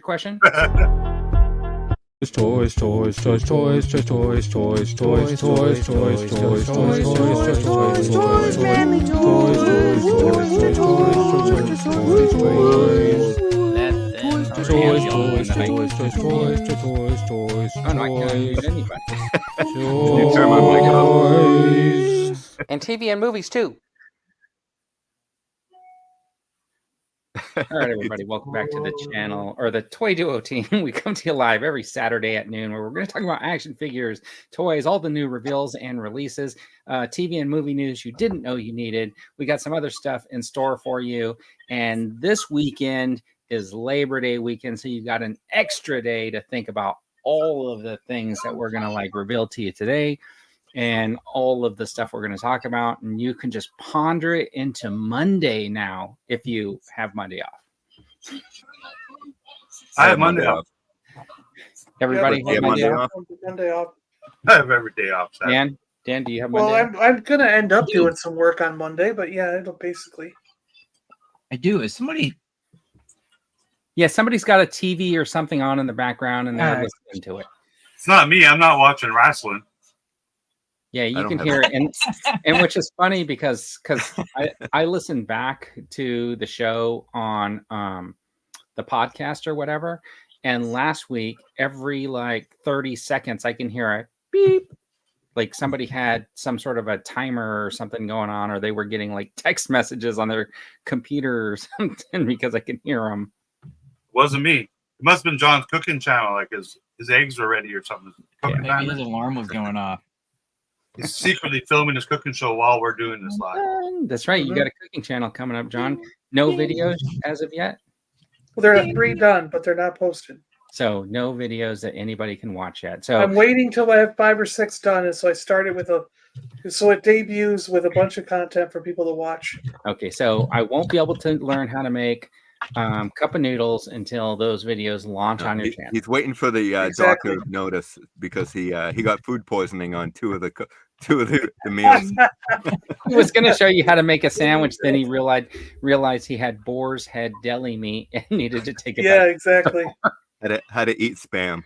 question? Toys. And TV and movies too. All right, everybody, welcome back to the channel, or the Toy Duo team. We come to you live every Saturday at noon, where we're going to talk about action figures, toys, all the new reveals and releases, TV and movie news you didn't know you needed. We got some other stuff in store for you, and this weekend is Labor Day weekend, so you've got an extra day to think about all of the things that we're going to reveal to you today, and all of the stuff we're going to talk about, and you can just ponder it into Monday now if you have Monday off. I have Monday off. Everybody have Monday off? Monday off. I have every day off. Dan, do you have Monday Well, off? I'm going to end up doing some work on Monday, but yeah, it'll basically. I do. Is somebody? Yeah, somebody's got a TV or something on in the background, and they're listening to it. It's not me. I'm not watching wrestling. Yeah, you can hear it, and which is funny because I listen back to the show on the podcast or whatever, and last week every 30 seconds I can hear a beep, like somebody had some sort of a timer or something going on, or they were getting text messages on their computer or something because I can hear them. It wasn't me. It must have been John's cooking channel, like his eggs were ready or something. Maybe his alarm was going off. He's secretly filming his cooking show while we're doing this live. That's right. You got a cooking channel coming up, John. No videos as of yet? Well, there are 3 done, but they're not posted. So no videos that anybody can watch yet. So I'm waiting till I have 5 or 6 done, and so I started with so it debuts with a bunch of content for people to watch. Okay, so I won't be able to learn how to make cup of noodles until those videos launch on your channel. He's waiting for the doctor notice because he got food poisoning on two of the meals. He was going to show you how to make a sandwich, then he realized he had boar's head deli meat and needed to take it Yeah, back. exactly. How to eat Spam.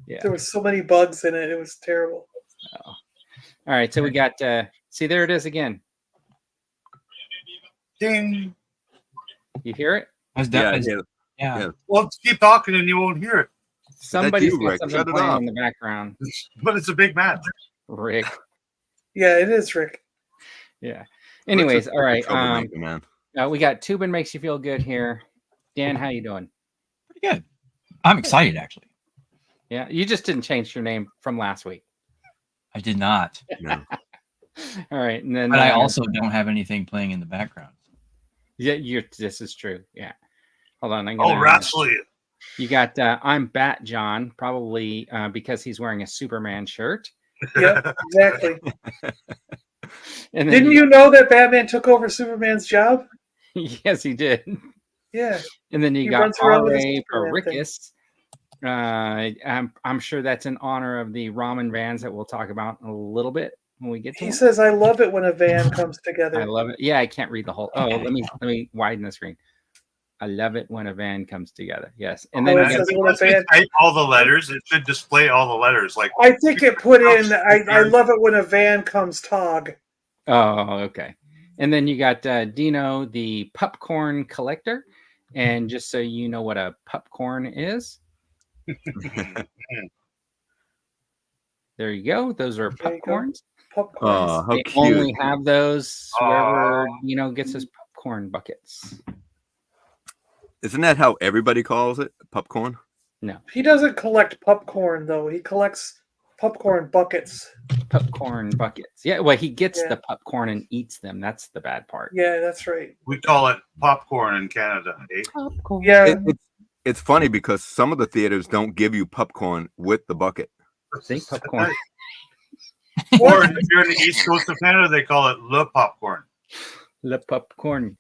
Yeah. There was so many bugs in it. It was terrible. Oh. All right, so we got see, there it is again. Ding. You hear it? Yeah. Well, keep talking and you won't hear it. Somebody's you, got Rick. something Shut it playing off. in the background. But it's a big match. Rick. Yeah, it is, Rick. Yeah. Anyways, all right. Man. We got Tubin Makes You Feel Good here. Dan, how you doing? Pretty good. I'm excited, actually. Yeah, you just didn't change your name from last week. I did not. No. All right, and then But I also don't have anything playing in the background. yeah, this is true. Yeah, hold on. Wrestling. You got I'm Bat John, probably because he's wearing a Superman shirt. Yeah, exactly. And then Didn't you know that Batman took over Superman's job? Yes, he did. Yeah. And then you He got runs around with his R.A. Superman thing. Parikis. I'm sure that's in honor of the ramen vans that we'll talk about in a little bit when we get to He them. says, "I love it when a van comes I together." love it. Yeah, I can't read the whole. Oh, let me widen the screen. I love it when a van comes together. Yes, and then Oh, you it got, says when a van. Type all the letters. It should display all the letters. Like I think it put in. I love it when a van comes tog. oh, okay. And then you got Dino, the popcorn collector. And just so you know what a popcorn is, there you go. Those are There you go. popcorns. Popcorns. Oh, how They cute. only have those wherever Aw. gets his popcorn buckets. Isn't that how everybody calls it? Popcorn? He doesn't collect popcorn though. He collects popcorn buckets. Popcorn buckets. Yeah, well, he gets Yeah. the popcorn and eats them. That's the bad part. Yeah, that's right. we call it popcorn in Canada. Eh? Popcorn. Yeah, It's funny because some of the theaters don't give you popcorn with the bucket. See, popcorn. Or if you're in the east coast of Canada, they call it le popcorn. Le popcorn.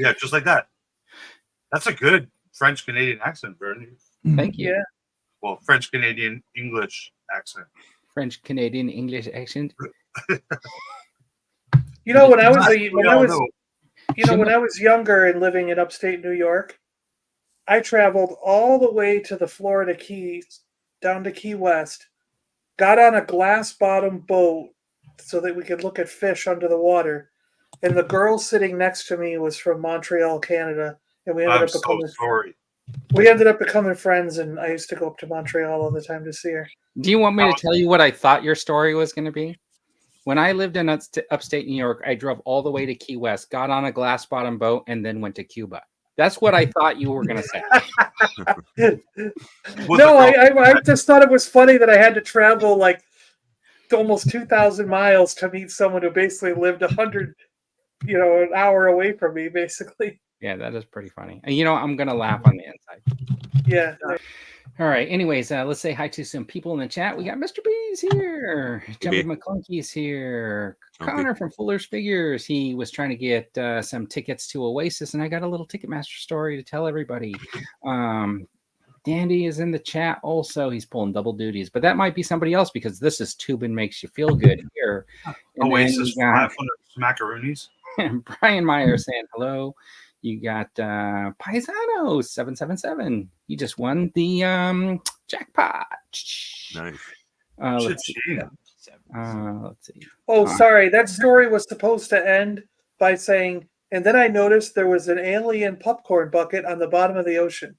Yeah, just like that. That's a good French Canadian accent, Bernie. Thank you. yeah. Well, French Canadian English accent. French Canadian English accent. You know, when I was We all know. when I was younger and living in upstate New York, I traveled all the way to the Florida Keys, down to Key West, got on a glass bottom boat so that we could look at fish under the water. And the girl sitting next to me was from Montreal, Canada. And we ended I'm up becoming so sorry. we ended up becoming friends, and I used to go up to Montreal all the time to see her. Do you want me to tell you what I thought your story was going to be? When I lived in upstate New York, I drove all the way to Key West, got on a glass bottom boat, and then went to Cuba. That's what I thought you were going to say. No, I just thought it was funny that I had to travel like almost 2,000 miles to meet someone who basically lived 100, an hour away from me, basically. Yeah, that is pretty funny. And I'm going to laugh on the inside. Yeah. All right. Anyways, let's say hi to some people in the chat. We got Mr. B's here. Jumpy McClunky's here. Connor from Fuller's Figures. He was trying to get some tickets to Oasis, and I got a little Ticketmaster story to tell everybody. Dandy is in the chat also. He's pulling double duties, but that might be somebody else because this is Tubin Makes You Feel Good here. And Oasis 500 macaroonies. Brian Meyer saying hello. You got Paisano 777. You just won the jackpot. Nice. Let's see. Let's see. Oh, sorry. That story was supposed to end by saying, and then I noticed there was an alien popcorn bucket on the bottom of the ocean.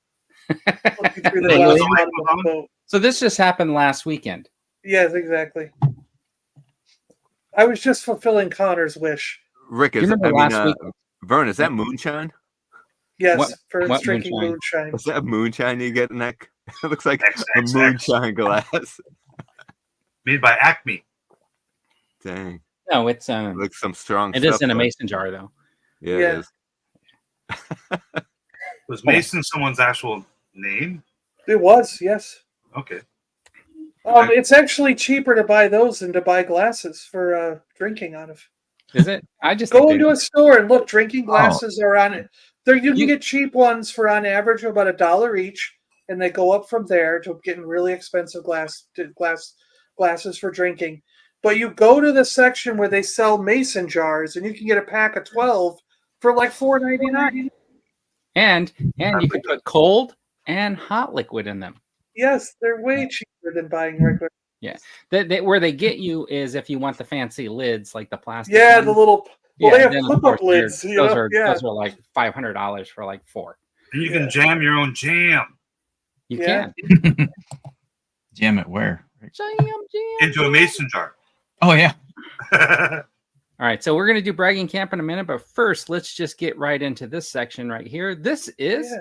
Through the glass bottom of the boat. So this just happened last weekend. Yes, exactly. I was just fulfilling Connor's wish. Rick, Vern, is that moonshine? Yes, for drinking moonshine. Is that moonshine you get in that? It looks like a moonshine glass. Made by Acme. Dang. No, it's looks some strong. It is in a mason jar, though. Yeah. It is. Was Mason someone's actual name? It was, yes. Okay. It's actually cheaper to buy those than to buy glasses for drinking out of. Is it? I just go into a store and look. Drinking glasses are on it. There, you can get cheap ones for on average about $1 each, and they go up from there to getting really expensive glasses for drinking. But you go to the section where they sell mason jars, and you can get a pack of 12 for like $4.99. And you can put cold and hot liquid in them. Yes, they're way cheaper than buying regular. Yeah, where they get you is if you want the fancy lids, like the plastic. Yeah, ones. the little. Well, they have flip-up lids. Those are like $500 for like 4. And you can jam your own jam. You can. Jam it where? Jam. Into a mason jar. Oh, yeah. All right, so we're going to do bragging camp in a minute, but first, let's just get right into this section right here. This is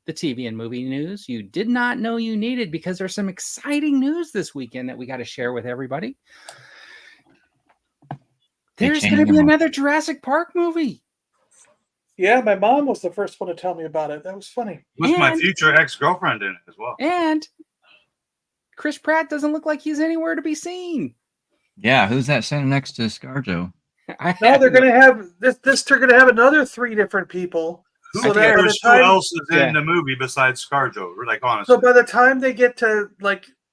the TV and movie news you did not know you needed, because there's some exciting news this weekend that we got to share with everybody. There's going to be another Jurassic Park movie. Yeah, my mom was the first one to tell me about it. That was funny. With my future ex-girlfriend in it as well. And Chris Pratt doesn't look like he's anywhere to be seen. Yeah, who's that standing next to ScarJo? No, they're going to have this. They're going to have another 3 different people. Who else is in the movie besides ScarJo? Like, honestly. So by the time they get to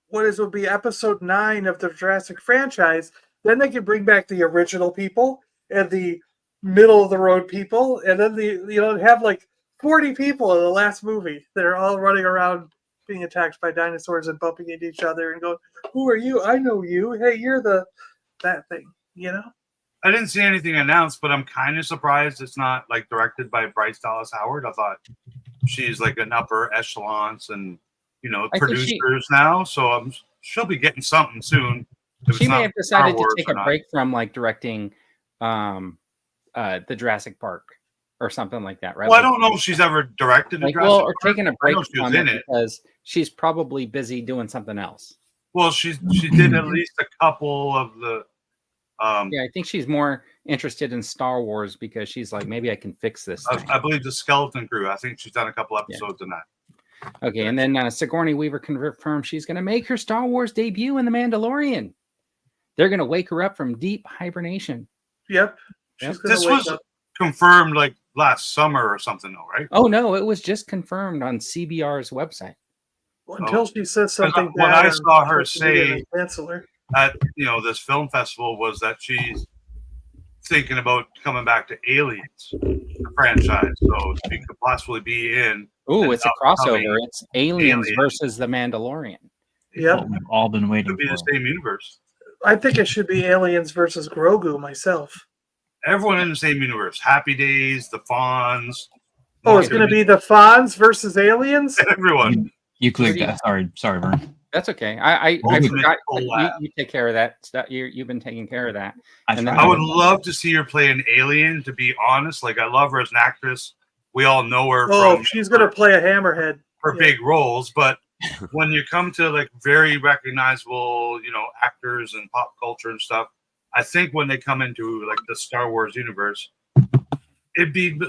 will be episode 9 of the Jurassic franchise, then they can bring back the original people and the middle of the road people, and then have like 40 people in the last movie that are all running around being attacked by dinosaurs and bumping into each other and going, "Who are you? I know you. Hey, you're that thing." I didn't see anything announced, but I'm kind of surprised it's not like directed by Bryce Dallas Howard. I thought she's like an upper echelons and producers now, so she'll be getting something soon. She may have decided to take a break from like directing the Jurassic Park or something like that, right? Well, I don't know if she's ever directed a Jurassic Park. Or taking a break from it because she's probably busy doing something else. Well, she did at least a couple of the. I think she's more interested in Star Wars because she's like, maybe I can fix this. I believe the Skeleton Crew. I think she's done a couple episodes in that. Okay, and then Sigourney Weaver confirmed she's going to make her Star Wars debut in The Mandalorian. They're going to wake her up from deep hibernation. Yep. This was confirmed like last summer or something, though, right? Oh, no, it was just confirmed on CBR's website. Well, until she says something what I saw her say chancellor at this film festival was that she's thinking about coming back to Aliens, the franchise. So she could possibly be in Ooh, it's a crossover. upcoming It's Aliens Alien. versus The Mandalorian. Yep. What we've all been waiting Could be for. the same universe. I think it should be Aliens versus Grogu myself. Everyone in the same universe. Happy Days, the Fawns. Oh, it's going to be the Fawns versus Aliens? everyone. You clicked that. Sorry, Vern. That's okay. I Ultimate forgot. collab. You take care of that stuff. You've been taking care of that. And then I would love to see her play an alien, to be honest. Like, I love her as an actress. We all know her Oh, from she's going to play a hammerhead. her big roles, but when you come to like very recognizable, actors and pop culture and stuff, I think when they come into like the Star Wars universe, it'd be,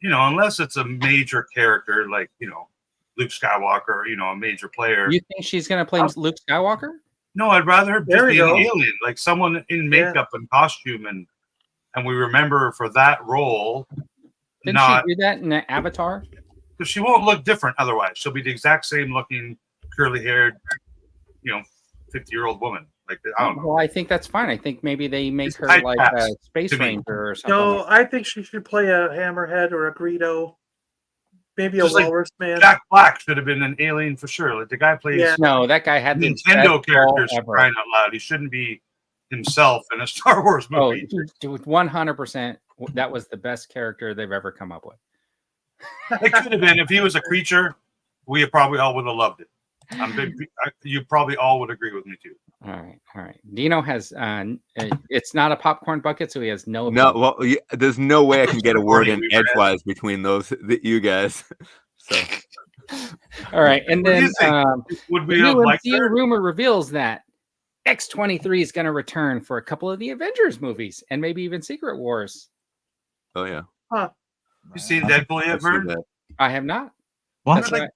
unless it's a major character like, Luke Skywalker, a major player. You think she's going to play Luke Skywalker? No, I'd rather her just be an alien, like someone in makeup and costume, and we remember her for that role. Didn't she do that in Avatar? Because she won't look different otherwise. She'll be the exact same looking, curly-haired, 50-year-old woman. Like, I don't know. Well, I think that's fine. I think maybe they make her like a Space Ranger or something. No, I think she should play a hammerhead or a Greedo. Maybe just a walrus man. Jack Black should have been an alien for sure. Like, the guy plays. Yeah. No, that guy had the Nintendo characters for crying out loud. He shouldn't be himself in a Star Wars movie. Oh, 100%. That was the best character they've ever come up with. It could have been. If he was a creature, we probably all would have loved it. You probably all would agree with me too. All right. Dino has it's not a popcorn bucket, so he has no. No, well, there's no way I can get a word in edgewise between you guys. So, all right, and then would we have liked that? Rumor reveals that X-23 is going to return for a couple of the Avengers movies and maybe even Secret Wars. Oh yeah. Huh. You seen Deadpool yet, Vern? I have not. What? Like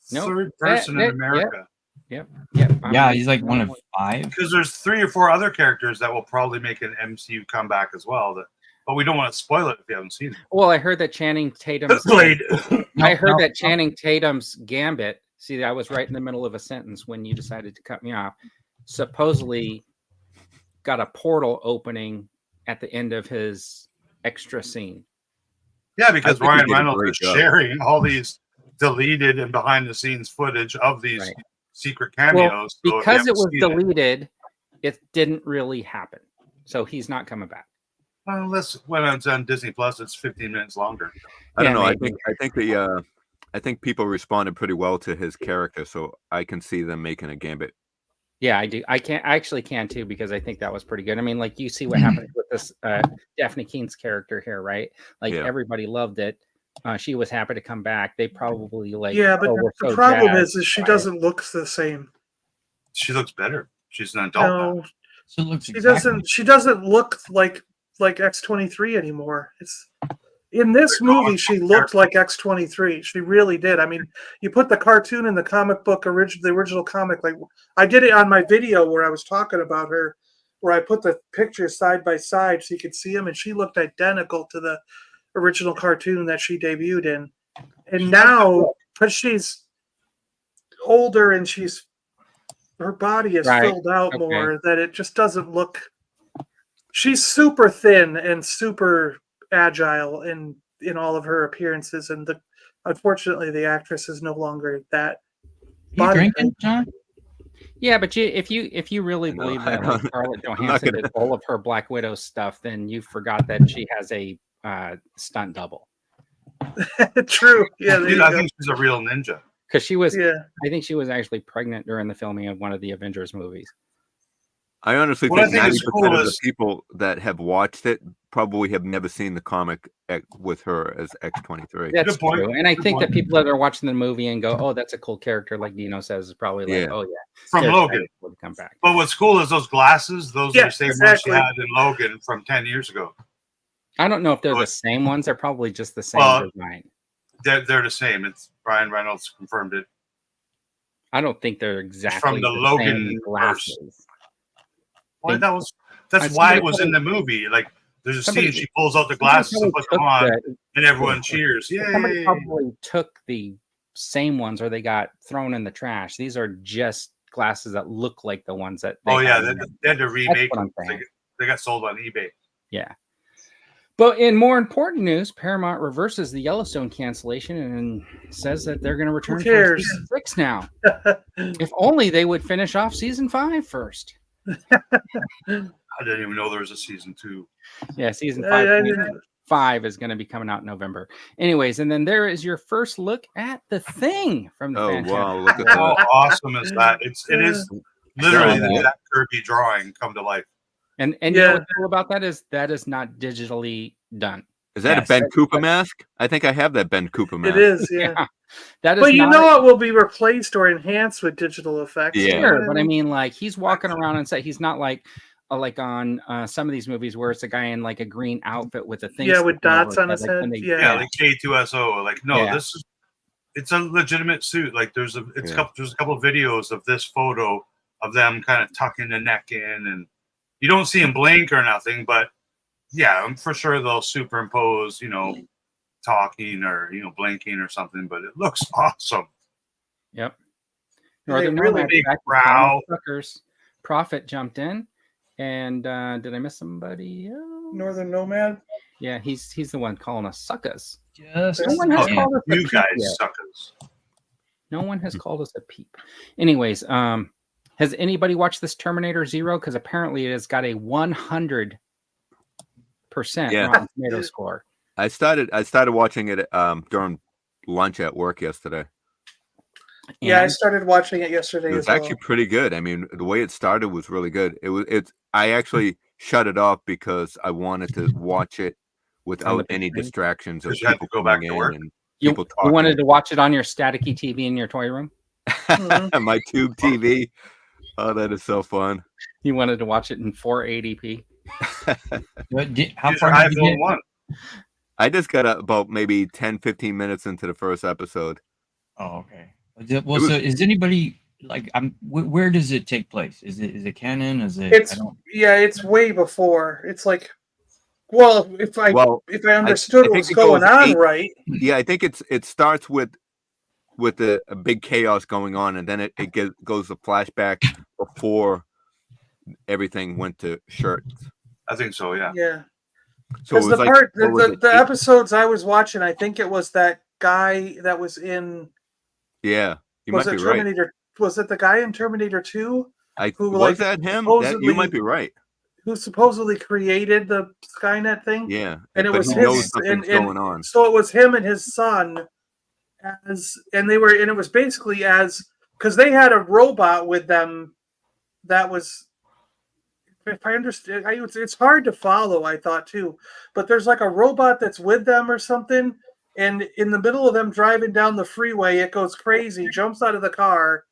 third person in America. Yep. Yeah, he's like one of 5. Because there's 3 or 4 other characters that will probably make an MCU comeback as well. But we don't want to spoil it if you haven't seen it. Well, I heard that Channing Tatum's that Channing Tatum's Gambit. See, I was right in the middle of a sentence when you decided to cut me off. Supposedly got a portal opening at the end of his extra scene. Yeah, because Ryan Reynolds is sharing all these deleted and behind the scenes footage of these secret cameos. Well, because it was deleted, it didn't really happen. So he's not coming back. Well, unless when it's on Disney Plus, it's 15 minutes longer. I don't know. I think people responded pretty well to his character, so I can see them making a Gambit. Yeah, I do. I actually can too, because I think that was pretty good. I mean, like, you see what happened with this Daphne Keene's character here, right? Like, everybody loved it. She was happy to come back. They probably but the problem is she doesn't look the same. She looks better. She's an adult now. She doesn't look like X-23 anymore. It's in this movie she looked like X-23. She really did. I mean, you put the cartoon in the comic book the original comic, like I did it on my video where I was talking about her, where I put the pictures side by side so you could see them, and she looked identical to the original cartoon that she debuted in. And now, because she's older and her body is filled out more, that it just doesn't look. She's super thin and super agile in all of her appearances, and unfortunately the actress is no longer that. You drinking, John? Yeah, but if you really believe that Scarlett Johansson did all of her Black Widow stuff, then you forgot that she has a stunt double. True. Yeah, I think she's a real ninja. Because she was. Yeah. I think she was actually pregnant during the filming of one of the Avengers movies. I honestly think 90% of the people that have watched it probably have never seen the comic with her as X-23. That's true. And I think that people that are watching the movie and go, "Oh, that's a cool character," like Dino says, is probably like, "Oh yeah, from Logan." Would come back. But what's cool is those glasses. Those are the same ones she had in Logan from 10 years ago. I don't know if they're the same ones. They're probably just the same design. They're the same. It's Ryan Reynolds confirmed it. I don't think they're exactly from the Logan glasses. Well, that's why it was in the movie. Like, there's a scene she pulls out the glasses and puts them on, and everyone cheers. Yay! Somebody probably took the same ones, or they got thrown in the trash. These are just glasses that look like the ones that. They had to remake them. They got sold on eBay. Yeah, But in more important news, Paramount reverses the Yellowstone cancellation and says that they're going to return for season 6 now. If only they would finish off season 5 first. I didn't even know there was a season 2. Yeah, season 5 is going to be coming out in November. Anyways, and then there is your first look at The Thing from the franchise. Wow, look at How that. awesome is that? It is literally the Jack Kirby drawing come to life. And you know what's cool about that is not digitally done. Is that a Ben Cooper mask? I think I have that Ben Cooper mask. It is, yeah. That is but you know it will be replaced or enhanced with digital effects. Yeah. Sure, but I mean, like, he's walking around and say he's not like on some of these movies where it's a guy in like a green outfit with a thing. Yeah, with dots on his head. Like K2SO. Like, no, it's a legitimate suit. Like, there's a couple of videos of this photo of them kind of tucking the neck in, and you don't see him blink or nothing, but yeah, I'm for sure they'll superimpose, talking or blinking or something, but it looks awesome. Yep. Northern really big brow. Prophet jumped in, and did I miss somebody else? Northern Nomad. Yeah, he's the one calling us suckers. Yes. No one has called us you a guys peep suckers. No one has called us a peep. Anyways, has anybody watched this Terminator Zero? Because apparently it has got a 100% Rotten Tomato score. I started watching it during lunch at work yesterday. Yeah, I started watching it yesterday. It was actually pretty good. I mean, the way it started was really good. I actually shut it off because I wanted to watch it without any distractions of people coming in and people talking. You wanted to watch it on your staticky TV in your toy room? My tube TV. Oh, that is so fun. You wanted to watch it in 480p. How far did you get? I just got about maybe 10, 15 minutes into the first episode. Oh, okay. Well, so is anybody like? Where does it take place? Is it canon? Is it? It's way before. It's like, well, if I understood what was going on right. Yeah, I think it starts with a big chaos going on, and then it goes a flashback before everything went to shirts. I think so. Yeah. Yeah. So the episodes I was watching, I think it was that guy that was in. Yeah, you might be right. Was it the guy in Terminator 2? Was that him? You might be right. Who supposedly created the Skynet thing? Yeah, and it was his. Going on. So it was him and his son, and it was basically because they had a robot with them that was. If I understand, it's hard to follow, I thought too. But there's like a robot that's with them or something. And in the middle of them driving down the freeway, it goes crazy, jumps out of the car,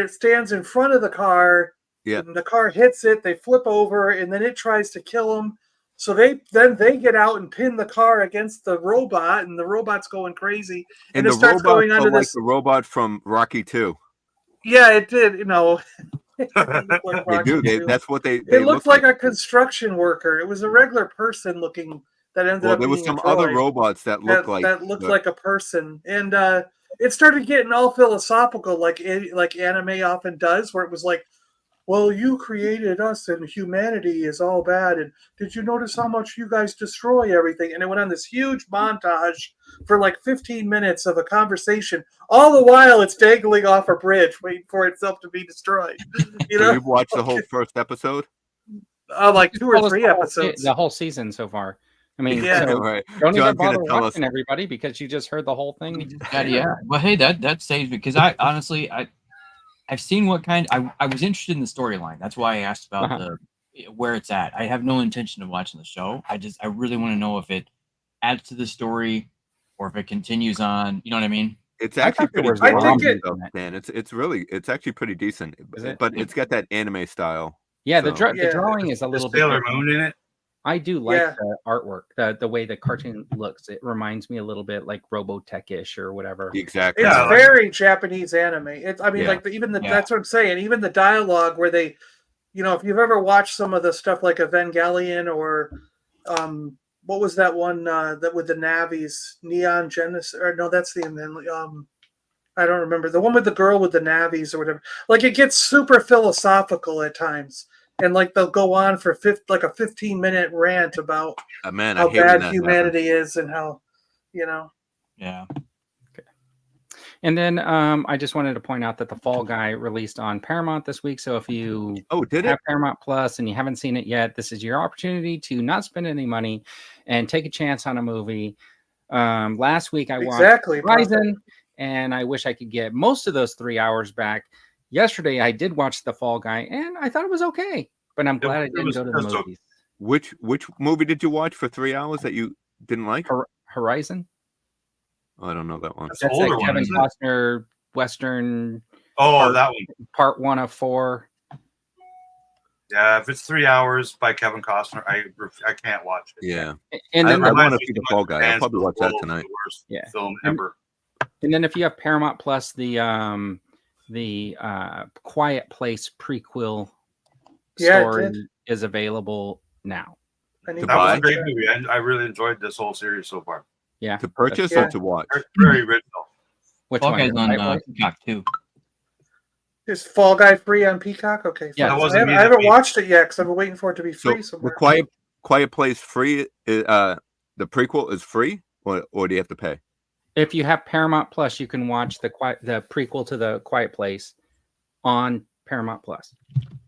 stands in front of the car. Yeah. And the car hits it, they flip over, and then it tries to kill them. So they get out and pin the car against the robot, and the robot's going crazy. And it starts going under this. The robot from Rocky 2. Yeah, it did. That's what they it looked like a construction worker. It was a regular person looking that ended up. There was some other robots that looked like a person, and it started getting all philosophical, like anime often does, where it was like, well, you created us and humanity is all bad, and did you notice how much you guys destroy everything? And it went on this huge montage for like 15 minutes of a conversation. All the while it's dangling off a bridge waiting for itself to be destroyed. So you've watched the whole first episode? Like 2 or 3 episodes. The whole season so far. I mean, right. Don't even bother watching everybody because you just heard the whole thing. Yeah. Well, hey, that saves me because I've seen what kind. I was interested in the storyline. That's why I asked about where it's at. I have no intention of watching the show. I really want to know if it adds to the story or if it continues on. You know what I mean? It's actually pretty. It's actually pretty decent. But it's got that anime style. Yeah, the drawing is a little bit. Sailor Moon in it. I do like the artwork, the way the cartoon looks. It reminds me a little bit like Robotech-ish or whatever. Exactly. It's very Japanese anime. That's what I'm saying. Even the dialogue where they, if you've ever watched some of the stuff like Evangelion or, what was that one that with the Navis, Neon Genesis? Or no, that's the I don't remember the one with the girl with the Navis or whatever. Like it gets super philosophical at times. and like they'll go on for like a 15-minute rant about Man, how I hate when bad that humanity is and how, you know. Yeah. And then I just wanted to point out that The Fall Guy released on Paramount this week. So if you have Paramount Plus and you haven't seen it yet, this is your opportunity to not spend any money and take a chance on a movie. Last week I watched Horizon, and I wish I could get most of those 3 hours back. Yesterday I did watch The Fall Guy, and I thought it was okay. But I'm glad I didn't go to the movies. Which movie did you watch for 3 hours that you didn't like? Horizon. Oh, I don't know that one. That's like Kevin Costner Western. That one. Part 1 of 4. Yeah, if it's 3 hours by Kevin Costner, I can't watch it. Yeah, and then I want to see The Fall Guy. I'll probably watch that tonight. The worst film ever. And then if you have Paramount Plus, the Quiet Place prequel story is available now. That was a great movie. I really enjoyed this whole series so far. Yeah, to purchase or to watch? Very original. Which Fall one? Guy's on Peacock too. Is Fall Guy free on Peacock? Okay, yeah, I haven't watched it yet because I've been waiting for it to be free. So the Quiet Place free. The prequel is free, or do you have to pay? If you have Paramount Plus, you can watch the prequel to the Quiet Place on Paramount Plus.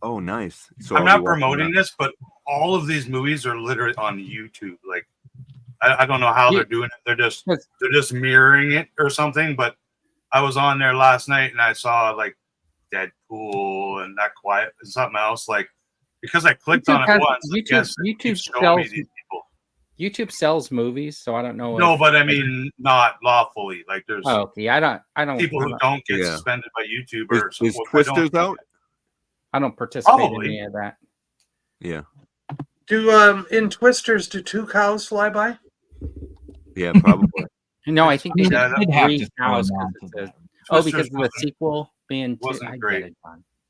Oh, nice. So I'm not promoting this, but all of these movies are literally on YouTube. Like, I don't know how they're doing it. They're just mirroring it or something. But I was on there last night and I saw like Deadpool and that Quiet and something else. Like, because I clicked on it once. YouTube sells movies, so I don't know. No, but I mean, not lawfully. Like, there's I don't people who don't get suspended by YouTube. Is Twisters out? I don't participate in any of that. Yeah. Do in Twisters, do 2 cows fly by? Yeah, probably. No, I think they did have 3 cows. Because of the sequel being wasn't great.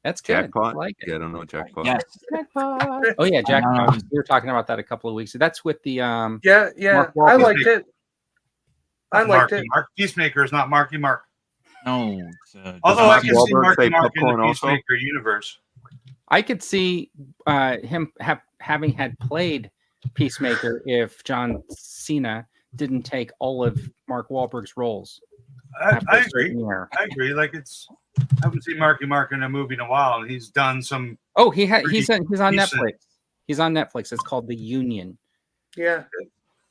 That's good. Jackpot? I like it. Yeah, I don't know Jackpot. Yes. Jackpot. Oh yeah, Jackpot. We were talking about that a couple of weeks ago. That's with the Yeah. I liked it. Mark Peacemaker is not Marky Mark. No. Although I can see Marky Mark in the Peacemaker universe. I could see him having had played Peacemaker if John Cena didn't take all of Mark Wahlberg's roles. I agree. I agree. Like I haven't seen Marky Mark in a movie in a while, and he's done some. Oh, he's on Netflix. He's on Netflix. It's called The Union. Yeah.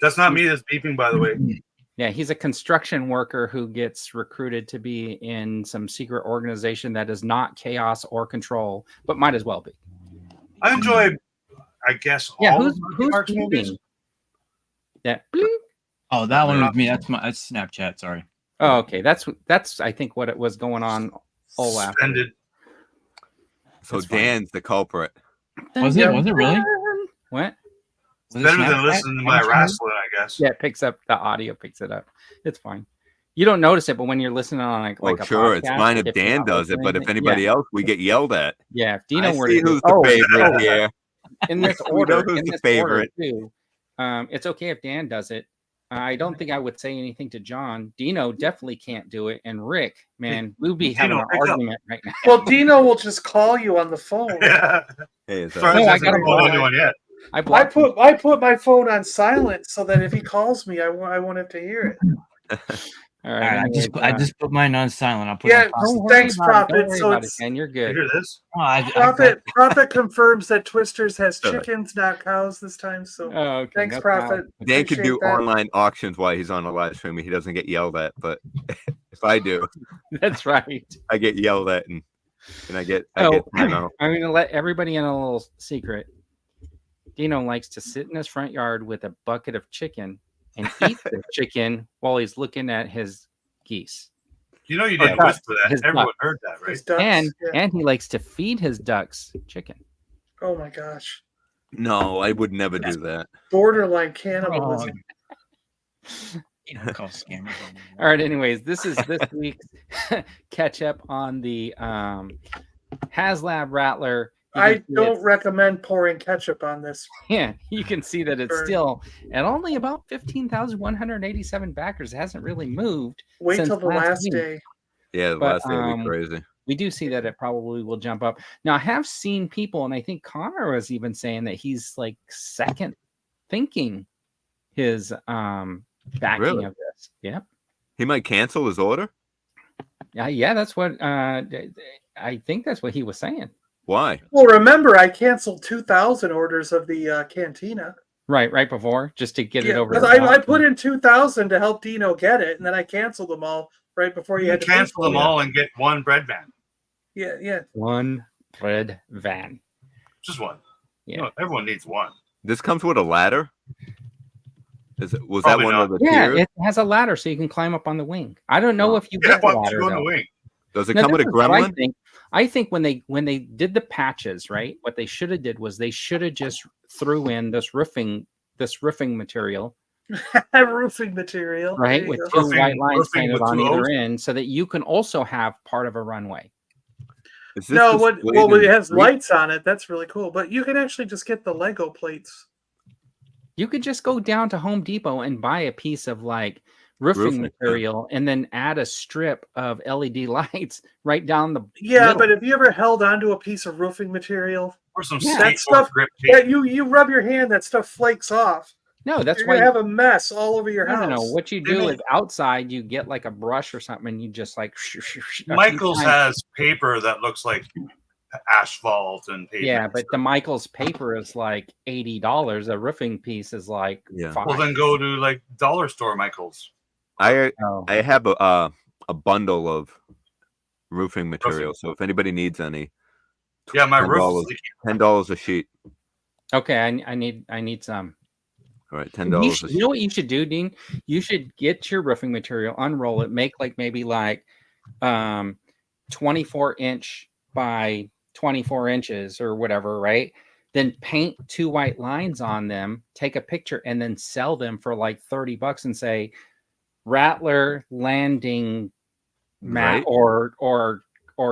That's not me that's beeping, by the way. Yeah, he's a construction worker who gets recruited to be in some secret organization that is not chaos or control, but might as well be. I enjoy, I guess, all of Mark's movies. Yeah. Oh, that one was me. That's Snapchat. Sorry. Oh, okay. That's I think what it was going on all last. So Dan's the culprit. Was it really? What? It's better than listening to my wrestling, I guess. Yeah, it picks up the audio, picks it up. It's fine. You don't notice it, but when you're listening on like a sure, podcast, it's fine if Dan does it, but if anybody else, we get yelled at. Yeah, if Dino were to who's the favorite here. In this order, who's the favorite too. It's okay if Dan does it. I don't think I would say anything to John. Dino definitely can't do it, and Rick, man, we'll be having an argument right now. Well, Dino will just call you on the phone. Yeah. Hey, I got anyone yet. I put my phone on silent so that if he calls me, I won't have to hear it. All right, I just put mine on silent. I'll put thanks, Prophet. So and you're good. You hear this? Prophet confirms that Twisters has chickens, not cows this time. So thanks, Prophet. Dan can do online auctions while he's on a live stream. He doesn't get yelled at, but if I do, that's right. I get yelled at, and I get. I'm going to let everybody in a little secret. Dino likes to sit in his front yard with a bucket of chicken and eat the chicken while he's looking at his geese. You know you didn't whisper that. Everyone heard that, right? Ducks, and he likes to feed his ducks chicken. Oh my gosh. No, I would never do that. Borderline cannibalism. All right, anyways, this is this week's catch up on the HasLab Rattler. I don't recommend pouring ketchup on this. Yeah, you can see that it's still at only about 15,187 backers. It hasn't really moved. Wait till the last day. Yeah, the last day will be crazy. We do see that it probably will jump up. Now, I have seen people, and I think Connor was even saying that he's like second thinking his backing of this. Yep. He might cancel his order. Yeah, that's what I think that's what he was saying. Why? Well, remember, I canceled 2,000 orders of the Cantina. Right before, just to get it over. Because I put in 2,000 to help Dino get it, and then I canceled them all right before you had to cancel them all and get one bread van. Yeah. One bread van. Just one. Yeah. No, everyone needs one. This comes with a ladder. Was Probably that one not. of the Yeah, tiers? it has a ladder so you can climb up on the wing. I don't know if you get the ladder. On the wing. Does it come with a gremlin? I think when they did the patches, right, what they should have did was they should have just threw in this roofing material. Roofing material. Right, with two white lines painted on either end so that you can also have part of a runway. No, it has lights on it. That's really cool. But you can actually just get the Lego plates. You could just go down to Home Depot and buy a piece of like roofing material and then add a strip of LED lights right down the middle. But have you ever held onto a piece of roofing material? Or some that stuff that you rub your hand, that stuff flakes off. No, that's You're why gonna have a mess all over your house. No. What you do is outside, you get like a brush or something, and you just like. Michaels has paper that looks like asphalt and paper. Yeah, but the Michaels paper is like $80. A roofing piece is like $5. Well, then go to like dollar store Michaels. I have a bundle of roofing material, so if anybody needs any, my roof is $10 a sheet. Okay, I need some. All right, $10. You know what you should do, Dean? You should get your roofing material, unroll it, make like maybe like 24-inch by 24 inches or whatever, right? Then paint 2 white lines on them, take a picture, and then sell them for like $30 and say Rattler landing mat or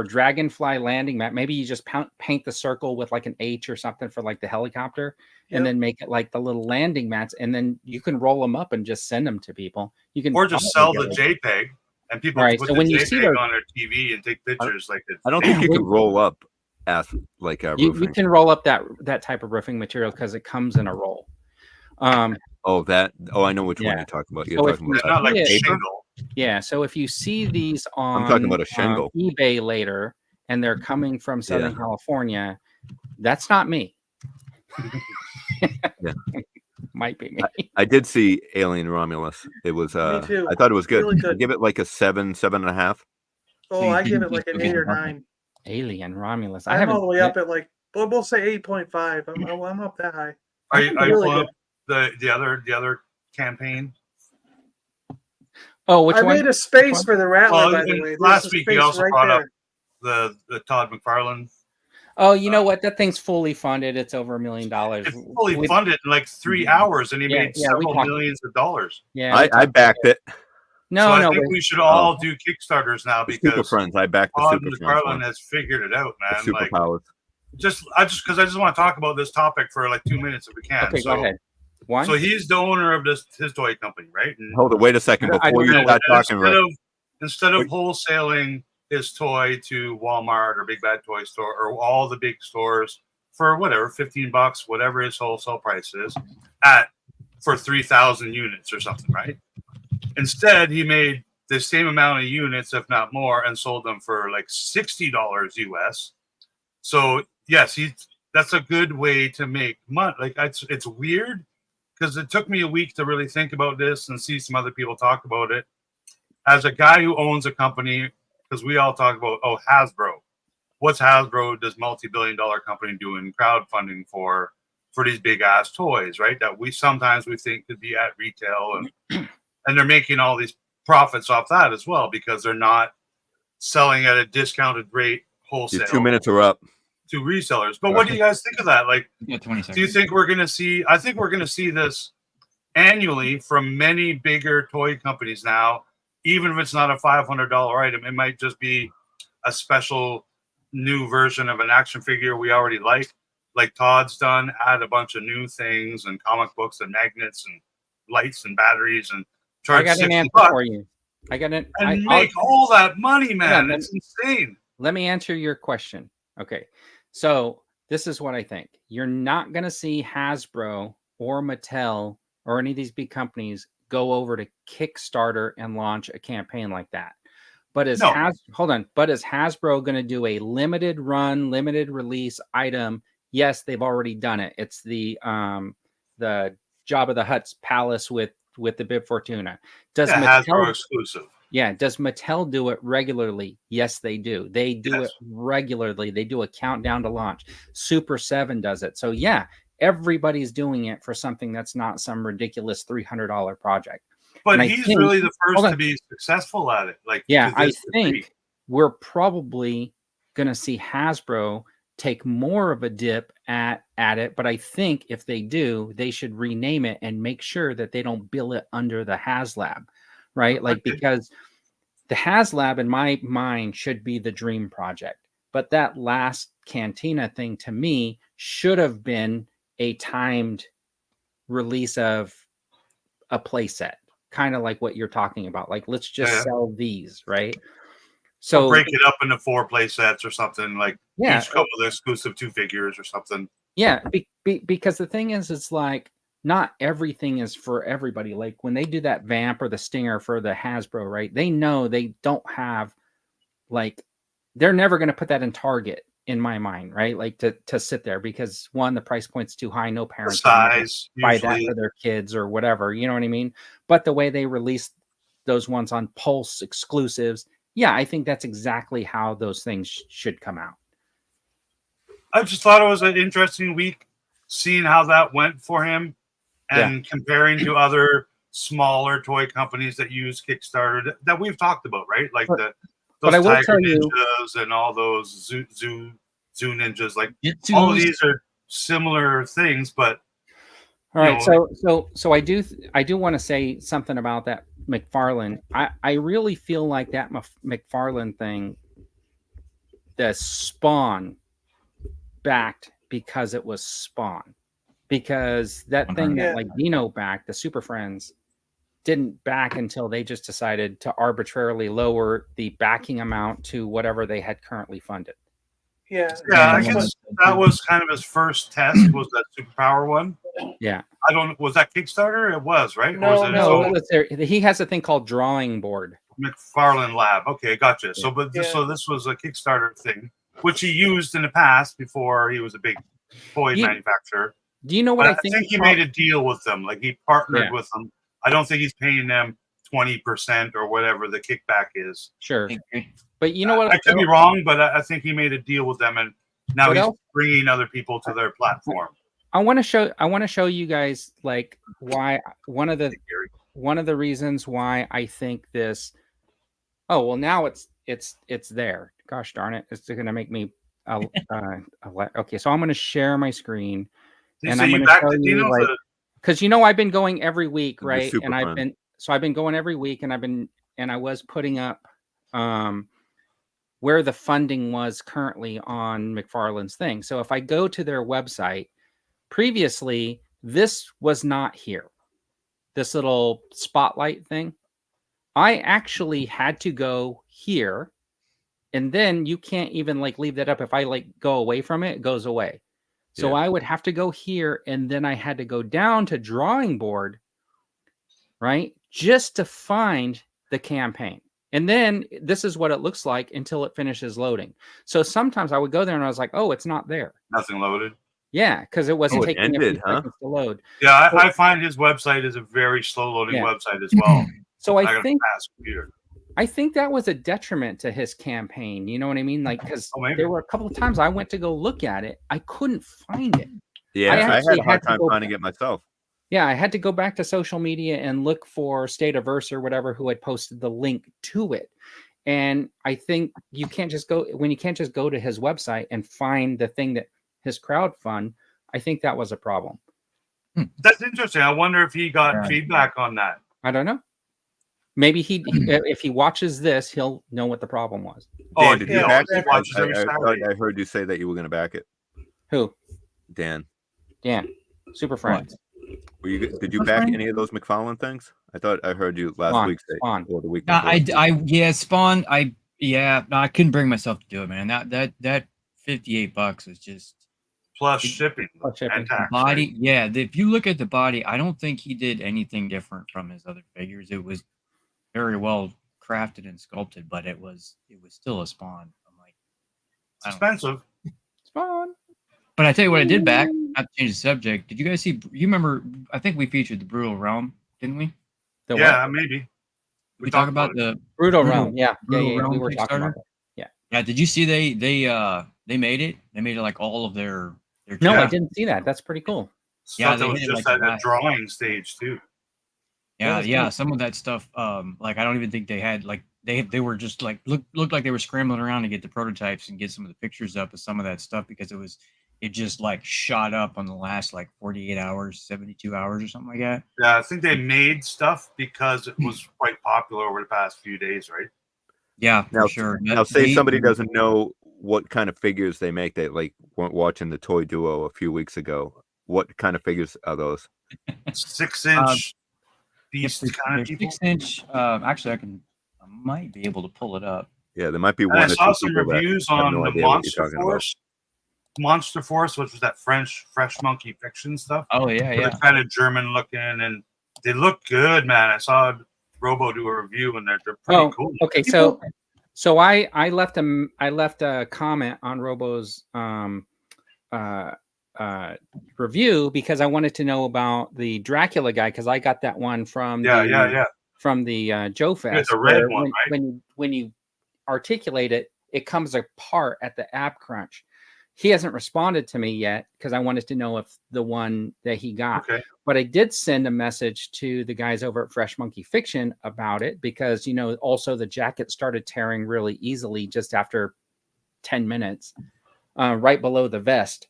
Dragonfly landing mat. Maybe you just paint the circle with like an H or something for like the helicopter, and then make it like the little landing mats, and then you can roll them up and just send them to people. You can or just sell the JPEG, and people put the JPEG on their TV and take pictures. I don't think you can roll up as like a roofing. You can roll up that type of roofing material because it comes in a roll. I know which one you're talking about. You're talking about not like a shingle. Yeah, so if you see these on I'm talking about a shingle eBay later, and they're coming from Southern California, that's not me. Might be me. I did see Alien Romulus. It was Me too. I thought it was good. Really good. I give it like a 7.5. Oh, I give it like an 8 or 9. Alien Romulus. I'm all the way up at like we'll say 8.5. I'm up that high. I pull up the other campaign. Oh, which I one? made a space for the Rattler, by the way. Last week you also brought up the Todd McFarlane. Oh, you know what? That thing's fully funded. It's over $1 million. It's fully funded in like 3 hours, and he made several millions of dollars. Yeah, I backed it. I think we should all do Kickstarters now because Super Friends. I backed the Todd Super McFarlane Friends. has figured it out, man. Superpowers. I just want to talk about this topic for like 2 minutes if we can. Okay, go ahead. One? So he's the owner of his toy company, right? And Hold it. Wait a second before you start talking. Instead of wholesaling his toy to Walmart or Big Bad Toy Store or all the big stores for whatever, $15, whatever his wholesale price is, for 3,000 units or something, right? Instead, he made the same amount of units, if not more, and sold them for like $60 US. So yes, that's a good way to make money. Like it's weird because it took me a week to really think about this and see some other people talk about it. As a guy who owns a company, because we all talk about, Hasbro. What's Hasbro, this multi-billion-dollar company, doing crowdfunding for these big-ass toys, right? That we sometimes think could be at retail, and they're making all these profits off that as well because they're not selling at a discounted rate wholesale. Your 2 minutes are up. To resellers. But what do you guys think of that? Like, 20 seconds. Do you think we're going to see? I think we're going to see this annually from many bigger toy companies now. Even if it's not a $500 item, it might just be a special new version of an action figure we already like Todd's done. Add a bunch of new things and comic books and magnets and lights and batteries and charge I got an answer for you. I got it. And make all that money, man. It's insane. Let me answer your question. Okay. So this is what I think. You're not going to see Hasbro or Mattel or any of these big companies go over to Kickstarter and launch a campaign like that. But is but is Hasbro going to do a limited run, limited release item? Yes, they've already done it. It's the Jabba the Hutt's palace with the Bib Fortuna. Does Mattel, Hasbro exclusive? Yeah. Does Mattel do it regularly? Yes, they do. They do it regularly. They do a countdown to launch. Super 7 does it. So yeah, everybody's doing it for something that's not some ridiculous $300 project. But he's really the first to be successful at it. Like, yeah, I think we're probably going to see Hasbro take more of a dip at it. But I think if they do, they should rename it and make sure that they don't bill it under the HasLab, right? Like, because the HasLab in my mind should be the dream project. But that last Cantina thing to me should have been a timed release of a playset. Kind of like what you're talking about. Like, let's just sell these, right? So break it up into 4 play sets or something, like each couple of exclusive 2 figures or something. Yeah, because the thing is, it's like not everything is for everybody. Like when they do that Vamp or the Stinger for the Hasbro, right? They know they don't have, like, they're never going to put that in Target, in my mind, right? Like to sit there, because one, the price point's too high. No parents buy that for their kids or whatever. You know what I mean? But the way they release those ones on Pulse exclusives, yeah, I think that's exactly how those things should come out. I just thought it was an interesting week, seeing how that went for him, and comparing to other smaller toy companies that use Kickstarter that we've talked about, right? Like those Tiger Ninjas and all those Zoo Ninjas, like all of these are similar things, but all right. So I do want to say something about that McFarlane. I really feel like that McFarlane thing, the Spawn backed because it was Spawn, because that thing that like Dino backed, the Super Friends, didn't back until they just decided to arbitrarily lower the backing amount to whatever they had currently funded. Yeah, I guess that was kind of his first test, was that Superpower one. Yeah. I don't, was that Kickstarter? It was, right? No, or was it he has a thing called Drawing Board. McFarlane Lab. Okay, gotcha. So this was a Kickstarter thing, which he used in the past before he was a big toy manufacturer. Do you know what I think he made a deal with them. Like, he partnered with them. I don't think he's paying them 20% or whatever the kickback is. Sure. But you know what? I could be wrong, but I think he made a deal with them, and now he's bringing other people to their platform. I want to show you guys, like, why one of the reasons why I think this. Oh, well, now it's there. Gosh darn it. It's going to make me okay, so I'm going to share my screen, and I'm going to show you, like, because I've been going every week, right? And I've been going every week, and I was putting up where the funding was currently on McFarlane's thing. So if I go to their website, previously this was not here. This little spotlight thing, I actually had to go here, and then you can't even like leave that up. If I like go away from it, it goes away. So I would have to go here, and then I had to go down to Drawing Board, right? Just to find the campaign. And then this is what it looks like until it finishes loading. So sometimes I would go there and I was like, oh, it's not there. Nothing loaded. Yeah, because it wasn't taking a few seconds to load. Yeah, I find his website is a very slow loading website as well. So I think that was a detriment to his campaign. You know what I mean? Like, because there were a couple of times I went to go look at it, I couldn't find it. Yeah, I had a hard time finding it myself. Yeah, I had to go back to social media and look for Stateaverse or whatever who had posted the link to it. And I think you can't just go to his website and find the thing that his crowdfund. I think that was a problem. That's interesting. I wonder if he got feedback on that. I don't know. Maybe if he watches this, he'll know what the problem was. Dan, did you back it? I heard you say that you were going to back it. Who? Dan. Super Friends. Did you back any of those McFarlane things? I thought I heard you last week say, Spawn. or the week No, before. yeah, Spawn. No, I couldn't bring myself to do it, man. That $58 is just plus shipping. Plus shipping. And tax, body. right? Yeah, if you look at the body, I don't think he did anything different from his other figures. It was very well crafted and sculpted, but it was still a Spawn. I'm like, It's expensive. Spawn. But I tell you what, I did back. Not to change the subject. Did you guys see? You remember? I think we featured the Brutal Realm, didn't we? Yeah, maybe. We talked about the Brutal Realm. Yeah, Brutal Realm we were talking about Kickstarter? that. Yeah. Did you see they made it? They made it like all of their. No, Yeah. I didn't see that. That's pretty cool. Stuff they that was hit it just like at a drawing stage too. Yeah. Some of that stuff. Like I don't even think they had like they were just like looked like they were scrambling around to get the prototypes and get some of the pictures up of some of that stuff because it just like shot up on the last like 48 hours, 72 hours or something like that. Yeah, I think they made stuff because it was quite popular over the past few days, right? Yeah, for Now, sure. now say somebody doesn't know what kind of figures they make. They like weren't watching the Toy Duo a few weeks ago. What kind of figures are those? 6-inch beast kind of people. 6-inch. Actually, I might be able to pull it up. Yeah, there might be And one. I or saw two some people that reviews have on no the idea what you're Monster talking about. Force. Monster Force, which was that French Fresh Monkey Fiction stuff. Oh yeah, They're kind of German looking, and they look good, man. I saw Robo do a review, and they're pretty cool. Okay, so I left a comment on Robo's review because I wanted to know about the Dracula guy because I got that one from from the Joe Fest. It's a red one, right? When you articulate it, it comes apart at the app crunch. He hasn't responded to me yet because I wanted to know if the one that he got. Okay. But I did send a message to the guys over at Fresh Monkey Fiction about it because, also the jacket started tearing really easily just after 10 minutes, right below the vest.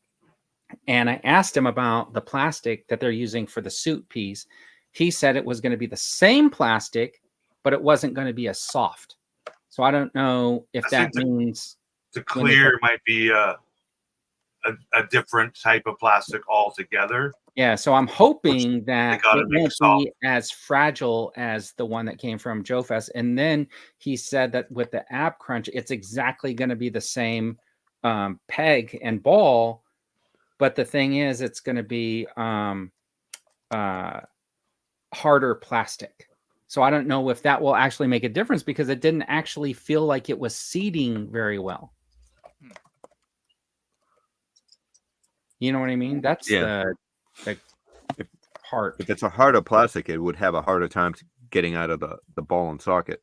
And I asked him about the plastic that they're using for the suit piece. He said it was going to be the same plastic, but it wasn't going to be as soft. So I don't know if that means the clear might be a different type of plastic altogether. Yeah, so I'm hoping that it won't be as fragile as the one that came from Joe Fest. And then he said that with the app crunch, it's exactly going to be the same peg and ball. But the thing is, it's going to be harder plastic. So I don't know if that will actually make a difference because it didn't actually feel like it was seating very well. You know what I mean? That's the part. If it's a harder plastic, it would have a harder time getting out of the ball and socket.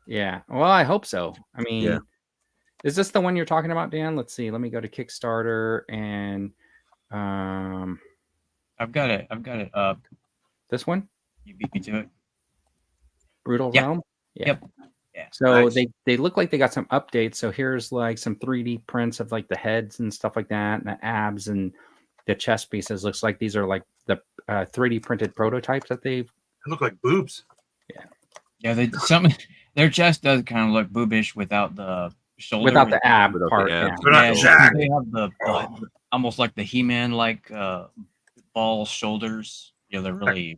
Yeah. Well, I hope so. I mean, is this the one you're talking about, Dan? Let's see. Let me go to Kickstarter and I've got it up. This one? You beat me to it. Brutal Realm? Yeah. Yep. Yeah. So they look like they got some updates. So here's like some 3D prints of like the heads and stuff like that, and the abs and the chest pieces. Looks like these are like the 3D printed prototypes that they've. They look like boobs. Yeah. Their chest does kind of look boobish without the shoulder. Without the ab part. They're not jacked. They have the almost like the He-Man like ball shoulders. Yeah, they're really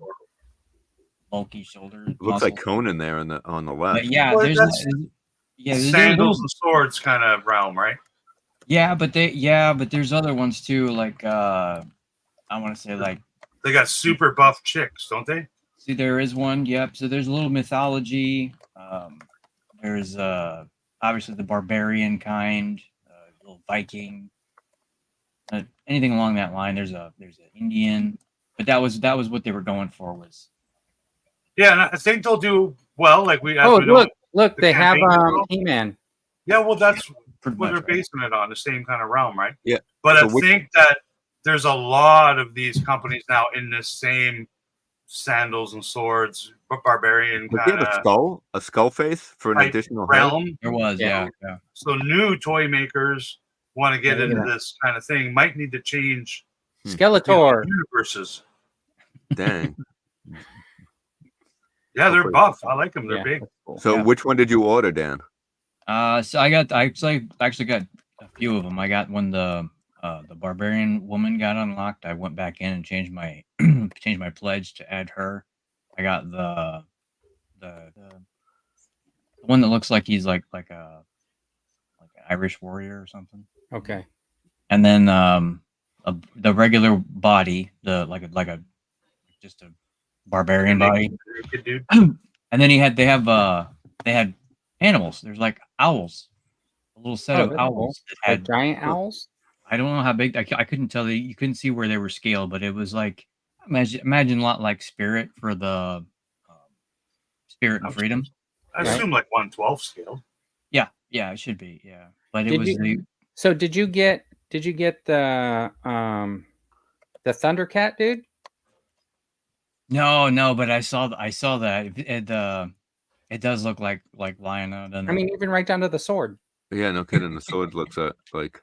bulky shoulders. It looks like Conan there on the left. But yeah, well, there's sandals and swords kind of realm, right? Yeah, but there's other ones too. Like I want to say like they got super buff chicks, don't they? See, there is one. Yep. So there's a little mythology. There's obviously the barbarian kind, little Viking. Anything along that line. There's an Indian, but that was what they were going for was. Yeah, and I think they'll do well. Like we. Look, they have He-Man. Yeah, well, that's what they're basing it on, the same kind of realm, right? Yeah. But I think that there's a lot of these companies now in this same sandals and swords, barbarian kind of a skull face for an additional realm. Head? There was, yeah. So new toy makers want to get into this kind of thing. Might need to change Skeletor universes. Dang. Yeah, they're buff. I like them. They're big. So which one did you order, Dan? So I actually got a few of them. I got when the barbarian woman got unlocked. I went back in and changed my pledge to add her. I got the one that looks like he's like an Irish warrior or something. Okay. And then the regular body, just a barbarian body. Dude. And then they had animals. There's like owls, a little set of owls cool. that had like giant owls. I don't know how big. I couldn't tell. You couldn't see where they were scaled, but it was like imagine a lot like Spirit for the Spirit and Freedom. I assume like 1/12 scale. Yeah, it should be. Yeah, but it was. So did you get the Thundercat, dude? No, but I saw that it does look like Lionel, doesn't it? I mean, even right down to the sword. Yeah, no kidding. The sword looks like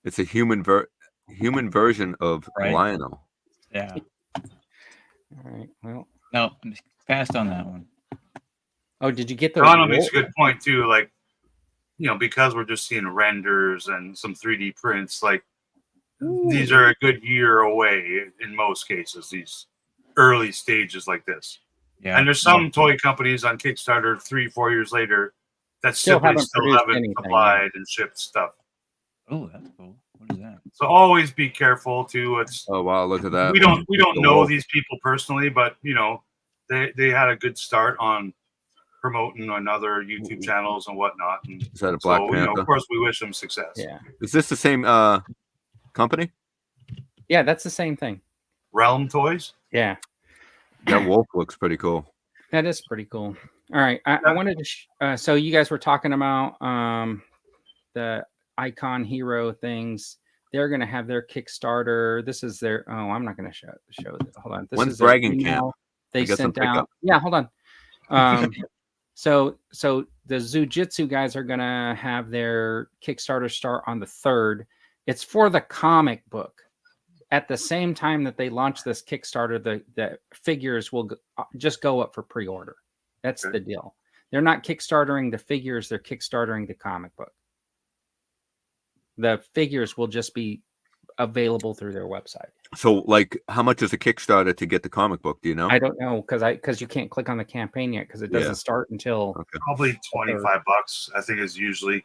it's a human version of Lionel. Yeah. All right. Well, no, I'm fast on that one. Oh, did you get the? Ronald makes a good point too. Like, because we're just seeing renders and some 3D prints, like these are a good year away in most cases. These early stages like this. Yeah. And there's some toy companies on Kickstarter 3-4 years later that still haven't supplied and shipped stuff. Oh, that's cool. What is that? So always be careful too. Oh wow, look at that. We don't know these people personally, but they had a good start on promoting on other YouTube channels and whatnot. And is that a Black Panther? Of course, we wish them success. Yeah. Is this the same company? Yeah, that's the same thing. Realm Toys. Yeah. That wolf looks pretty cool. That is pretty cool. All right, I wanted to. So you guys were talking about the Icon Hero things. They're going to have their Kickstarter. This is their. Oh, I'm not going to show. Hold on. This When's is bragging camp? They sent out. Yeah, hold on. So the Zujitsu guys are going to have their Kickstarter start on the 3rd. It's for the comic book. At the same time that they launch this Kickstarter, the figures will just go up for pre-order. That's the deal. They're not Kickstartering the figures. They're Kickstartering the comic book. The figures will just be available through their website. So, like, how much is a Kickstarter to get the comic book? Do you know? I don't know because you can't click on the campaign yet because it doesn't start until probably $25. I think is usually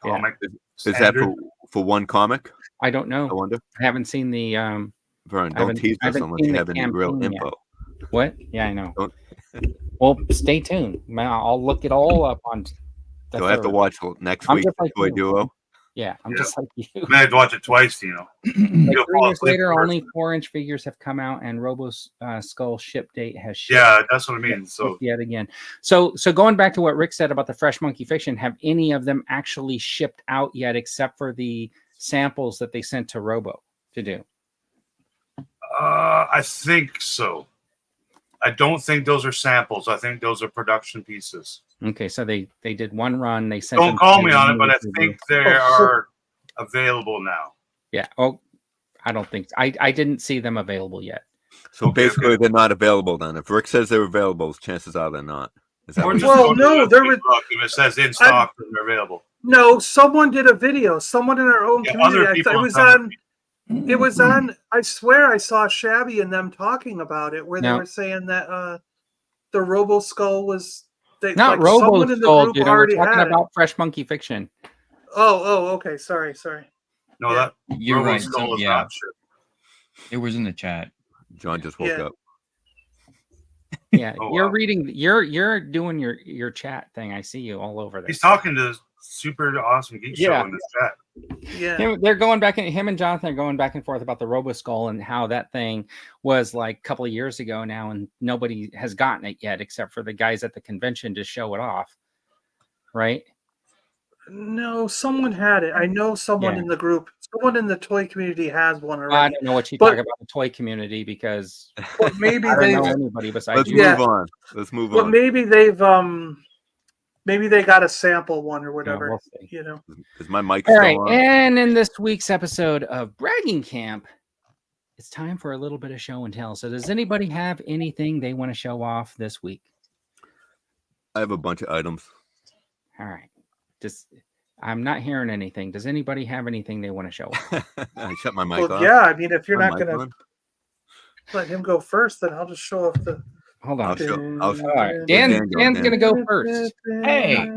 comic. Is that for one comic? I don't know. I wonder. I haven't seen the. Vern, don't tease us unless you have any real info. Yet. What? Yeah, I know. Well, stay tuned. I'll look it all up on. Do I have to watch next week? Toy Duo. Yeah, I'm just like you. I had to watch it twice, Like 3 years later, only 4-inch figures have come out, and Robo's Skull ship date has shipped. Yeah, that's what I mean. So yet again, so going back to what Rick said about the Fresh Monkey Fiction, have any of them actually shipped out yet, except for the samples that they sent to Robo to do? I think so. I don't think those are samples. I think those are production pieces. Okay, so they did one run. They sent. Don't call me on it, but I think they are available now. Yeah. Oh, I don't think so. I didn't see them available yet. So basically, they're not available then. If Rick says they're available, chances are they're not. Is that no, there was. If it says in stock, they're available. No, someone did a video. Someone in our own community. It was on. I swear, I saw Shabby and them talking about it, where they were saying that the Robo Skull was. Not Robo Skull, dude. We're talking about Fresh Monkey Fiction. Oh, okay. Sorry. No, that you're Robo right. Skull is not sure. It was in the chat. John just woke up. Yeah, you're reading. You're doing your chat thing. I see you all over there. He's talking to Super Awesome Geek Show in this chat. Yeah, they're going back. Him and Jonathan are going back and forth about the Robo Skull and how that thing was like a couple of years ago now, and nobody has gotten it yet except for the guys at the convention to show it off. Right? No, someone had it. I know someone in the group. Someone in the toy community has one already. I don't know what you talk about the toy community because maybe I don't know anybody besides you. Let's move on. But maybe they've maybe they got a sample one or whatever. We'll see. You know. Is my mic all still right? on? And in this week's episode of Bragging Camp, it's time for a little bit of show and tell. So, does anybody have anything they want to show off this week? I have a bunch of items. All right. I'm not hearing anything. Does anybody have anything they want to show off? I shut my mic off. Yeah, I mean, if you're not going to... let him go first, then I'll just show off the. Hold on. All right. Dan's gonna go first. Hey,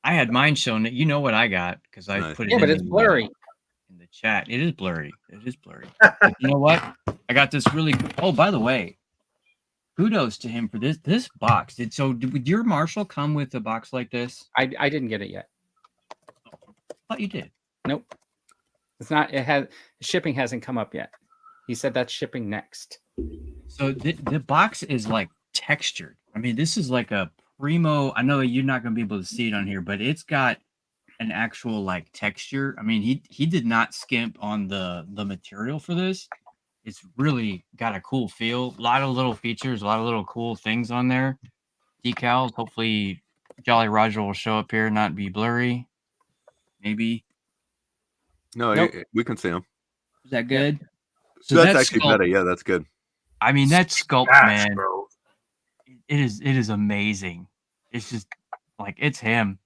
I had mine shown. You know what I got because I put it. Yeah, but it's blurry. In the chat, it is blurry. It is blurry. You know what? I got this really. Oh, by the way, kudos to him for this box. Did your Marshall come with a box like this? I didn't get it yet. I thought you did. Nope. It's not. It has shipping hasn't come up yet. He said that's shipping next. So the box is like textured. I mean, this is like a primo. I know you're not going to be able to see it on here, but it's got an actual like texture. I mean, he did not skimp on the material for this. It's really got a cool feel. A lot of little features, a lot of little cool things on there. Decals. Hopefully, Jolly Roger will show up here, not be blurry. Maybe. No, nope. We can see them. Is that good? So that's actually better. Yeah, that's good. I mean, that sculpt, man. Bro. It is amazing. It's just like it's him.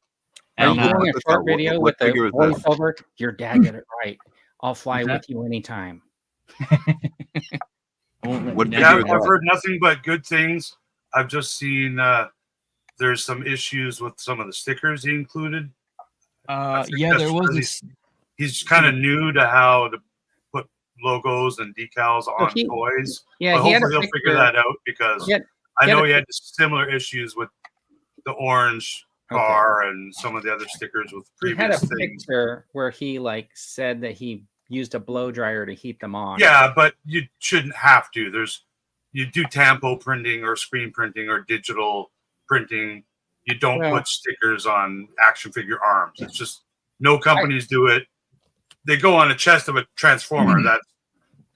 And you doing a short video with the voiceover? Your dad did it right. I'll fly with you anytime. I've heard nothing but good things. I've just seen there's some issues with some of the stickers he included. Yeah, there was. He's kind of new to how to put logos and decals on toys. Yeah, but hopefully he'll figure that out because I know he had similar issues with the orange car and some of the other stickers with previous things. He had a picture where he like said that he used a blow dryer to heat them on. Yeah, but you shouldn't have to. You do tampo printing or screen printing or digital printing. You don't put stickers on action figure arms. It's just no companies do it. They go on a chest of a Transformer. That's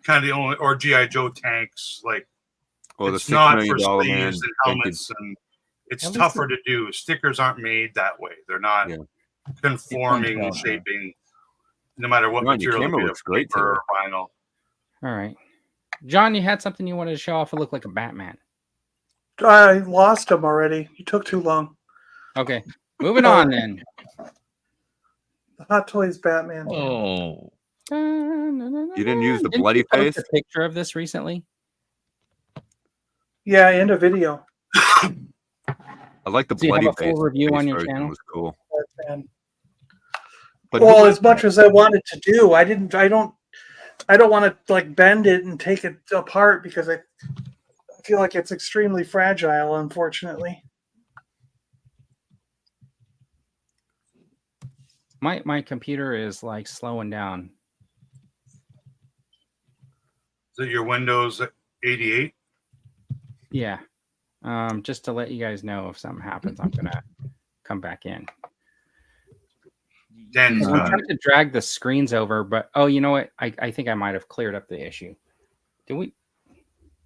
kind of the only, or GI Joe tanks. Like, it's not for sleeves and helmets, and it's tougher to do. Stickers aren't made that way. They're not conforming and shaping, no matter what material. Your camera looks great too. Or vinyl. All right, John, you had something you wanted to show off. It looked like a Batman. I lost him already. You took too long. Okay, moving on then. The Hot Toys Batman. Oh. You didn't use the bloody face? A picture of this recently? Yeah, and a video. I like the bloody face. You have a full review on your channel? Was cool. But well, as much as I wanted to do, I don't want to like bend it and take it apart because I feel like it's extremely fragile, unfortunately. My computer is like slowing down. Is it your Windows 88? Yeah. Just to let you guys know if something happens, I'm gonna come back in. I'm trying to drag the screens over, but you know what? I think I might have cleared up the issue. Did we?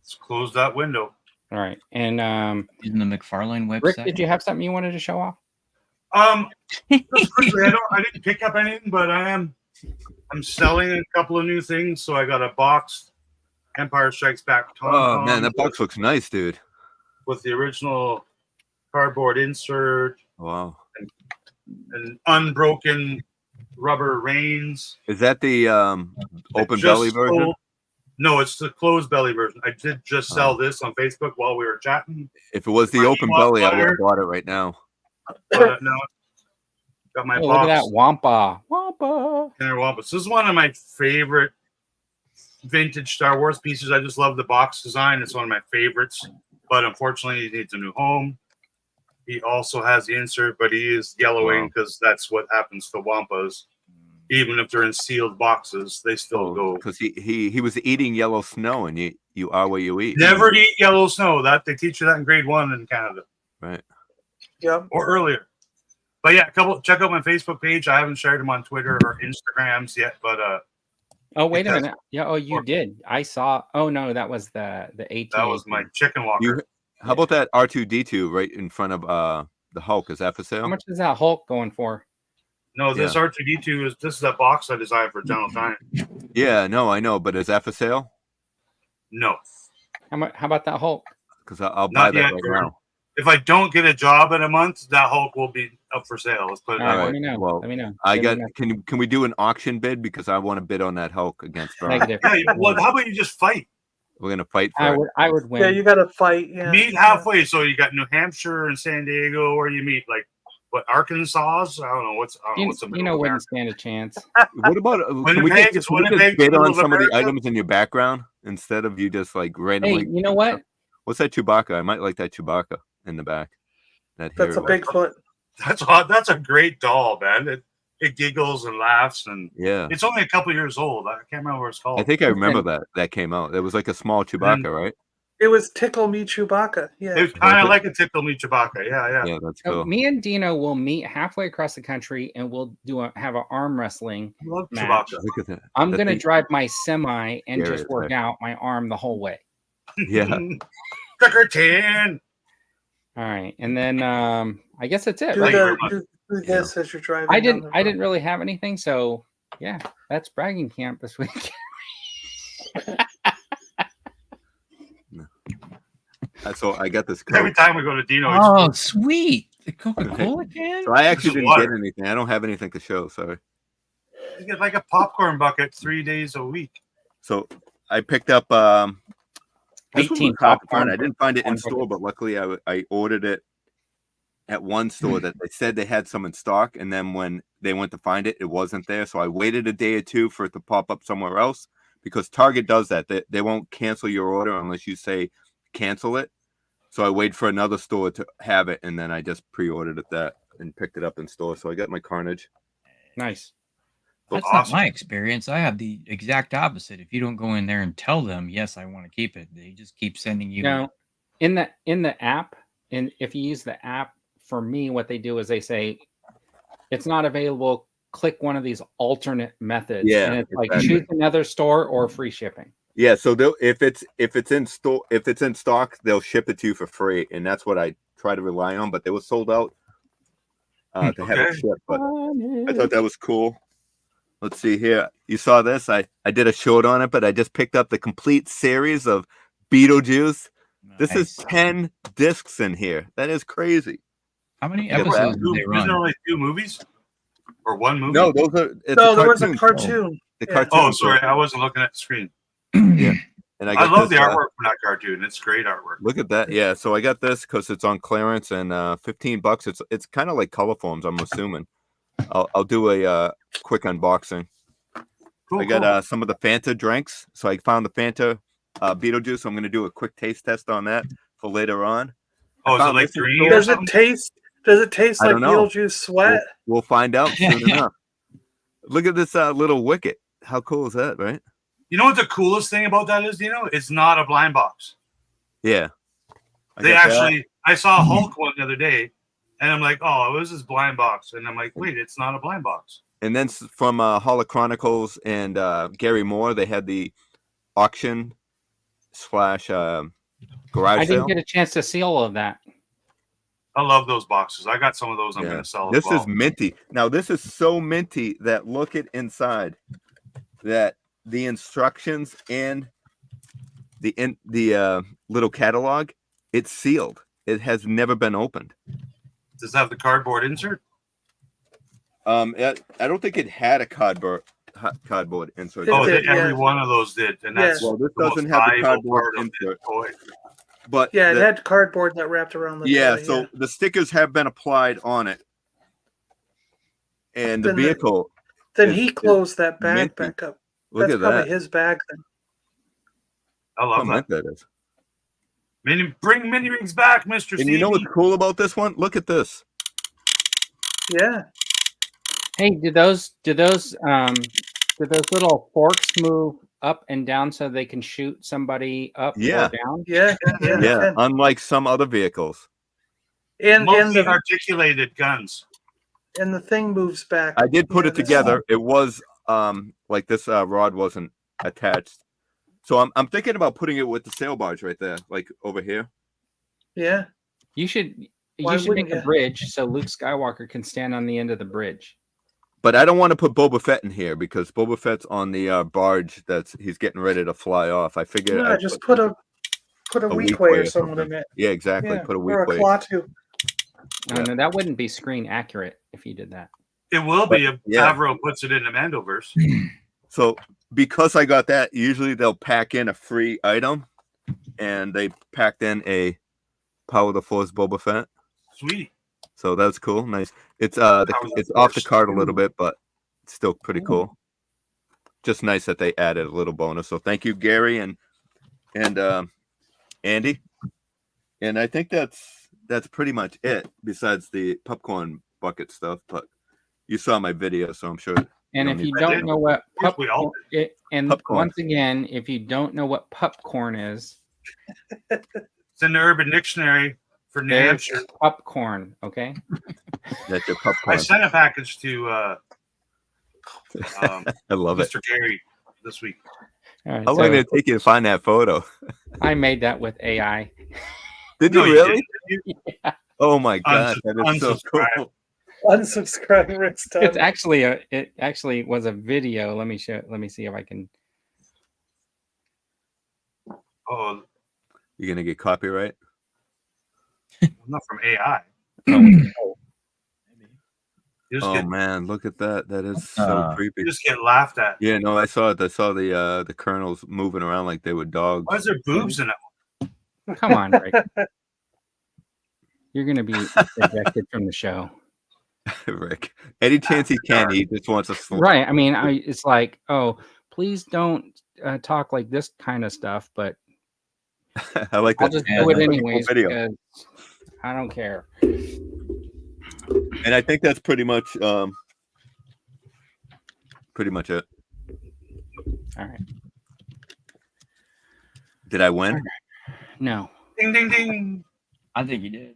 Let's close that window. All right. And using the McFarlane website. Rick, did you have something you wanted to show off? Just quickly, I didn't pick up anything, but I'm selling a couple of new things. So I got a boxed Empire Strikes Back. Oh man, that box looks nice, dude. With the original cardboard insert. Wow. And unbroken rubber reins. Is that the open belly version? No, it's the closed belly version. I did just sell this on Facebook while we were chatting. If it was the open belly, I would have bought it right now. No, got my box. Look at that Wampa. Wampa. So this is one of my favorite vintage Star Wars pieces. I just love the box design. It's one of my favorites. But unfortunately, he needs a new home. He also has the insert, but he is yellowing because that's what happens to Wampas. Even if they're in sealed boxes, they still go. Because he was eating yellow snow, and you are what you eat. Never eat yellow snow. That they teach you that in grade 1 in Canada. Right. Yeah. Or earlier. But yeah, check out my Facebook page. I haven't shared them on Twitter or Instagrams yet, but oh, wait a minute. Yeah, oh, you did. I saw. Oh no, that was the AT. That was my chicken walker. How about that R2D2 right in front of the Hulk? Is that for sale? How much is that Hulk going for? No, this R2D2 this is a box I designed for General Time. Yeah, no, I know, but is that for sale? No. How about that Hulk? Because I'll buy that right now. If I don't get a job in a month, that Hulk will be up for sale. Let's put it that way. Let me know. Well, let me know. Can we do an auction bid because I want to bid on that Hulk against Brian? Negative. Yeah, well, how about you just fight? We're gonna fight for it. I would win. Yeah, you got to fight. Yeah, Meet halfway. So you got New Hampshire and San Diego, where you meet like what Arkansas? I don't know what's the middle of wouldn't stand a chance. What about can we just bid on some of the items in your background instead of you just like randomly? Hey, you know what? What's that Chewbacca? I might like that Chewbacca in the back. That's a Bigfoot. That's a great doll, man. It giggles and laughs, and yeah, it's only a couple years old. I can't remember what it's called. I think I remember that came out. It was like a small Chewbacca, right? It was Tickle Me Chewbacca. Yeah, it was kind of like a Tickle Me Chewbacca. Yeah, that's cool. So me and Dino will meet halfway across the country, and we'll have an arm wrestling match. Look at that. I'm gonna drive my semi and just work out my arm the whole way. Yeah. Tricker 10. All right, and then I guess that's it. Do this as you're driving. I didn't really have anything, so yeah, that's bragging camp this week. So I got this. Every time we go to Dino. Oh, sweet! The Coca-Cola can. So I actually didn't get anything. I don't have anything to show. Sorry. You get like a popcorn bucket 3 days a week. So I picked up 18 popcorn. I didn't find it in store, but luckily I ordered it at one store that they said they had some in stock, and then when they went to find it, it wasn't there. So I waited a day or two for it to pop up somewhere else, because Target does that. They won't cancel your order unless you say cancel it. So I waited for another store to have it, and then I just pre-ordered it that and picked it up in store. So I got my Carnage. Nice. That's awesome. Not my experience. I have the exact opposite. If you don't go in there and tell them, yes, I want to keep it, they just keep sending you. No, in the app, and if you use the app, for me, what they do is they say it's not available. Click one of these alternate methods. Yeah, and it's like choose another store or free shipping. Yeah, so if it's in store, if it's in stock, they'll ship it to you for free, and that's what I try to rely on. But they were sold out to have it shipped. But I thought that was cool. Let's see here. You saw this? I did a short on it, but I just picked up the complete series of Beetlejuice. Nice. This is 10 discs in here. That is crazy. How many episodes did they run? Isn't there only 2 movies? Or 1 movie? No, those are. There was a cartoon. The cartoon. Oh, sorry, I wasn't looking at the screen. Yeah, and I love the artwork from that cartoon. It's great artwork. Look at that. Yeah, so I got this because it's on clearance and $15. It's kind of like color forms, I'm assuming. I'll do a quick unboxing. Cool, I got some of the Fanta drinks. So I found the Fanta Beetlejuice. So I'm going to do a quick taste test on that for later on. Oh, is it like green? Does it taste like Beetlejuice sweat? We'll find out soon enough. Look at this little wicket. How cool is that, right? You know what the coolest thing about that is, it's not a blind box. Yeah. I saw Hulk one the other day, and I'm like, oh, it was this blind box. And I'm like, wait, it's not a blind box. And then from Hall of Chronicles and Gary Moore, they had the auction / garage sale. I didn't get a chance to see all of that. I love those boxes. I got some of those I'm going to sell as well. This is minty. Now, this is so minty that look at inside that the instructions and the little catalog, it's sealed. It has never been opened. Does it have the cardboard insert? I don't think it had a cardboard insert. Oh, every one of those did, and that's well. This doesn't have the cardboard insert. But it had cardboard that wrapped around the toy, so the stickers have been applied on it, and the vehicle. Then he closed that bag back up. Look That's at probably that. his bag then. I love that is. Bring mini rings back, Mr. And you know what's cool about this one? Look at this. Yeah. Hey, did those little forks move up and down so they can shoot somebody up or down? Yeah. Unlike some other vehicles. And the articulated guns. And the thing moves back. I did put it together. It was like this rod wasn't attached. So I'm thinking about putting it with the sail barge right there, like over here. Yeah. You should make a bridge so Luke Skywalker can stand on the end of the bridge. But I don't want to put Boba Fett in here because Boba Fett's on the barge he's getting ready to fly off. I figured I'd just put a Weequay or someone in it. Yeah, exactly. Put a Weequay. Or a Klaatu. No, that wouldn't be screen accurate if you did that. It will be if Favreau puts it in the Mandoverse. So because I got that, usually they'll pack in a free item, and they packed in a Power of the Force Boba Fett. Sweet. So that's cool. Nice. It's it's off the card a little bit, but it's still pretty cool. Just nice that they added a little bonus. So thank you, Gary and Andy. And I think that's pretty much it, besides the popcorn bucket stuff. But you saw my video, so I'm sure. And if you don't know what popcorn, once again, if you don't know what popcorn is, it's in the Urban Dictionary for New Hampshire. Popcorn, okay? That's your popcorn. I sent a package to I love Mr. Gary this week. Right, how long did it take you to find that photo? I made that with AI. Did you really? Yeah. Oh my god, that is so cool. Unsubscribe, Rick's done. It's actually it actually was a video. Let me see if I can. Oh, You're gonna get copyright? not from AI. Oh man, look at that. That is so creepy. You just get laughed at. Yeah, no, I saw it. I saw the colonels moving around like they were dogs. Why is there boobs in it? Come on, Rick. You're gonna be ejected from the show. Rick, any chance he can, he just wants to slap. Right. I mean, it's like, oh, please don't talk like this kind of stuff, but I like that. I'll just do it anyways because I don't care. And I think that's pretty much it. All right. Did I win? No. Ding, ding, ding. I think you did.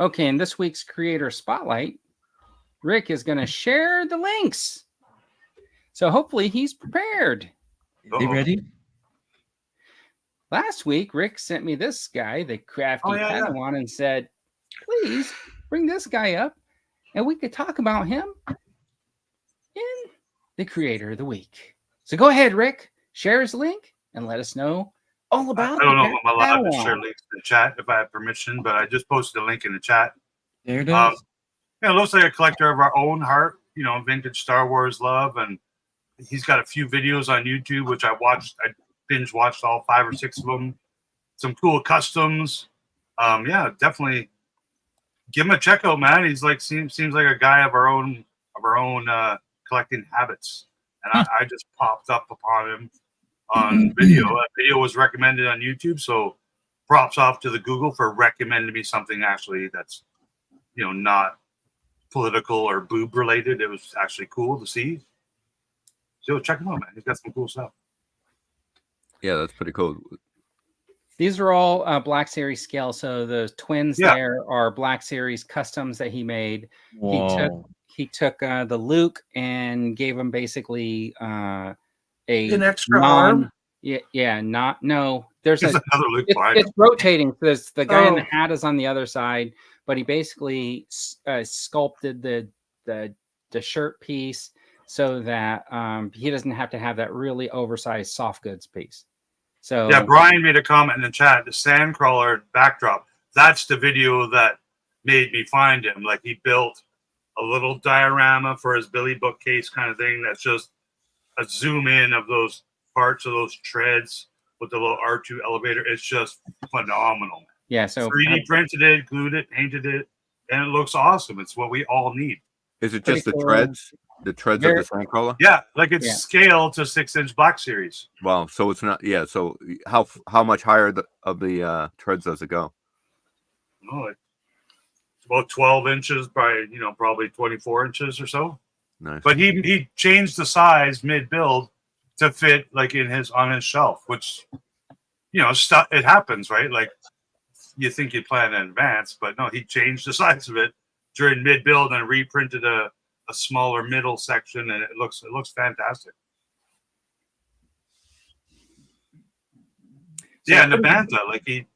Okay, in this week's Creator Spotlight, Rick is going to share the links. So hopefully he's prepared. Is he ready? Last week, Rick sent me this guy, the crafty Padawan, and said, please bring this guy up and we could talk about him in the Creator of the Week. So go ahead, Rick, share his link and let us know all about it. I don't know if I'm allowed to share links in the chat if I have permission, but I just posted a link in the chat. There it is. It looks like a collector of our own heart, vintage Star Wars love. And he's got a few videos on YouTube, which I binge watched all 5 or 6 of them. Some cool customs. Definitely give him a check out, man. He's like, seems like a guy of our own collecting habits. And I just popped up upon him on video. That video was recommended on YouTube. So props off to the Google for recommending me something actually that's, not political or boob related. It was actually cool to see. So check him out, man. He's got some cool stuff. Yeah, that's pretty cool. These are all Black Series scale. So the twins there are Black Series customs that he made. Whoa. He took the Luke and gave him basically an extra arm. There's another Luke. It's rotating. There's the guy in the hat is on the other side, but he basically sculpted the shirt piece so that he doesn't have to have that really oversized soft goods piece. So Brian made a comment in the chat. The Sandcrawler backdrop. That's the video that made me find him. Like he built a little diorama for his Billy bookcase kind of thing. That's just a zoom in of those parts of those treads with the little R2 elevator. It's just phenomenal. Yeah, so 3D printed it, glued it, painted it, and it looks awesome. It's what we all need. Is it just the treads? The treads of the Sandcrawler? Yeah, like it's scaled to 6-inch Black Series. Wow, so it's not. Yeah, so how much higher of the treads does it go? Oh, it's about 12 inches by probably 24 inches or so. Nice. But he changed the size mid build to fit like on his shelf, which it happens, right? Like you think you plan in advance, but no, he changed the size of it during mid build and reprinted a smaller middle section, and it looks fantastic. And the Bantha, like he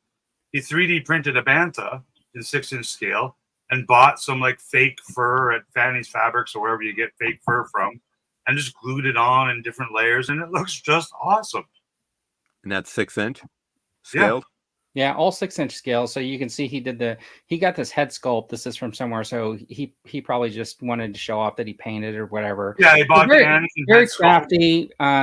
3D printed a Bantha in 6-inch scale and bought some like fake fur at Fanny's Fabrics or wherever you get fake fur from, and just glued it on in different layers, and it looks just awesome. And that's 6-inch scaled? Yeah, all 6-inch scale. So you can see he got this head sculpt. This is from somewhere. So he probably just wanted to show off that he painted or whatever. Yeah, he bought very crafty. A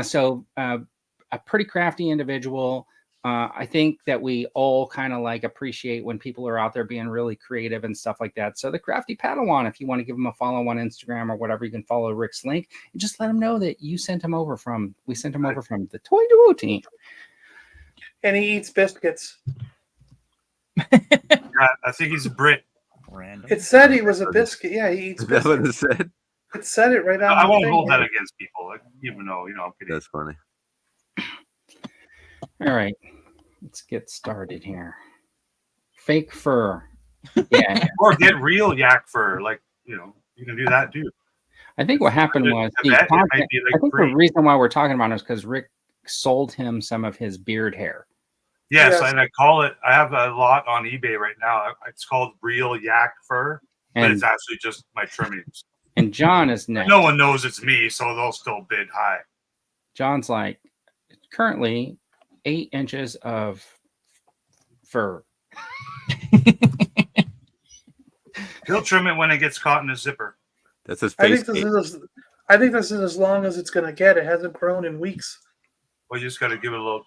pretty crafty individual. I think that we all kind of like appreciate when people are out there being really creative and stuff like that. So the Crafty Padawan, if you want to give him a follow on Instagram or whatever, you can follow Rick's link and just let him know that we sent him over from the Toy Duo team. And he eats biscuits. Yeah, I think he's a Brit. Random. It said he was a biscuit. Yeah, he eats biscuits. Is that what it said? It said it right on. I won't hold that against people, even though I'm kidding. That's funny. All right, let's get started here. Fake fur. Yeah. Or get real yak fur. Like, you can do that too. I think what happened was the reason why we're talking about it is because Rick sold him some of his beard hair. Yes, and I have a lot on eBay right now. It's called real yak fur, but it's actually just my trimmings. And John is next. No one knows it's me, so they'll still bid high. John's like, currently 8 inches of fur. He'll trim it when it gets caught in a zipper. That's his face. I think this is as long as it's going to get. It hasn't grown in weeks. Well, you just got to give it a little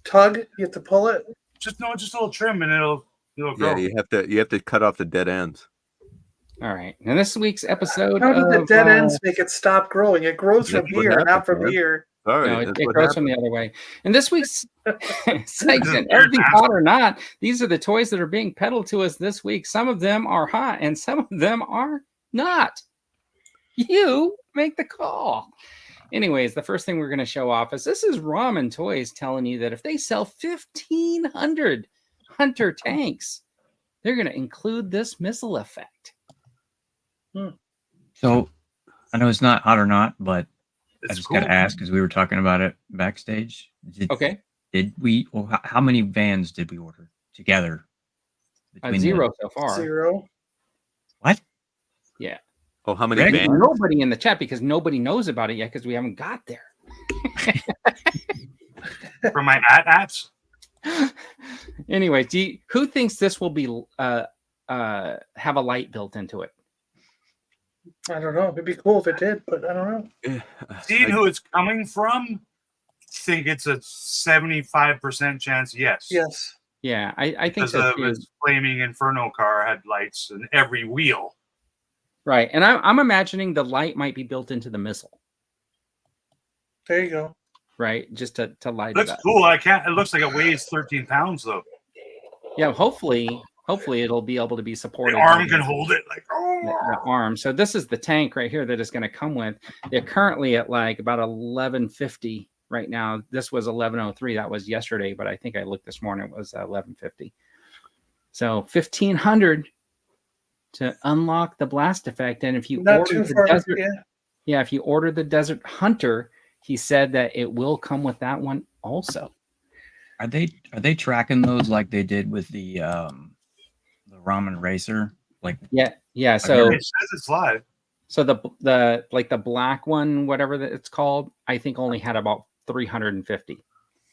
tug. You have to pull it. Just a little trim, and it'll grow. Yeah, you have to cut off the dead ends. All right, and this week's episode. How do the dead ends make it stop growing? It grows from here, not from here. All right, no, it grows from the other way. And this week's segment, everything hot or not, these are the toys that are being peddled to us this week. Some of them are hot, and some of them are not. You make the call. Anyways, the first thing we're going to show off is this is Ramen Toys telling you that if they sell 1,500 Hunter tanks, they're going to include this missile effect. So I know it's not hot or not, but It's I just cool. got to ask because we were talking about it backstage. Did we? Or how many vans did we order together? 0 so far. 0. What? Yeah. Oh, how many? There's nobody in the chat because nobody knows about it yet because we haven't got there. For my ats. Anyway, who thinks this will be have a light built into it? I don't know. It'd be cool if it did, but I don't know. Seeing who it's coming from, think it's a 75% chance. Yes. Yes. Yeah, I think so. His flaming Inferno car had lights in every wheel. Right, and I'm imagining the light might be built into the missile. There you go. Right, just to light it up. Looks cool. It looks like it weighs 13 pounds though. Yeah, hopefully it'll be able to be supported. The arm can hold it, like the arm. So this is the tank right here that it's going to come with. They're currently at like about 1150 right now. This was 1103. That was yesterday, but I think I looked this morning. It was 1150. So 1,500 to unlock the blast effect. And if you order the desert, if you order the Desert Hunter, he said that it will come with that one also. Are they tracking those like they did with the Ramen Racer? Like yeah. So it says it's live. So the black one, whatever it's called, I think only had about 350.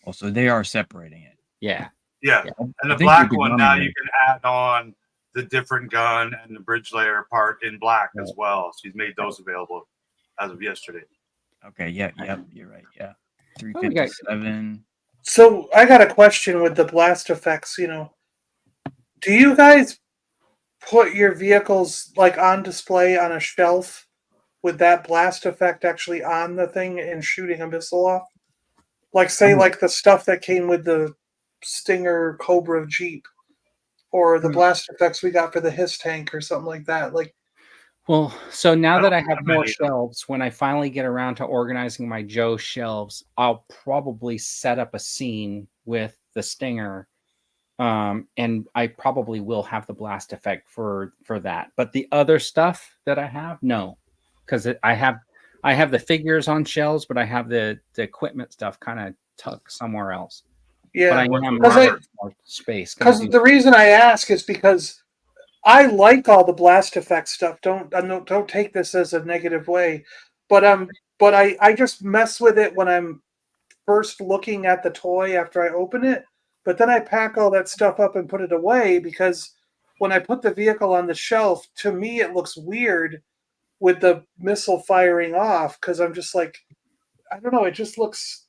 Oh, so they are separating it. Yeah. And the black one now you can add on the different gun and the bridge layer part in black as well. So he's made those available as of yesterday. Okay. Yep. You're right. Yeah. 357. So I got a question with the blast effects. Do you guys put your vehicles like on display on a shelf with that blast effect actually on the thing and shooting a missile off? Like say like the stuff that came with the Stinger Cobra Jeep or the blast effects we got for the Hiss tank or something like that. Well, so now that I have more shelves, when I finally get around to organizing my GIJOE shelves, I'll probably set up a scene with the Stinger. And I probably will have the blast effect for that. But the other stuff that I have, no. Because I have the figures on shelves, but I have the equipment stuff kind of tucked somewhere else. Yeah, but I am more space. Because the reason I ask is because I like all the blast effect stuff. Don't take this as a negative way, but I just mess with it when I'm first looking at the toy after I open it. But then I pack all that stuff up and put it away because when I put the vehicle on the shelf, to me it looks weird with the missile firing off because I'm just like, I don't know, it just looks.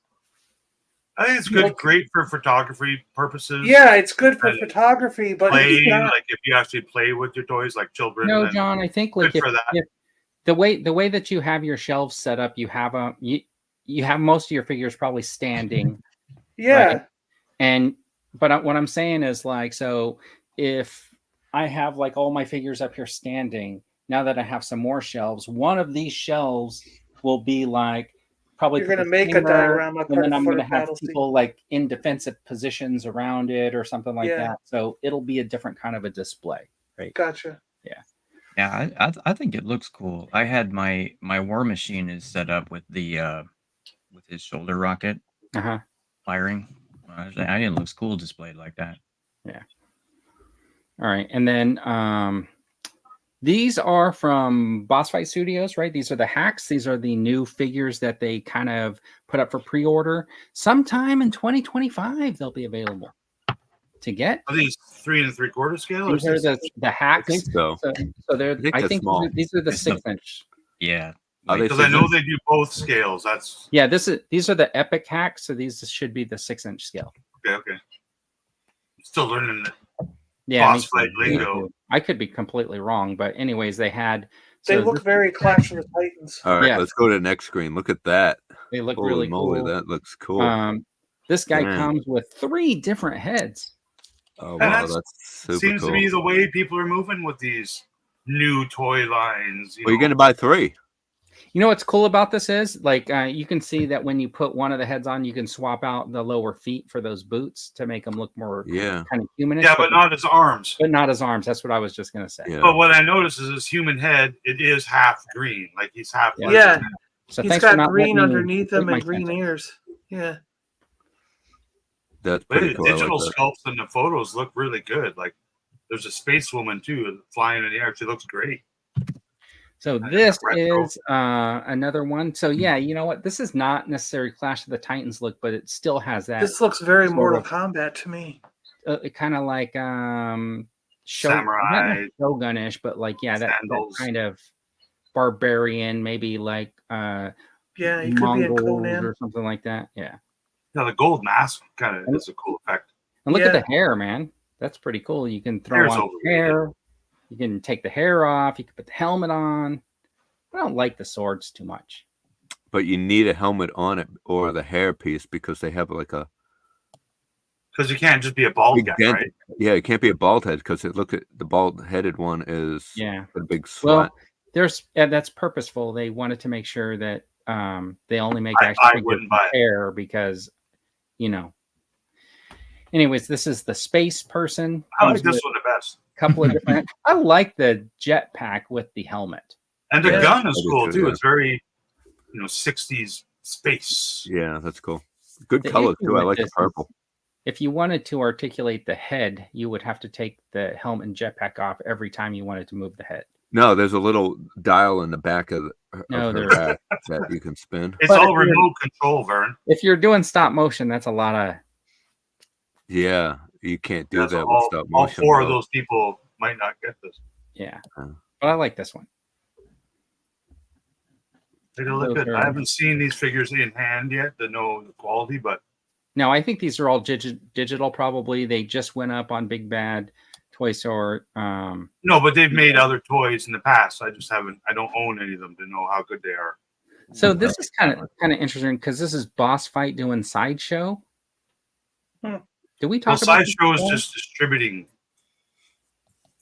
I think it's good, great for photography purposes. Yeah, it's good for photography, but playing, like if you actually play with your toys, like children. No, John, I think like if the way that you have your shelves set up, you have you have most of your figures probably standing. Yeah. Right? But what I'm saying is like, so if I have like all my figures up here standing, now that I have some more shelves, one of these shelves will be like probably you're going to make a diorama, and then I'm going to have people like in defensive positions around it or something like that. So it'll be a different kind of a display, right? Gotcha. Yeah. Yeah, I think it looks cool. I had my War Machine is set up with the with his shoulder rocket firing. I think it looks cool displayed like that. Yeah. All right, and then these are from Boss Fight Studios, right? These are the hacks. These are the new figures that they kind of put up for pre-order. Sometime in 2025, they'll be available to get. Are these 3 3/4 scale? These are the hacks. I think so. So they're. I think these are the 6-inch. Yeah. Because I know they do both scales. That's these are the epic hacks. So these should be the 6-inch scale. Okay. Still learning it. Yeah, Boss Fight lingo. I could be completely wrong, but anyways, they look very Clash of the Titans. All right, let's go to the next screen. Look at that. They look Holy really moly, cool. That looks cool. This guy comes with 3 different heads. Oh wow, that's super seems cool. to be the way people are moving with these new toy lines. You're going to buy 3. You know what's cool about this is like you can see that when you put one of the heads on, you can swap out the lower feet for those boots to make them look more kind of humanish. Yeah, but not his arms. But not his arms. That's what I was just gonna say. Yeah. But what I noticed is his human head, it is half green, like he's half. Yeah, so he's got green underneath him and green ears. Yeah, that's pretty cool. Digital sculpts in the photos look really good. Like there's a space woman too flying in the air. She looks great. So this is another one. So yeah, you know what? This is not necessarily Clash of the Titans look, but it still has that. This looks very Mortal Kombat to me. Kind of like samurai, Shogun-ish, but like that kind of barbarian, maybe like you could be in Conan or something like that. Yeah. Yeah, the gold mask kind of is a cool effect. And look at the hair, man. That's pretty cool. You can throw on hair. You can take the hair off. You can put the helmet on. I don't like the swords too much. But you need a helmet on it or the hair piece because they have like a. Because you can't just be a bald guy, right? Yeah, it can't be a bald head because look at the bald-headed one is a big slot. Well, that's purposeful. They wanted to make sure that they only make hair because, Anyways, this is the space person. I like this one the best. Couple of different. I like the jetpack with the helmet, and the gun is cool too. It's very, 60s space. Yeah, that's cool. Good color too. I like the purple. If you wanted to articulate the head, you would have to take the helmet and jetpack off every time you wanted to move the head. No, there's a little dial in the back of her back that you can spin. It's all remote control, Vern. If you're doing stop motion, that's a lot of. Yeah, you can't do that with stop motion. All 4 of those people might not get this. Yeah, but I like this one. They look good. I haven't seen these figures in hand yet to know the quality, but no, I think these are all digital. Probably they just went up on Big Bad Toy Store. No, but they've made other toys in the past. I just haven't. I don't own any of them to know how good they are. So this is kind of interesting because this is Boss Fight doing Sideshow. Did we talk about Sideshow is just distributing?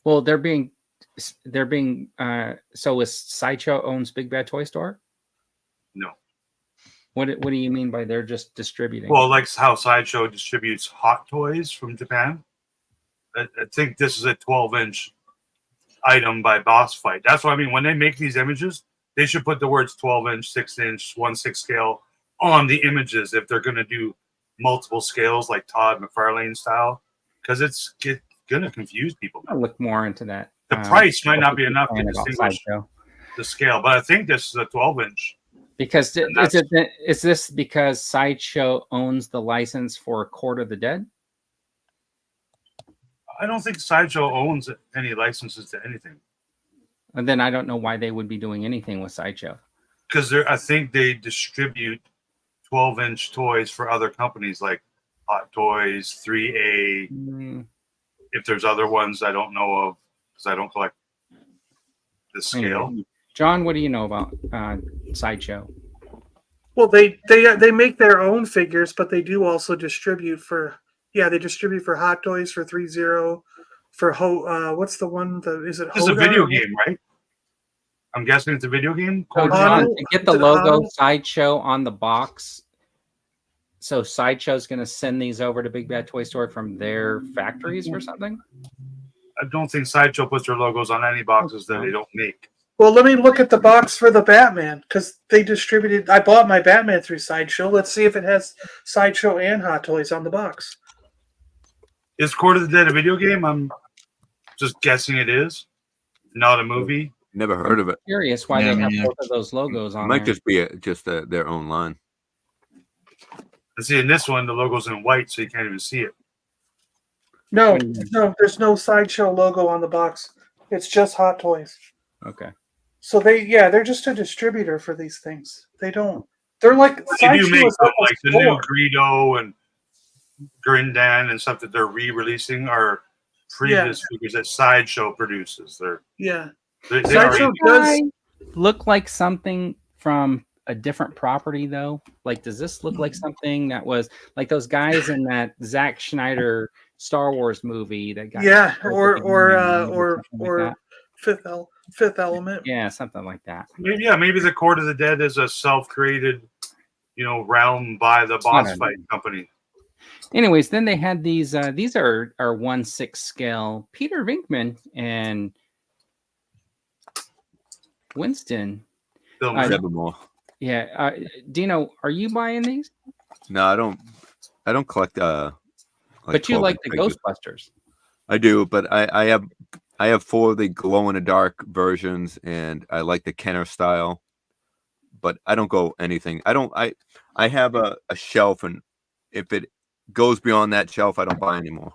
Well, they're being so is Sideshow owns Big Bad Toy Store? No. What do you mean by they're just distributing? Well, like how Sideshow distributes Hot Toys from Japan. I think this is a 12-inch item by Boss Fight. That's what I mean. When they make these images, they should put the words 12-inch, 6-inch, 1/6 scale on the images if they're going to do multiple scales like Todd McFarlane style, because it's going to confuse people. I'll look more into that. The price might not be enough to distinguish the scale, but I think this is a 12-inch. Because is this because Sideshow owns the license for Court of the Dead? I don't think Sideshow owns any licenses to anything. And then I don't know why they would be doing anything with Sideshow. Because I think they distribute 12-inch toys for other companies like Hot Toys, 3A. If there's other ones I don't know of, because I don't collect this scale. Anyway, John, what do you know about Sideshow? Well, they make their own figures, but they do also distribute for they distribute for Hot Toys, for 3-0, for what's the one? Is it? It's a video game, right? I'm guessing it's a video game. So John, to get the logo Sideshow on the box, so Sideshow's going to send these over to Big Bad Toy Store from their factories or something? I don't think Sideshow puts their logos on any boxes that they don't make. Well, let me look at the box for the Batman, because they distributed. I bought my Batman through Sideshow. Let's see if it has Sideshow and Hot Toys on the box. Is Court of the Dead a video game? I'm just guessing it is. Not a movie. Never heard of it. Curious why they have both of those logos on. It might just be their own line. And see, in this one, the logo's in white, so you can't even see it. No, there's no Sideshow logo on the box. It's just Hot Toys. Okay. So they're just a distributor for these things. They don't. They're like they do make stuff like the new Greedo and Grindan and stuff that they're re-releasing are previous figures that Sideshow produces. Sideshow does look like something from a different property, though. Like, does this look like something that was like those guys in that Zack Schneider Star Wars movie that got or Fifth Element? Yeah, something like that. Maybe the Court of the Dead is a self-created, realm by the boss fight company. Anyways, then they had these. These are 1/6 scale Peter Venkman and Winston. Dino, are you buying these? No, I don't. I don't collect. But you like the Ghostbusters. I do, but I have 4 of the glow in the dark versions, and I like the Kenner style. But I don't go anything. I have a shelf, and if it goes beyond that shelf, I don't buy anymore.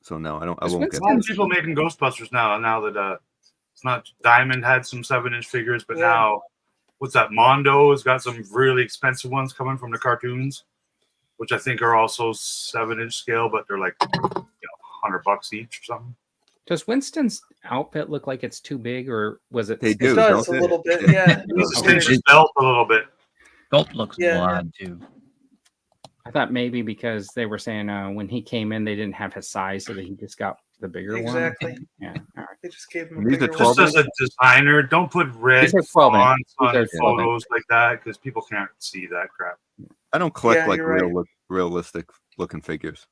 So no, I don't. I won't get. A lot of people making Ghostbusters now. Now that it's not Diamond had some 7-inch figures, but now what's that? Mondo has got some really expensive ones coming from the cartoons, which I think are also 7-inch scale, but they're like $100 each or something. Does Winston's outfit look like it's too big, or was it? They do. It does a little bit. Yeah, He needs to cinch his belt a little bit. Belt looks odd too. I thought maybe because they were saying when he came in, they didn't have his size, so that he just got the bigger one. Exactly. Yeah. All right. They just gave him a bigger one. Just as a designer, don't put red fonts on photos like that because people can't see that crap. I don't collect realistic looking figures.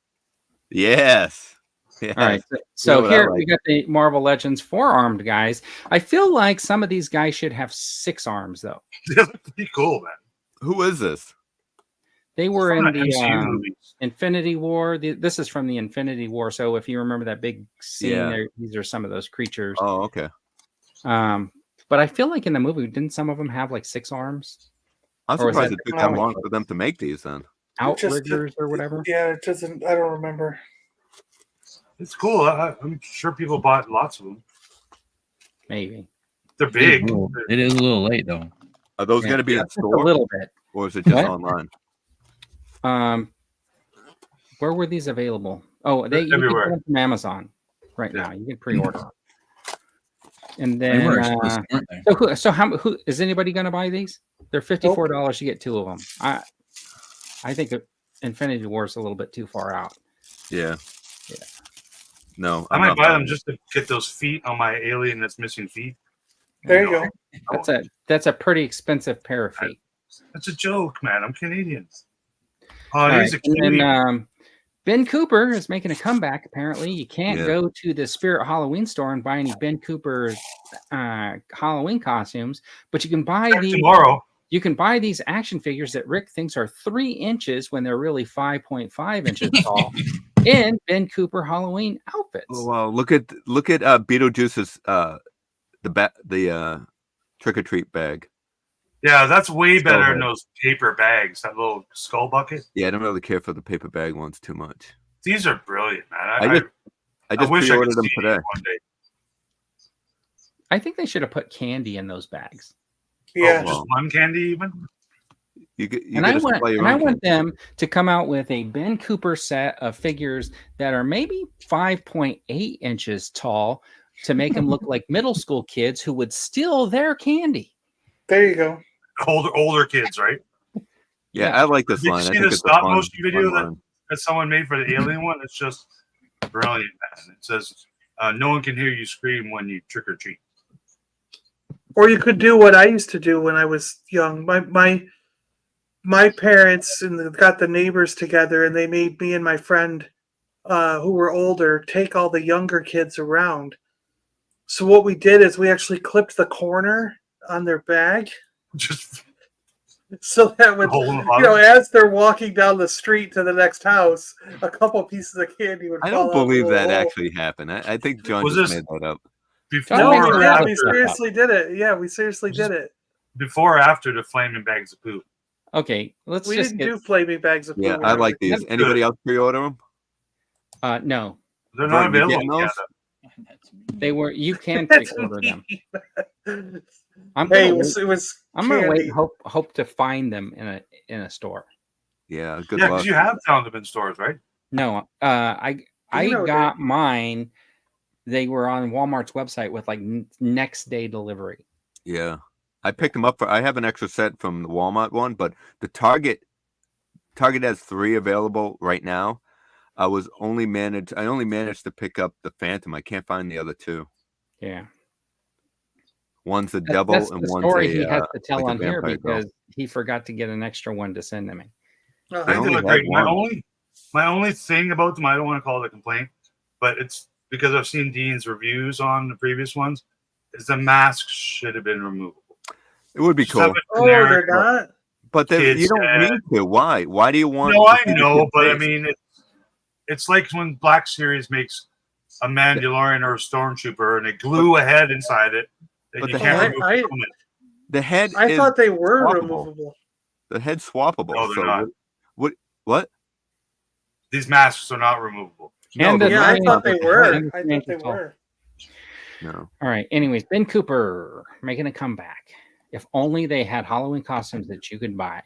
Yes. All right. So here we got the Marvel Legends 4-armed guys. I feel like some of these guys should have 6 arms, though. They look pretty cool, man. Who is this? They were in the Infinity War. This is from the Infinity War. So if you remember that big scene there, these are some of those creatures. Oh, okay. But I feel like in the movie, didn't some of them have like 6 arms? I'm surprised it took that long for them to make these then. Outriggers or whatever? Yeah, it doesn't. I don't remember. It's cool. I'm sure people bought lots of them. Maybe. They're big. It is a little late, though. Are those going to be in store? A little bit. Or is it just online? Where were these available? Oh, you can get them from Amazon right now. You can pre-order them. And then, who is anybody going to buy these? They're $54. You get 2 of them. I think Infinity War is a little bit too far out. Yeah. No, I might buy them just to get those feet on my alien that's missing feet. There you go. That's a pretty expensive pair of feet. That's a joke, man. I'm Canadian. And Ben Cooper is making a comeback. Apparently, you can't go to the Spirit Halloween store and buy any Ben Cooper Halloween costumes, but you can buy these tomorrow. You can buy these action figures that Rick thinks are 3 inches when they're really 5.5 inches tall in Ben Cooper Halloween outfits. Oh, wow. Look at Beetlejuice's the trick or treat bag. Yeah, that's way better than those paper bags. That little skull bucket. Yeah, I don't really care for the paper bag ones too much. These are brilliant, man. I just wish I could pre-ordered them see today. one day. I think they should have put candy in those bags. Yeah. Oh, just one candy even. I want them to come out with a Ben Cooper set of figures that are maybe 5.8 inches tall to make them look like middle school kids who would steal their candy. There you go. Older kids, right? Yeah, I like this Did you line. see I think the it's stop a fun, motion video fun that someone made for the alien one? It's just brilliant, man. It says, "No one can hear you scream when you trick or treat." Or you could do what I used to do when I was young. My parents got the neighbors together, and they made me and my friend, who were older, take all the younger kids around. So what we did is we actually clipped the corner on their bag, Just so that when as they're walking down the street to the next house, a couple pieces of candy would fall out. I don't believe that actually happened. I think John just made that up. We seriously did it. Yeah, we seriously did it. Before or after the flaming bags of poop? Okay, we didn't do flaming bags of poop. Yeah, I like these. Anybody else pre-order them? No. They're not available yet. They were. You can pre-order them. I'm gonna wait. Hope to find them in a store. Yeah, good luck. Because you have found them in stores, right? No, I got mine. They were on Walmart's website with like next day delivery. Yeah, I picked them up I have an extra set from the Walmart one, but the Target has 3 available right now. I only managed to pick up the Phantom. I can't find the other 2. Yeah. One's the devil and the one's story he has to tell like on here because girl. He forgot to get an extra one to send to me. I think they look great. My only thing about them, I don't want to call it a complaint, but it's because I've seen Dean's reviews on the previous ones, is the masks should have been removable. It would be cool. They're not. But you don't need to. Why? Why do you want? No, I know, but I mean, it's like when Black Series makes a Mandalorian or a Stormtrooper, and they glue a head inside it. But you can't remove the helmet. The head. I thought they were removable. The head's swappable. No, they're not. What? These masks are not removable. I thought they were. I thought they were. No. All right. Anyways, Ben Cooper making a comeback. If only they had Halloween costumes that you could buy.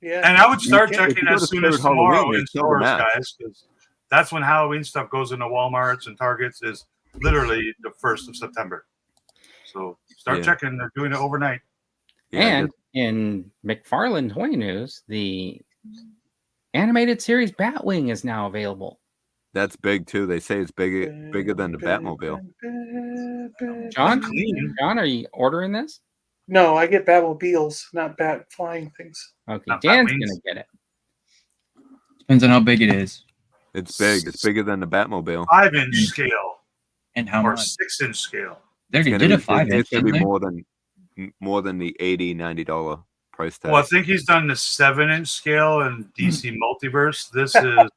Yeah. And I would start checking as soon as tomorrow in stores, guys, because that's when Halloween stuff goes into Walmarts and Targets is literally the 1st of September. So start checking. They're doing it overnight. And in McFarlane Toy News, the animated series Batwing is now available. That's big too. They say it's bigger than the Batmobile. John, are you ordering this? No, I get Batmobiles, not bat flying things. Okay, not Dan's gonna get it. Depends on how big it is. It's big. It's bigger than the Batmobile. 5-inch scale. And how much? 6-inch scale. They already did a 5-inch. It's gonna be more than the $80-$90 price tag. Well, I think he's done the 7-inch scale in DC Multiverse. This is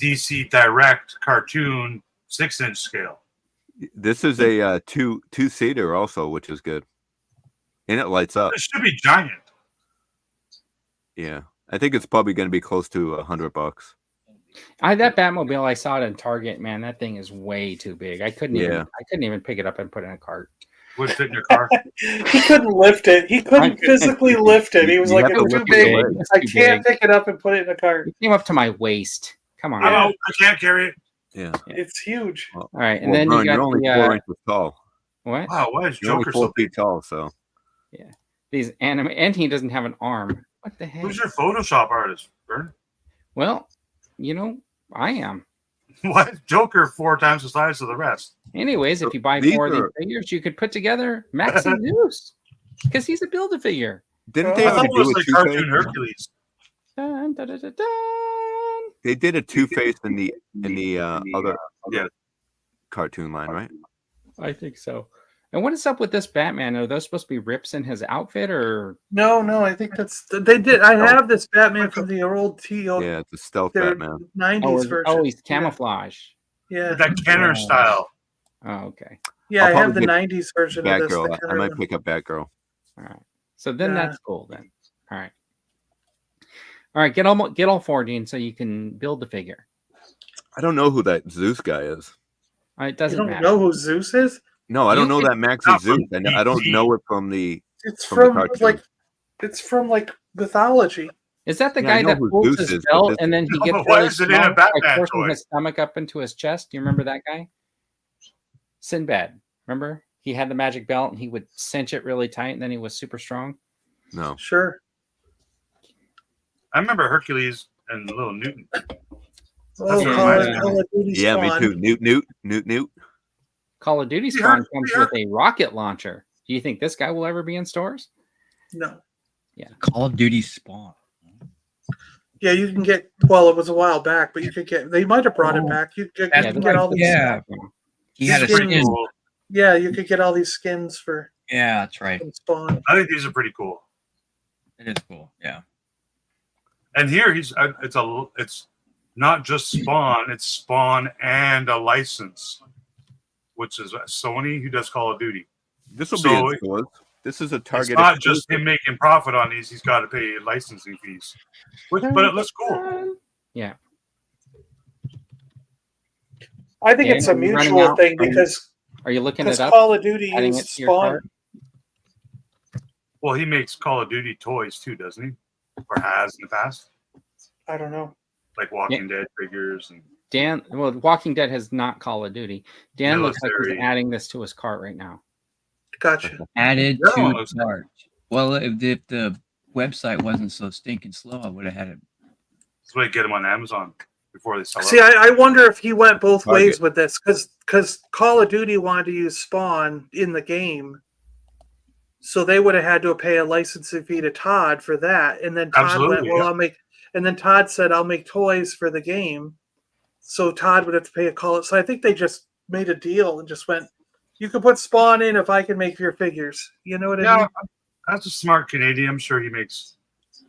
DC Direct cartoon 6-inch scale. This is a two-seater also, which is good. And it lights up. It should be giant. Yeah, I think it's probably going to be close to $100. That Batmobile, I saw it in Target. Man, that thing is way too big. I couldn't even pick it up and put it in a cart. Would fit in your car. He couldn't lift it. He couldn't physically lift it. He was like, "It's too big. I can't pick it up and put it in a cart." It came up to my waist. Come on. I can't carry it. Yeah, it's huge. All right, and then you got you're only 4 inches tall. What? Wow, why is Joker so 4 feet tall? So yeah, these and he doesn't have an arm. What the heck? Who's your Photoshop artist, Vern? Well, I am. What? Joker 4 times the size of the rest. Anyways, if you buy 4 of these figures, you could put together Max and Zeus because he's a Build-A-Figure. Didn't they I thought it was like cartoon Hercules? Dun, dun, dun, dun, dun. They did a Two-Face in the other cartoon line, right? I think so. And what is up with this Batman? Are those supposed to be rips in his outfit, or no? I think they did. I have this Batman from the old Yeah, it's a stealth Batman. 90s version. Oh, he's camouflage. Yeah, that Kenner style. Oh, okay. Yeah, I have the 90s version of this. Batgirl. I might pick up Batgirl. All right. So then that's cool. Then all right. Get all 4, Dean, so you can build the figure. I don't know who that Zeus guy is. It You doesn't don't matter. know who Zeus is? No, I don't know could- that Max is Zeus. I don't know it from the. It's From the from cartoon. like, it's from like mythology. Is that the Yeah, I guy know that who pulls Zeus his is, but belt this- and then he No, gets but why really is it in a small by Batman forcing toy? his stomach up into his chest? Do you remember that guy? Sinbad. Remember? He had the magic belt and he would cinch it really tight and then he was super strong. No. Sure. I remember Hercules and Little Newton. Oh, Yeah, Call of Duty Yeah, me Spawn. too. Newt. Call of Duty Yeah, Spawn comes yeah. with a rocket launcher. Do you think this guy will ever be in stores? No. Call of Duty Spawn. Yeah, you can get. Well, it was a while back, but you could get. They might have brought it Oh, back. You could that's get right. all these. Yeah. He had a Skins. skin. Cool. Yeah, you could get all these skins for Yeah, that's right. Spawn. I think these are pretty cool. It is cool. Yeah. And here it's not just Spawn, it's Spawn and a license, which is Sony, who does Call of Duty. This will So be in stores. This is a Target. It's not just him making profit on these; he's got to pay licensing fees. But it looks cool. Yeah. I think Dan, it's a are you running mutual out? thing because Are you looking it up? Call of Duty Adding used it to your Spawn. cart? Well, he makes Call of Duty toys too, doesn't he? Or has in the past, I don't know. like Walking Dead figures and. Dan, well, Walking Dead has not Call of Duty. Dan looks like he's Military. adding this to his cart right now. Gotcha. Added Yeah, to looks cart. Well, if the website wasn't so stinking slow, I would have had it. That's why I get them on Amazon before they sell See, out. I wonder if he went both Target. ways with this because Call of Duty wanted to use Spawn in the game, so they would have had to pay a licensing fee to Todd for that, and then Todd Absolutely, went, "Well, yeah. I'll make," and then Todd said, "I'll make toys for the game," so Todd would have to pay a call. So I think they just made a deal and just went, "You can put Spawn in if I can make your figures." You know what I Yeah, mean? that's a smart Canadian. I'm sure he makes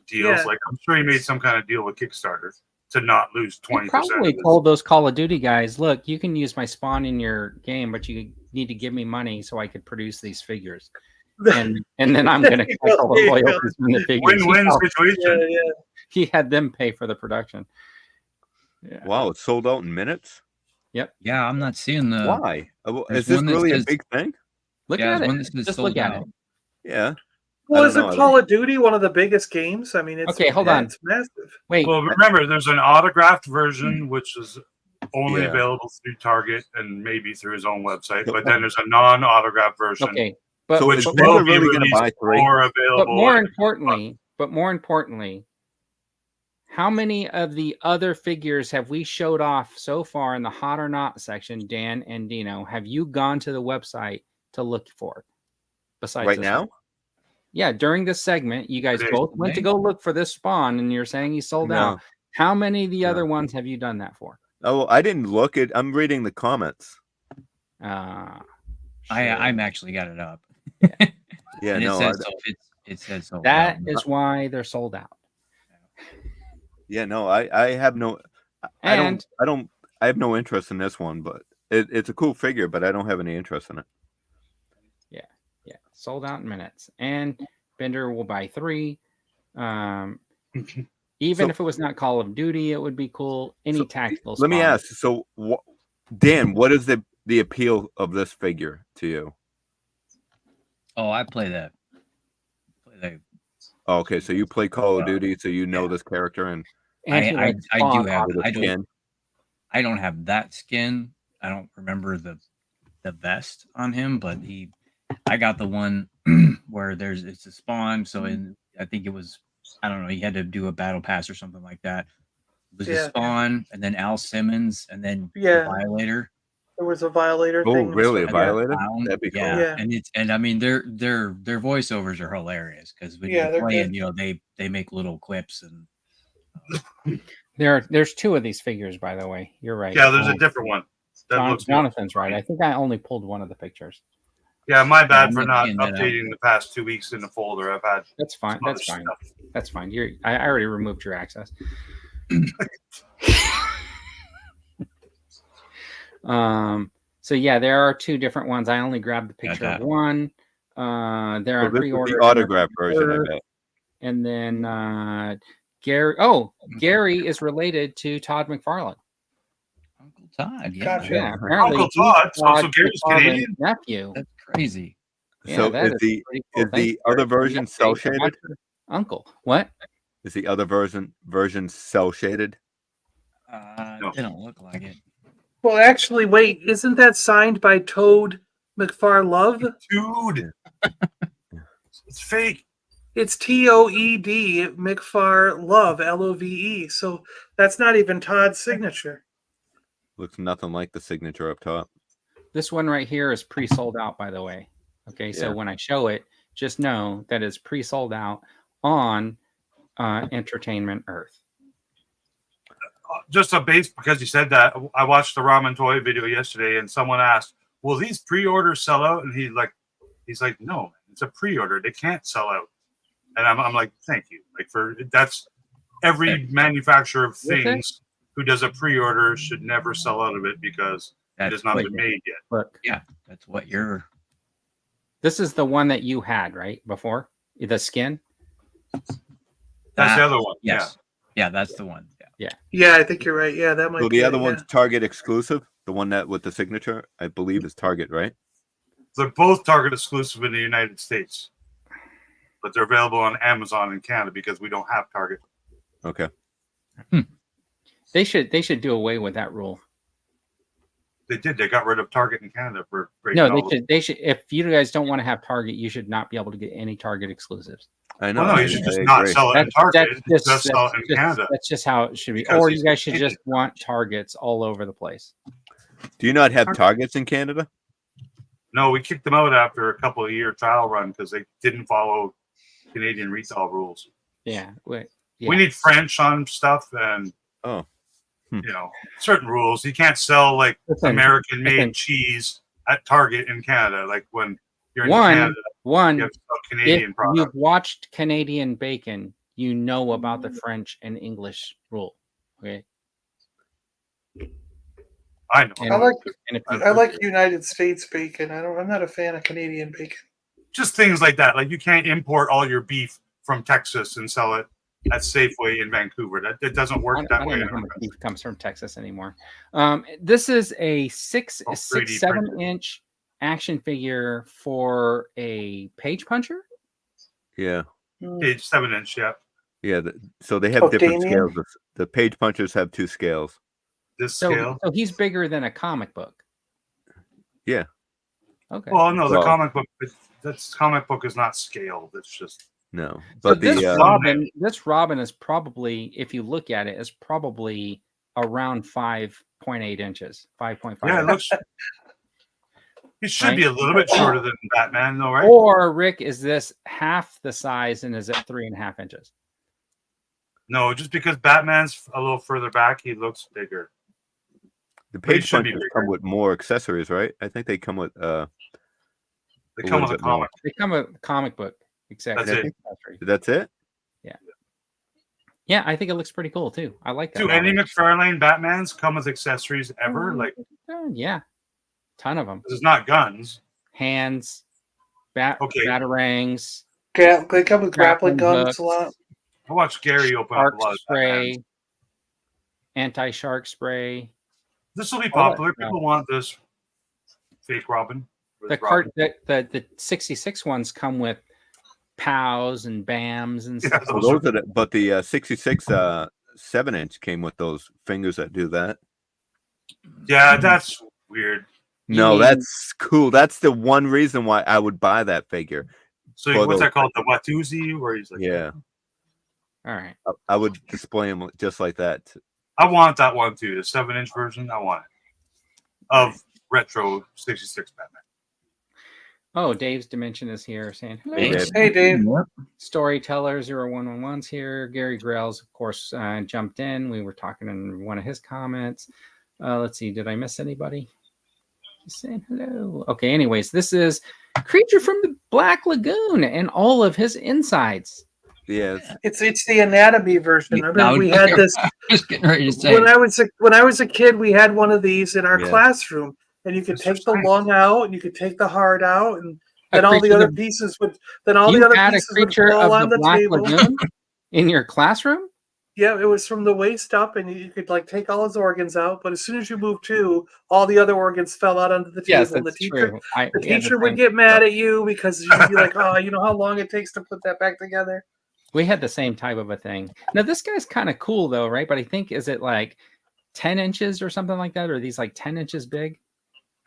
deals. Yeah. Like I'm sure he made some kind of deal with Kickstarter to not lose He 20%. probably told those Call of Duty guys, "Look, you can use my Spawn in your game, but you need to give me money so I could produce these figures, and then I'm going to collect all the Yeah. royalties from the figures." Win-win He situation. Yeah. He had them pay for the production. Yeah. Wow, it's sold out in minutes. Yeah, I'm not seeing the. Why? there's Is this one that really says- a big thing? Look Yeah, at there's one it. that says Just sold look at out. it. Yeah. Well, I is don't it know. Call of Duty one of the biggest games? I mean, it's Okay, hold on. It's massive. Wait, Well, remember, there's an autographed version which is only Yeah. available through Target and maybe through his own website. But then there's a non-autographed version, okay, but So which is will Taylor be really gonna released buy three? or available. but more importantly, how many of the other figures have we showed off so far in the hot or not section, Dan and Dino? Have you gone to the website to look for it? Besides Right this now? one? Yeah, during this segment, you guys Today. both went to go look for this Spawn, and you're saying he's sold out. How many of the No. other ones have you done that for? Oh, I didn't look at. I'm reading the comments. I'm actually got it up. Yeah, And no. it says so. That is why they're sold out. Yeah, no. I have no. I And don't. I have no interest in this one, but it's a cool figure, but I don't have any interest in it. yeah, sold out in minutes. And Bender will buy 3. Even So- if it was not Call of Duty, it would be cool. Any So, tactical. Let me Spawn. ask. So, Dan, what is the appeal of this figure to you? Oh, I play that. Oh, okay, so you play Call of Duty, so you know this character, and And he I likes do Spawn. have. with a skin. I don't have that skin. I don't remember the vest on him, but I got the one where it's a Spawn. So I think it was, I don't know, he had to do a battle pass or something like that. It was a Spawn, and then Al Simmons, and then the Violator. There was a Violator Oh, thing. really? A And Violator? Clown. That'd be cool. Yeah. And I mean their voiceovers are hilarious because when Yeah, you're they're playing, good. they make little clips and There's 2 of these figures, by the way. You're right. Yeah, there's a different one. That looks good. Jonathan's right. I think I only pulled one of the pictures. Yeah, my bad I'm for not not seeing that updating the past 2 weeks in the folder. I've had That's fine. some other That's fine. stuff. That's fine. I already removed your access. So yeah, there are 2 different ones. I only grabbed the picture of one. They're So on this is pre-order. the autograph version of it. And then Gary is related to Todd McFarlane. Todd. Yeah, Gotcha. Yeah, apparently Uncle he's Todd. So Todd's Gary's father and Canadian. nephew. that's crazy. Yeah, So that is the pretty cool. is Thanks, the other Gary. version Yeah, cell thanks for shaded? watching. Uncle, what? Is the other version cell shaded? No. They don't look like it. Well, actually, wait, isn't that signed by Toad McFarlove? Dude. It's fake. It's TOED McFarlove, LOVE. So that's not even Todd's signature. Looks nothing like the signature up top. This one right here is pre-sold out, by the way. Okay, so Yeah. when I show it, just know that it's pre-sold out on Entertainment Earth. Just a base, because you said that, I watched the ramen toy video yesterday, and someone asked, "Will these pre-orders sell out?" And he's like, "No, it's a pre-order. They can't sell out." And I'm like, "Thank you." Like that's every manufacturer of things who does a pre-order should never sell out of it because it has not been made yet. Look, Yeah, that's what you're. this is the one that you had right before the skin. That's the other one. Yes. Yeah, that's the one. Yeah. Yeah, I think you're right. Yeah, that might So be the it, other yeah. one's Target exclusive. The one that with the signature, I believe, is Target, right? They're both Target exclusive in the United States, but they're available on Amazon in Canada because we don't have Target. Okay. They should do away with that rule. They did. They got rid of Target in Canada for No, they should. If you guys don't want to have Target, you should not be able to get any Target exclusives. I know. Well, no, you should just not sell it in Target. Just sell it in Canada. That's just how it should be. Because Or he's you guys should Canadian. just want Targets all over the place. Do you not have Targets in Canada? No, we kicked them out after a couple of year trial run because they didn't follow Canadian retail rules. Yeah, We need French on stuff and certain rules. You can't sell like American-made cheese at Target in Canada. Like when you're in Canada, you have to sell Canadian if product. you've watched Canadian Bacon, you know about the French and English rule. Okay. I know. I like United States bacon. I'm not a fan of Canadian bacon. Just things like that. Like you can't import all your beef from Texas and sell it at Safeway in Vancouver. That doesn't work that way. I don't know how much beef comes from Texas anymore. This is a 7-inch action figure for a page puncher. Yeah. Page 7-inch. Yeah. Yeah. So they have different scales. The page punchers have 2 scales. Scale. So he's bigger than a comic book. Yeah. Okay. Well, no, the comic book. That's comic book is not scaled. It's just no. But this Robin is probably, if you look at it, is probably around 5.8 inches, 5.5. Yeah, it looks. It should be a little bit shorter than Batman, though, right? Or Rick, is this half the size and is it 3.5 inches? No, just because Batman's a little further back, he looks bigger. The page punchers come with more accessories, right? I think they come with they come with a comic. They come with a comic book. Exactly. That's it? Yeah. Yeah, I think it looks pretty cool too. I like that. Do any McFarlane Batmans come with accessories ever? Yeah. Ton of them. It's not guns. Hands, batarangs. They come with grappling guns a lot. I watched Gary open up a lot of spray, anti-shark spray. This will be popular. People want this fake Robin. The 66 ones come with POWs and BAMs and stuff. But the 66 7-inch came with those fingers that do that. Yeah, that's weird. No, that's cool. That's the one reason why I would buy that figure. So what's that called? The Watusi? Where he's like, yeah. All right. I would display him just like that. I want that one too. The 7-inch version. I want it. Of retro 66 Batman. Oh, Dave's Dimension is here saying, hello. Hey, Dave. Storyteller 0111's here. Gary Grails, of course, jumped in. We were talking in one of his comments. Let's see. Did I miss anybody? Just saying hello. Okay, anyways, this is Creature from the Black Lagoon and all of his insides. Yes. It's the anatomy version. I remember we had this. Just getting ready to say. When I was a kid, we had one of these in our classroom, and you could take the lung out, and you could take the heart out, and then all the other pieces would. Then all the other pieces would fall on the table. In your classroom? Yeah, it was from the waist up, and you could like take all his organs out. But as soon as you moved to, all the other organs fell out onto the table. Yes, And that's true. The teacher would get mad at you because you'd be like, "Oh, you know how long it takes to put that back together." We had the same type of a thing. Now this guy's kind of cool though, right? But I think is it like 10 inches or something like that, or are these like 10 inches big?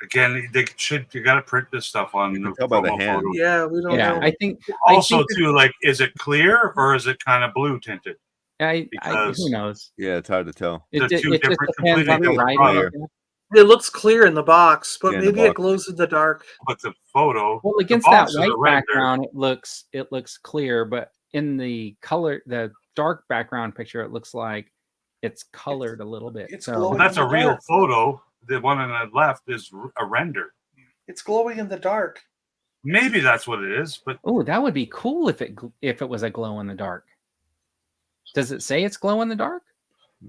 Again, you got to print this stuff on. You can tell by the hand. Yeah, we don't know. I think also too, like, is it clear or is it kind of blue tinted? Who knows? Yeah, it's hard to tell. They're two It just different, depends on the completely writing. different It looks clear in the box, but Yeah, in the maybe it box. glows in the dark. But the photo, Well, against the that box is white a render. background, it looks clear, but in the dark background picture, it looks like it's colored a little bit. It's So glowing. That's a in the real dark. photo. The one on the left is a render. It's glowing in the dark. Maybe that's what it is, but oh, that would be cool if it was a glow in the dark. Does it say it's glow in the dark?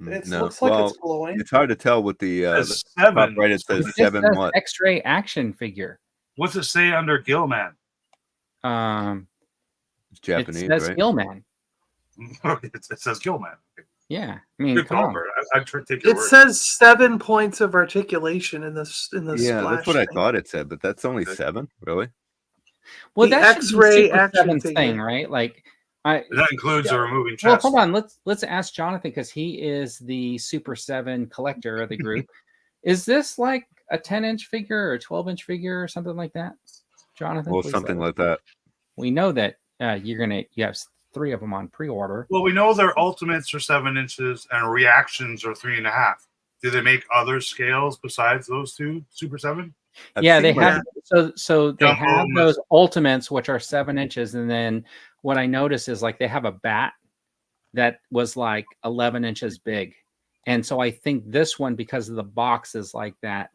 It No, looks like well, it's glowing. it's hard to tell with the it's top 7. right. It says It 7 says what? X-ray action figure. What's it say under Gillman? It's Japanese, it says right? Gillman. It says Gillman. Yeah, I mean, Good come call, on. Bert. I try to take your It word. says 7 points of articulation in the Yeah, splash that's what I thing. thought it said, but that's only 7, really? Well, The that should be X-ray Super action 7's figure. thing, right? Like, That includes a removing well, chest. hold on. Let's ask Jonathan because he is the Super 7 collector of the group. Is this like a 10-inch figure or a 12-inch figure or something like that, Jonathan? Well, please something let us like that. We know that you have 3 of them on pre-order. Well, we know their ultimates are 7 inches and reactions are 3.5. Do they make other scales besides those two Super 7? Yeah, they seen like- have so they Jumbo have those ultimates which are 7 inches, and then what I noticed is like they have a bat that was like 11 inches big, and so I think this one, because of the box, is like that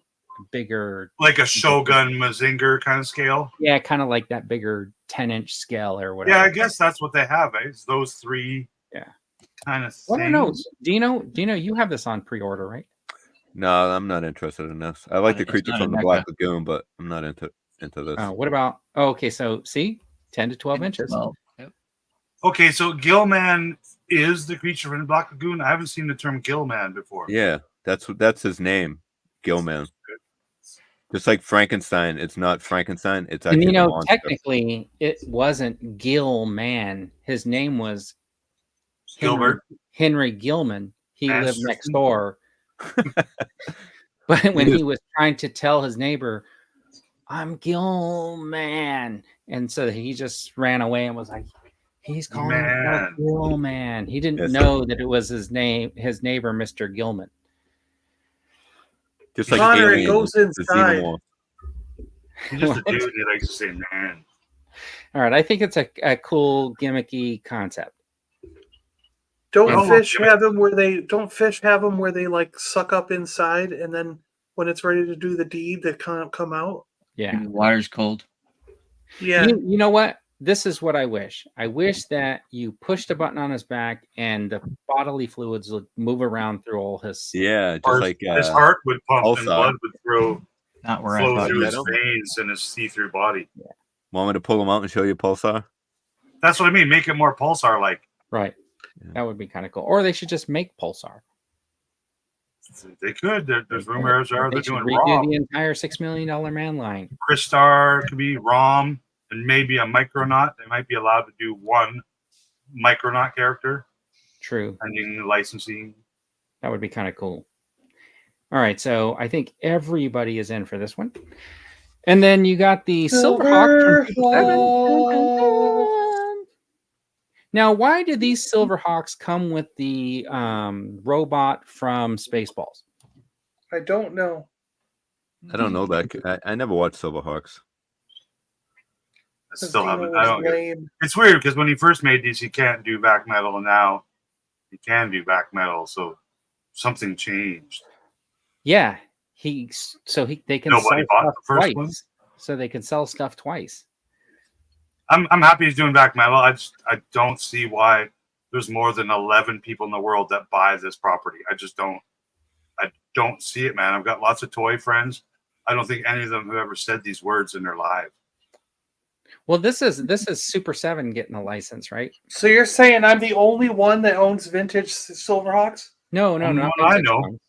bigger, Like a Shogun Mazinger kind of scale? yeah, kind of like that bigger 10-inch scale or whatever. Yeah, I guess that's what they have. It's those 3 kind of things. Well, I don't know. Dino, you have this on pre-order, right? No, I'm not interested in this. I like the It's creature not a from the mecha. Black Lagoon, but I'm not into this. What about? Oh, okay, so see, 10 to 12 inches. Well, yep. Okay, so Gillman is the creature from the Black Lagoon. I haven't seen the term Gillman before. Yeah, that's his name, Gillman. Just like Frankenstein, it's not Frankenstein. It's And actually a monster. technically, it wasn't Gillman. His name was Gilbert. Henry Gilman. He lived Masterson. next door. But when he was trying to tell his neighbor, "I'm Gilman," and so he just ran away and was like, "He's calling himself Gilman." He didn't Yes. know that it was his neighbor, Mr. Gilman. Just like Connor, it Alien, goes the inside. xenomorph. He's just a dude. He likes to say man. All right, I think it's a cool gimmicky concept. Don't Yeah. fish have them where they like suck up inside, and then when it's ready to do the deed, they come out. Yeah. The water's cold. Yeah, You know what? This is what I wish. I wish that you pushed a button on his back and the bodily fluids would move around through all his. Yeah, just Or like his heart would pump and Pulsar. blood would Not where I flow thought through you his meant. veins and his see-through body. Want me to pull him out and show you Pulsar? That's what I mean. Make it more Pulsar-like. Right. Yeah. That would be kind of cool. Or they should just make Pulsar. They could. There's rumors are They they're should doing redo ROM. the entire $6 million man line. Crystar could be ROM and maybe a Micronaut. They might be allowed to do one Micronaut character, True. pending the licensing. That would be kind of cool. All right. So I think everybody is in for this one. And then you got the Silverhawk from Super 7. Dun, dun, dun. Now, why did these Silverhawks come with the robot from Spaceballs? I don't know. I don't know that. I never watched Silverhawks. I still Dino haven't. was I don't get it. lame. It's weird because when he first made these, he can't do back metal, and now he can do back metal. So something changed. Yeah, they can Nobody sell bought stuff the first twice. one? So they can sell stuff twice. I'm happy he's doing back metal. I don't see why there's more than 11 people in the world that buy this property. I don't see it, man. I've got lots of toy friends. I don't think any of them have ever said these words in their life. Well, this is Super 7 getting a license, right? So you're saying I'm the only one that owns vintage Silverhawks? No, Only not one I vintage know. ones.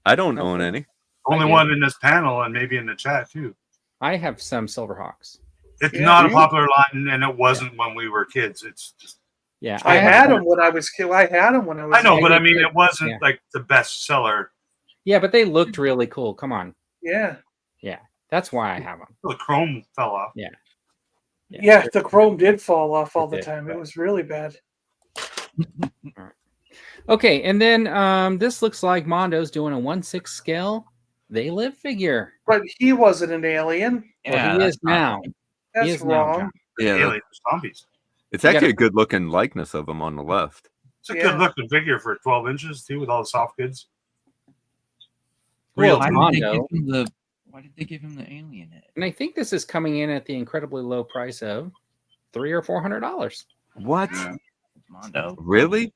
I don't Okay. own any. Only do. one in this panel and maybe in the chat too. I have some Silverhawks. It's Yeah. not a popular line, and it wasn't when we were kids. It's just Yeah, I have had some. them when I was kid. I had them when I was. I know, but I did mean, too. it wasn't Yeah. like the best seller. Yeah, but they looked really cool. Come on. Yeah. That's why I have them. The chrome fell off. Yeah, the chrome did fall off all It the did, time. but- It was really bad. Okay, and then this looks like Mondo's doing a 1/6 scale They Live figure. But he wasn't an alien. Well, he is now. That's is now, wrong. John. Yeah, Alien zombies. it's You actually gotta- a good looking likeness of him on the left. It's a Yeah. good looking figure for 12 inches too, with all the soft goods. Well, Real it's Why did, they Mondo. give him the, why did they give him the alien head? And I think this is coming in at the incredibly low price of $300 or $400. What? Yeah. Mondo. Really?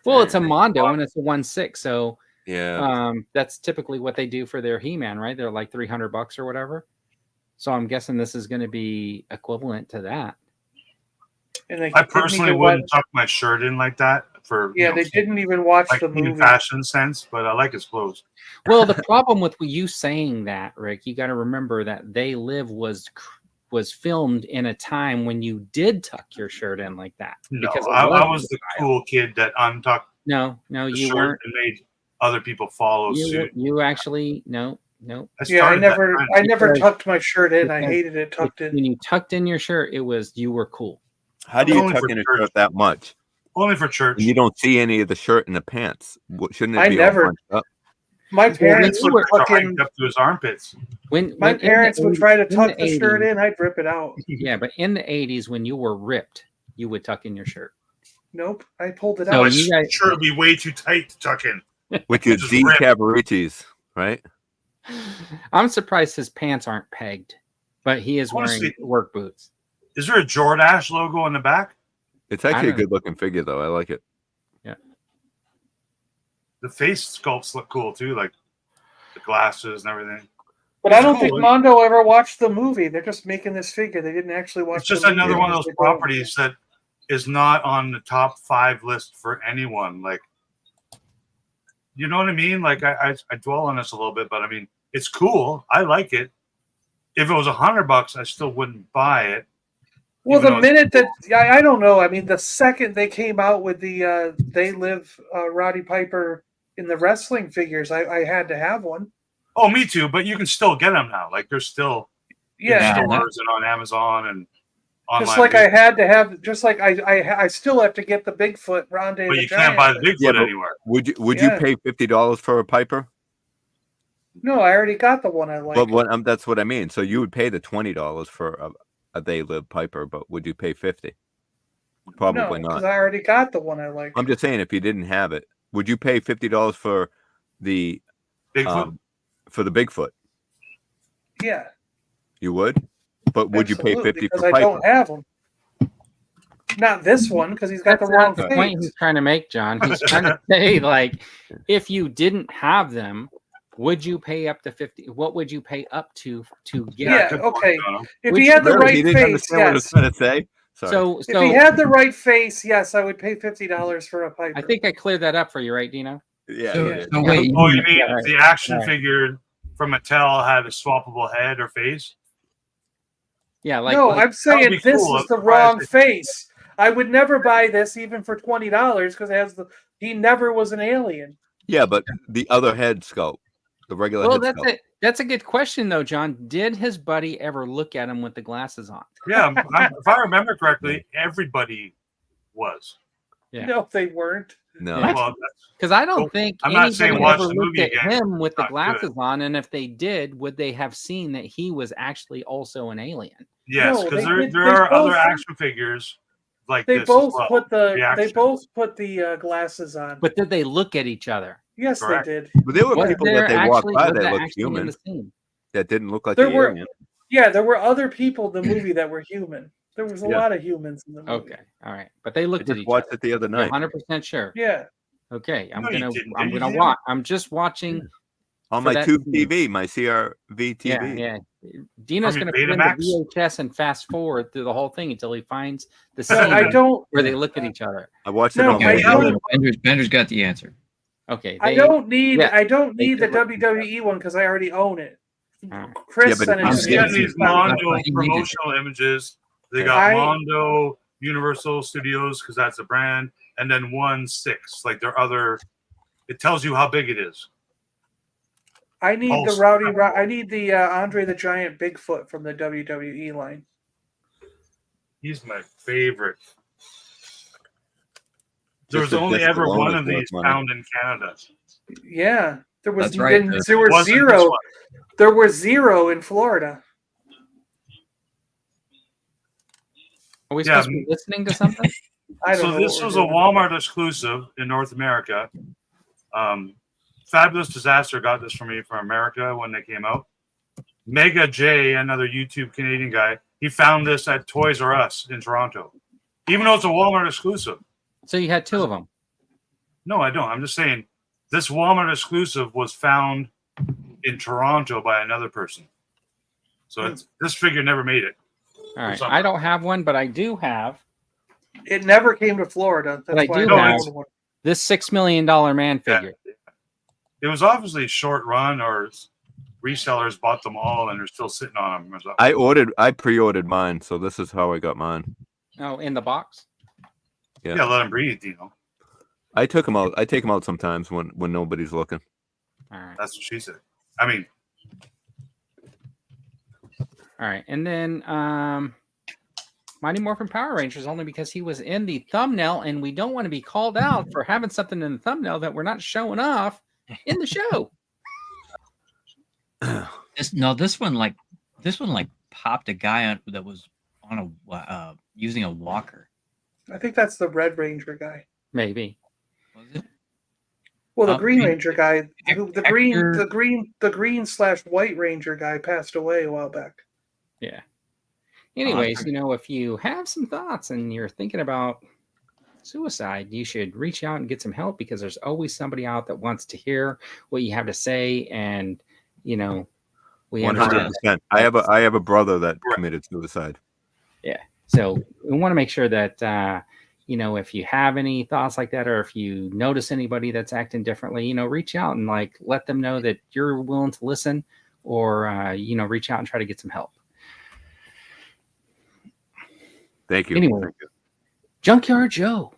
Well, it's a Mondo and it's a 1/6, so Yeah. that's typically what they do for their He-Man, right? They're like $300 or whatever. So I'm guessing this is going to be equivalent to that. And they I didn't personally even wouldn't watch- tuck my shirt in like that for Yeah, they didn't even watch like the in movie. fashion sense, but I like his clothes. Well, the problem with you saying that, Rick, you got to remember that They Live was filmed in a time when you did tuck your shirt in like that. No, because it I was was the style. cool kid that untucked No, the you shirt weren't. and made other people follow suit. You actually no. Yeah, I started that never, trend. I never Because- tucked my shirt in. I because hated it tucked in. When you tucked in your shirt, it was you were cool. How do you Only tuck for in a church. shirt that much? Only for church. And you don't see any of the shirt and the pants. Shouldn't it I be never- all bunched up? My Well, parents Vince would would tuck fucking. up to his armpits. When My when in the parents would 80s try to in tuck the shirt 80s in. I'd rip it out. Yeah, but in the 80s when you were ripped, you would tuck in your shirt. Nope, I pulled it So out. you guys- Shirt would be way too tight to tuck in. With your Just D rip. Cavariccis, right? I'm surprised his pants aren't pegged, but he is wearing Honestly- work boots. Is there a Jordache logo on the back? It's actually a don't know. good looking figure, though. I like it. The face sculpts look cool too, like the glasses and everything. But I don't Cool. think Mondo ever watched the movie. They're just making this figure. They didn't actually watch. It's just the movie. another one of those They don't. properties that is not on the top 5 list for anyone. Like, you know what I mean? Like, I dwell on this a little bit, but I mean, it's cool. I like it. If it was $100, I still wouldn't buy it. Well, even the though it's minute that cool. I don't know. I mean, the second they came out with the They Live Roddy Piper in the wrestling figures, I had to have one. Oh, me too. But you can still get them now. Like, there's still in Yeah, stores and on Amazon and online. just like I had to have. Just like I still have to get the Bigfoot Ronde. but the you can't buy the Giant. Bigfoot Yeah, but- anywhere. Would you Yeah. pay $50 for a Piper? No, I already got the one I like. But that's what I mean. So you would pay the $20 for a They Live Piper, but would you pay $50? Probably no, because not. I already got the one I like. I'm just saying, if you didn't have it, would you pay $50 for the Bigfoot. Bigfoot? Yeah, You would, but would you pay absolutely, 50 because for I Piper? don't have them. Not this one because he's got That's the wrong not the point face. he's trying to make, John. He's trying to say, like, if you didn't have them, would you pay up to 50? What would you pay up to get? Yeah, good okay. point, Dono. If Which- he had the Really? right You didn't face, understand what I was yes. trying to say? Sorry. So If he had the right face, yes, I would pay $50 for a Piper. I think I cleared that up for you, right, Dino? yeah, So, you did. so wait, Oh, you mean Yeah, right. the action Right. figure from Mattel had a swappable head or face? Yeah, like no, like- I'm saying be this cool. is the I'm wrong surprised face. I would never buy this even for $20 because it has the. He never was an alien. Yeah, but the other head sculpt, the regular well, head sculpt. that's a good question though, John. Did his buddy ever look at him with the glasses on? Yeah, if I remember correctly, everybody was. Yeah. No, they weren't. No, What? Well, Because I don't Well, think I'm not saying anybody watch ever the looked movie at again. him with the Not good. glasses on, and if they did, would they have seen that he was actually also an alien? yes, No, because they there did- there they are other both- action figures like They this as both well. put the. They action. both put the glasses on. But did they look at each other? Yes, Correct. they did. but there were Was people there that they walked actually- by was that that looked actually in human the scene? that didn't look like There the were- alien. Yeah, there were other people in the movie that were human. There was a Yeah. lot of humans in the movie. Okay, all right, but they I looked at just each watched other. it the other night. 100% sure. Yeah. Okay, I'm No, you gonna didn't. I'm Did you gonna see watch. I'm just watching On my tube TV, my CRV TV. Yeah. Dino's going to put in the VHS and fast forward through the whole thing until he finds the scene where they look at each other. I watched it on Bender's got the answer. Okay. I don't need the WWE one because I already own it. Chris sent it to me. I'm these Mondo promotional images. They got Mondo Universal Studios because that's a brand, and then 1/6. Like their other, it tells you how big it is. I need I need the Andre the Giant Bigfoot from the WWE line. He's my favorite. There's only ever one of these found in Canada. Yeah, there was zero. There were 0 in Florida. Are we supposed to be listening to something? So this was a Walmart exclusive in North America. Fabulous Disaster got this for me from America when they came out. Mega J, another YouTube Canadian guy, he found this at Toys R Us in Toronto, even though it's a Walmart exclusive. So you had 2 of them? No, I don't. I'm just saying this Walmart exclusive was found in Toronto by another person. So this figure never made it. All right. I don't have one, but I do have. It never came to Florida. That's why I do have this $6 million man figure. Yeah. It was obviously short run, or resellers bought them all and they're still sitting on them. I pre-ordered mine, so this is how I got mine. Oh, in the box? Yeah, let them breathe, I took them out. I take them out sometimes when nobody's looking. All right. That's what she said. I mean. All right. And then Mighty Morphin Power Rangers, only because he was in the thumbnail, and we don't want to be called out for having something in the thumbnail that we're not showing off in the show. This one popped a guy on that was on a using a walker. I think that's the Red Ranger guy. Maybe. Was it? Well, the Green Ranger guy, the green/white Ranger guy passed away a while back. Yeah. Anyways, if you have some thoughts and you're thinking about suicide, you should reach out and get some help, because there's always somebody out that wants to hear what you have to say. And, we 100%. I have a brother that committed suicide. Yeah. So we want to make sure that, if you have any thoughts like that, or if you notice anybody that's acting differently, reach out and let them know that you're willing to listen, or, reach out and try to get some help. Thank you. Anyway, Thank you. Junkyard Joe.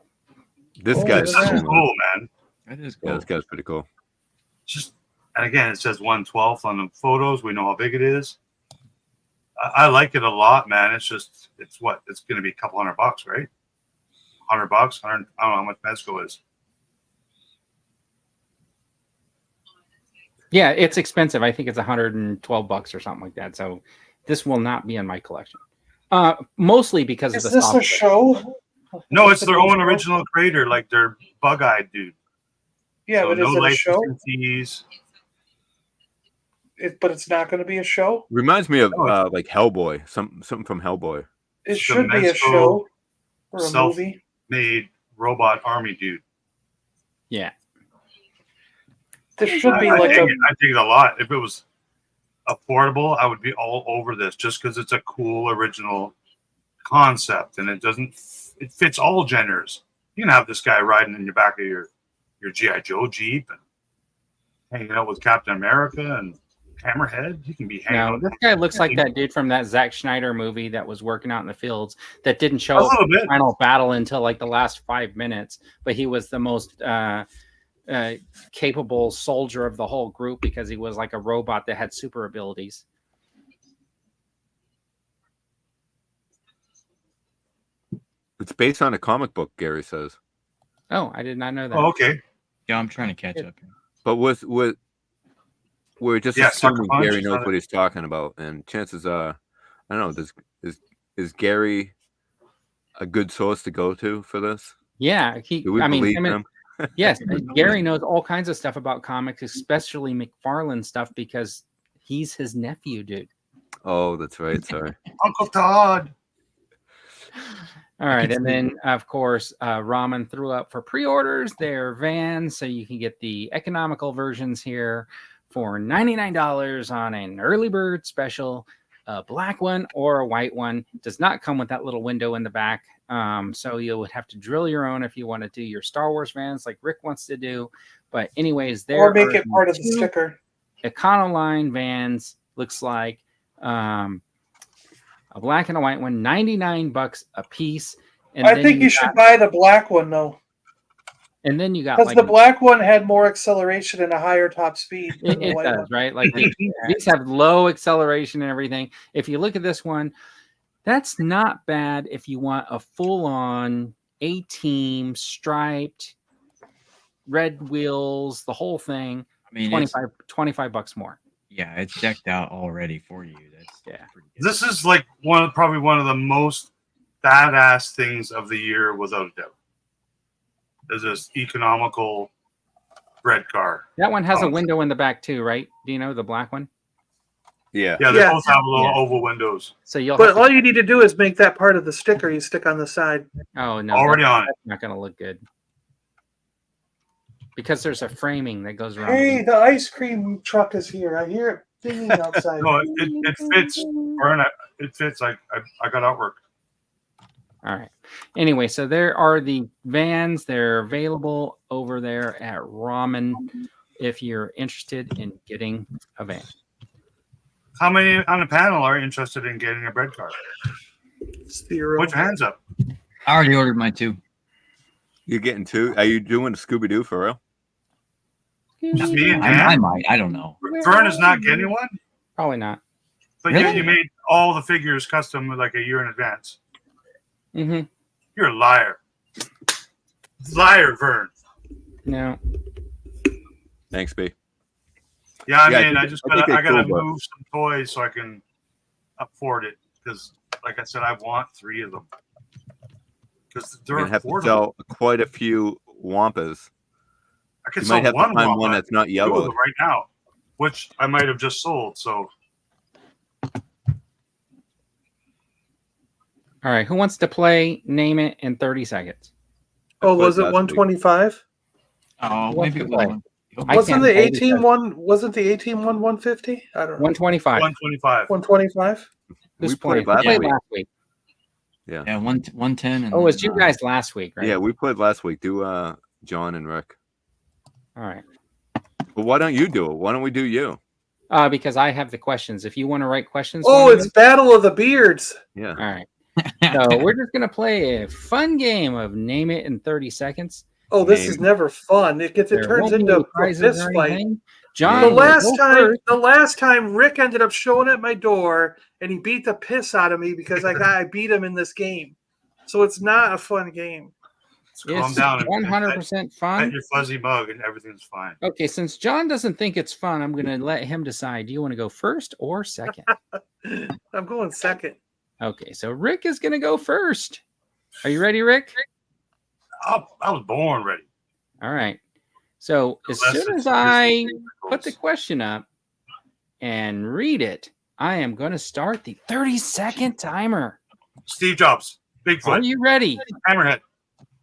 This guy's cool, man. That is cool. Yeah, this guy's pretty cool. And again, it says 1/12 on the photos. We know how big it is. I like it a lot, man. It's going to be a couple $100, right? $100, I don't know how much Mezco is. Yeah, it's expensive. I think it's $112 or something like that. So this will not be in my collection. Mostly because of the software. Is this a show? No, it's their own original creator, like their bug-eyed dude. Yeah, but is it a show? Fees. But it's not going to be a show? Reminds me of like Hellboy, something from Hellboy. It should be a show or a movie. Made robot army dude. Yeah. This should be I dig it a lot. If it was affordable, I would be all over this, just because it's a cool original concept, and it fits all genders. You can have this guy riding in the back of your GI Joe Jeep and hanging out with Captain America and Hammerhead. You can be hanging out. This guy looks like that dude from that Zack Snyder movie that was working out in the fields that didn't show up in the final battle until like the last 5 minutes, but he was the most capable soldier of the whole group because he was like a robot that had super abilities. It's based on a comic book, Gary says. Oh, I did not know that. Oh, okay. Yeah, I'm trying to catch up. But we're just assuming Gary knows what he's talking about, and chances are, I don't know. Is Gary a good source to go to for this? Yeah, believe him? Yes, Gary knows all kinds of stuff about comics, especially McFarlane stuff, because he's his nephew, dude. Oh, that's right. Sorry, Uncle Todd. All right, and then of course, Ramen threw up for pre-orders their vans, so you can get the economical versions here for $99 on an early bird special. A black one or a white one. Does not come with that little window in the back. So you would have to drill your own if you want to do your Star Wars vans like Rick wants to do. But anyways, there or make it part of the sticker. Econoline vans looks like a black and a white one, $99 a piece. And I think you should buy the black one though. And then you got because the black one had more acceleration and a higher top speed. It does, right? Like these have low acceleration and everything. If you look at this one, that's not bad if you want a full-on A-team striped red wheels, the whole thing. I mean, $25 more. Yeah, it's decked out already for you. That's pretty good. This is like probably one of the most badass things of the year, without a doubt. Is this economical red car? That one has a window in the back too, right? Do you know the black one? Yeah. Yeah, they both have little oval windows. So you'll. But all you need to do is make that part of the sticker you stick on the side. Oh no! Already on it. That's not going to look good because there's a framing that goes around. Hey, the ice cream truck is here. I hear it dinging outside. No, it fits. It fits. I got artwork. All right. Anyway, so there are the vans. They're available over there at Ramen if you're interested in getting a van. How many on the panel are interested in getting a bread car? 0. Put your hands up. I already ordered mine too. You're getting 2? Are you doing Scooby-Doo for real? Just me and I Dan? might. I don't know. Vern is not getting one? Probably not. But Really? you made all the figures custom like a year in advance. Mm-hmm. You're a liar. Liar, Vern. No. Thanks, B. Yeah, I Yeah, mean, I gotta cool, move some toys so I can afford it. Because, like I said, I want 3 of them. Because they're You're gonna have to affordable. sell quite a few Wampas. I could You sell might have to find one Wampa, that's not 2 of yellow. them right now, which I might have just sold. So All right. Who wants to play? Name it in 30 seconds. Oh, was it Last week. 125? Oh, What's maybe it the was. play? one. I Wasn't can't the play 18 because- one? Wasn't the 18 one 150? I don't know. 125. 125. 125. Who's We played playing? last Who played week. last week? Yeah. Yeah, 110. And Oh, it was you then, guys last week, right? Yeah, we played last week. Do John and Rick. All right. But why don't you do it? Why don't we do you? Because I have the questions. If you want to write questions. Oh, for it's me- Battle of the Beards. Yeah. all right. So we're just gonna play a fun game of name it in 30 seconds. Oh, this Name. is never fun. It There turns won't be into any a prizes fist or fight. anything. John, The will last go time, first. Rick ended up showing at my door, and he beat the piss out of me because I beat him in this game. So it's not a fun game. Calm It's down. and 100% pet fun. your fuzzy mug and everything's fine. Okay, since John doesn't think it's fun, I'm gonna let him decide. Do you want to go first or second? I'm going second. Okay, so Rick is gonna go first. Are you ready, Rick? I was born ready. All right. So as Unless soon it's as I Disney put the question up and read it, I am going to start the 30-second timer. Steve Jobs, Are Bigfoot, you ready? Hammerhead.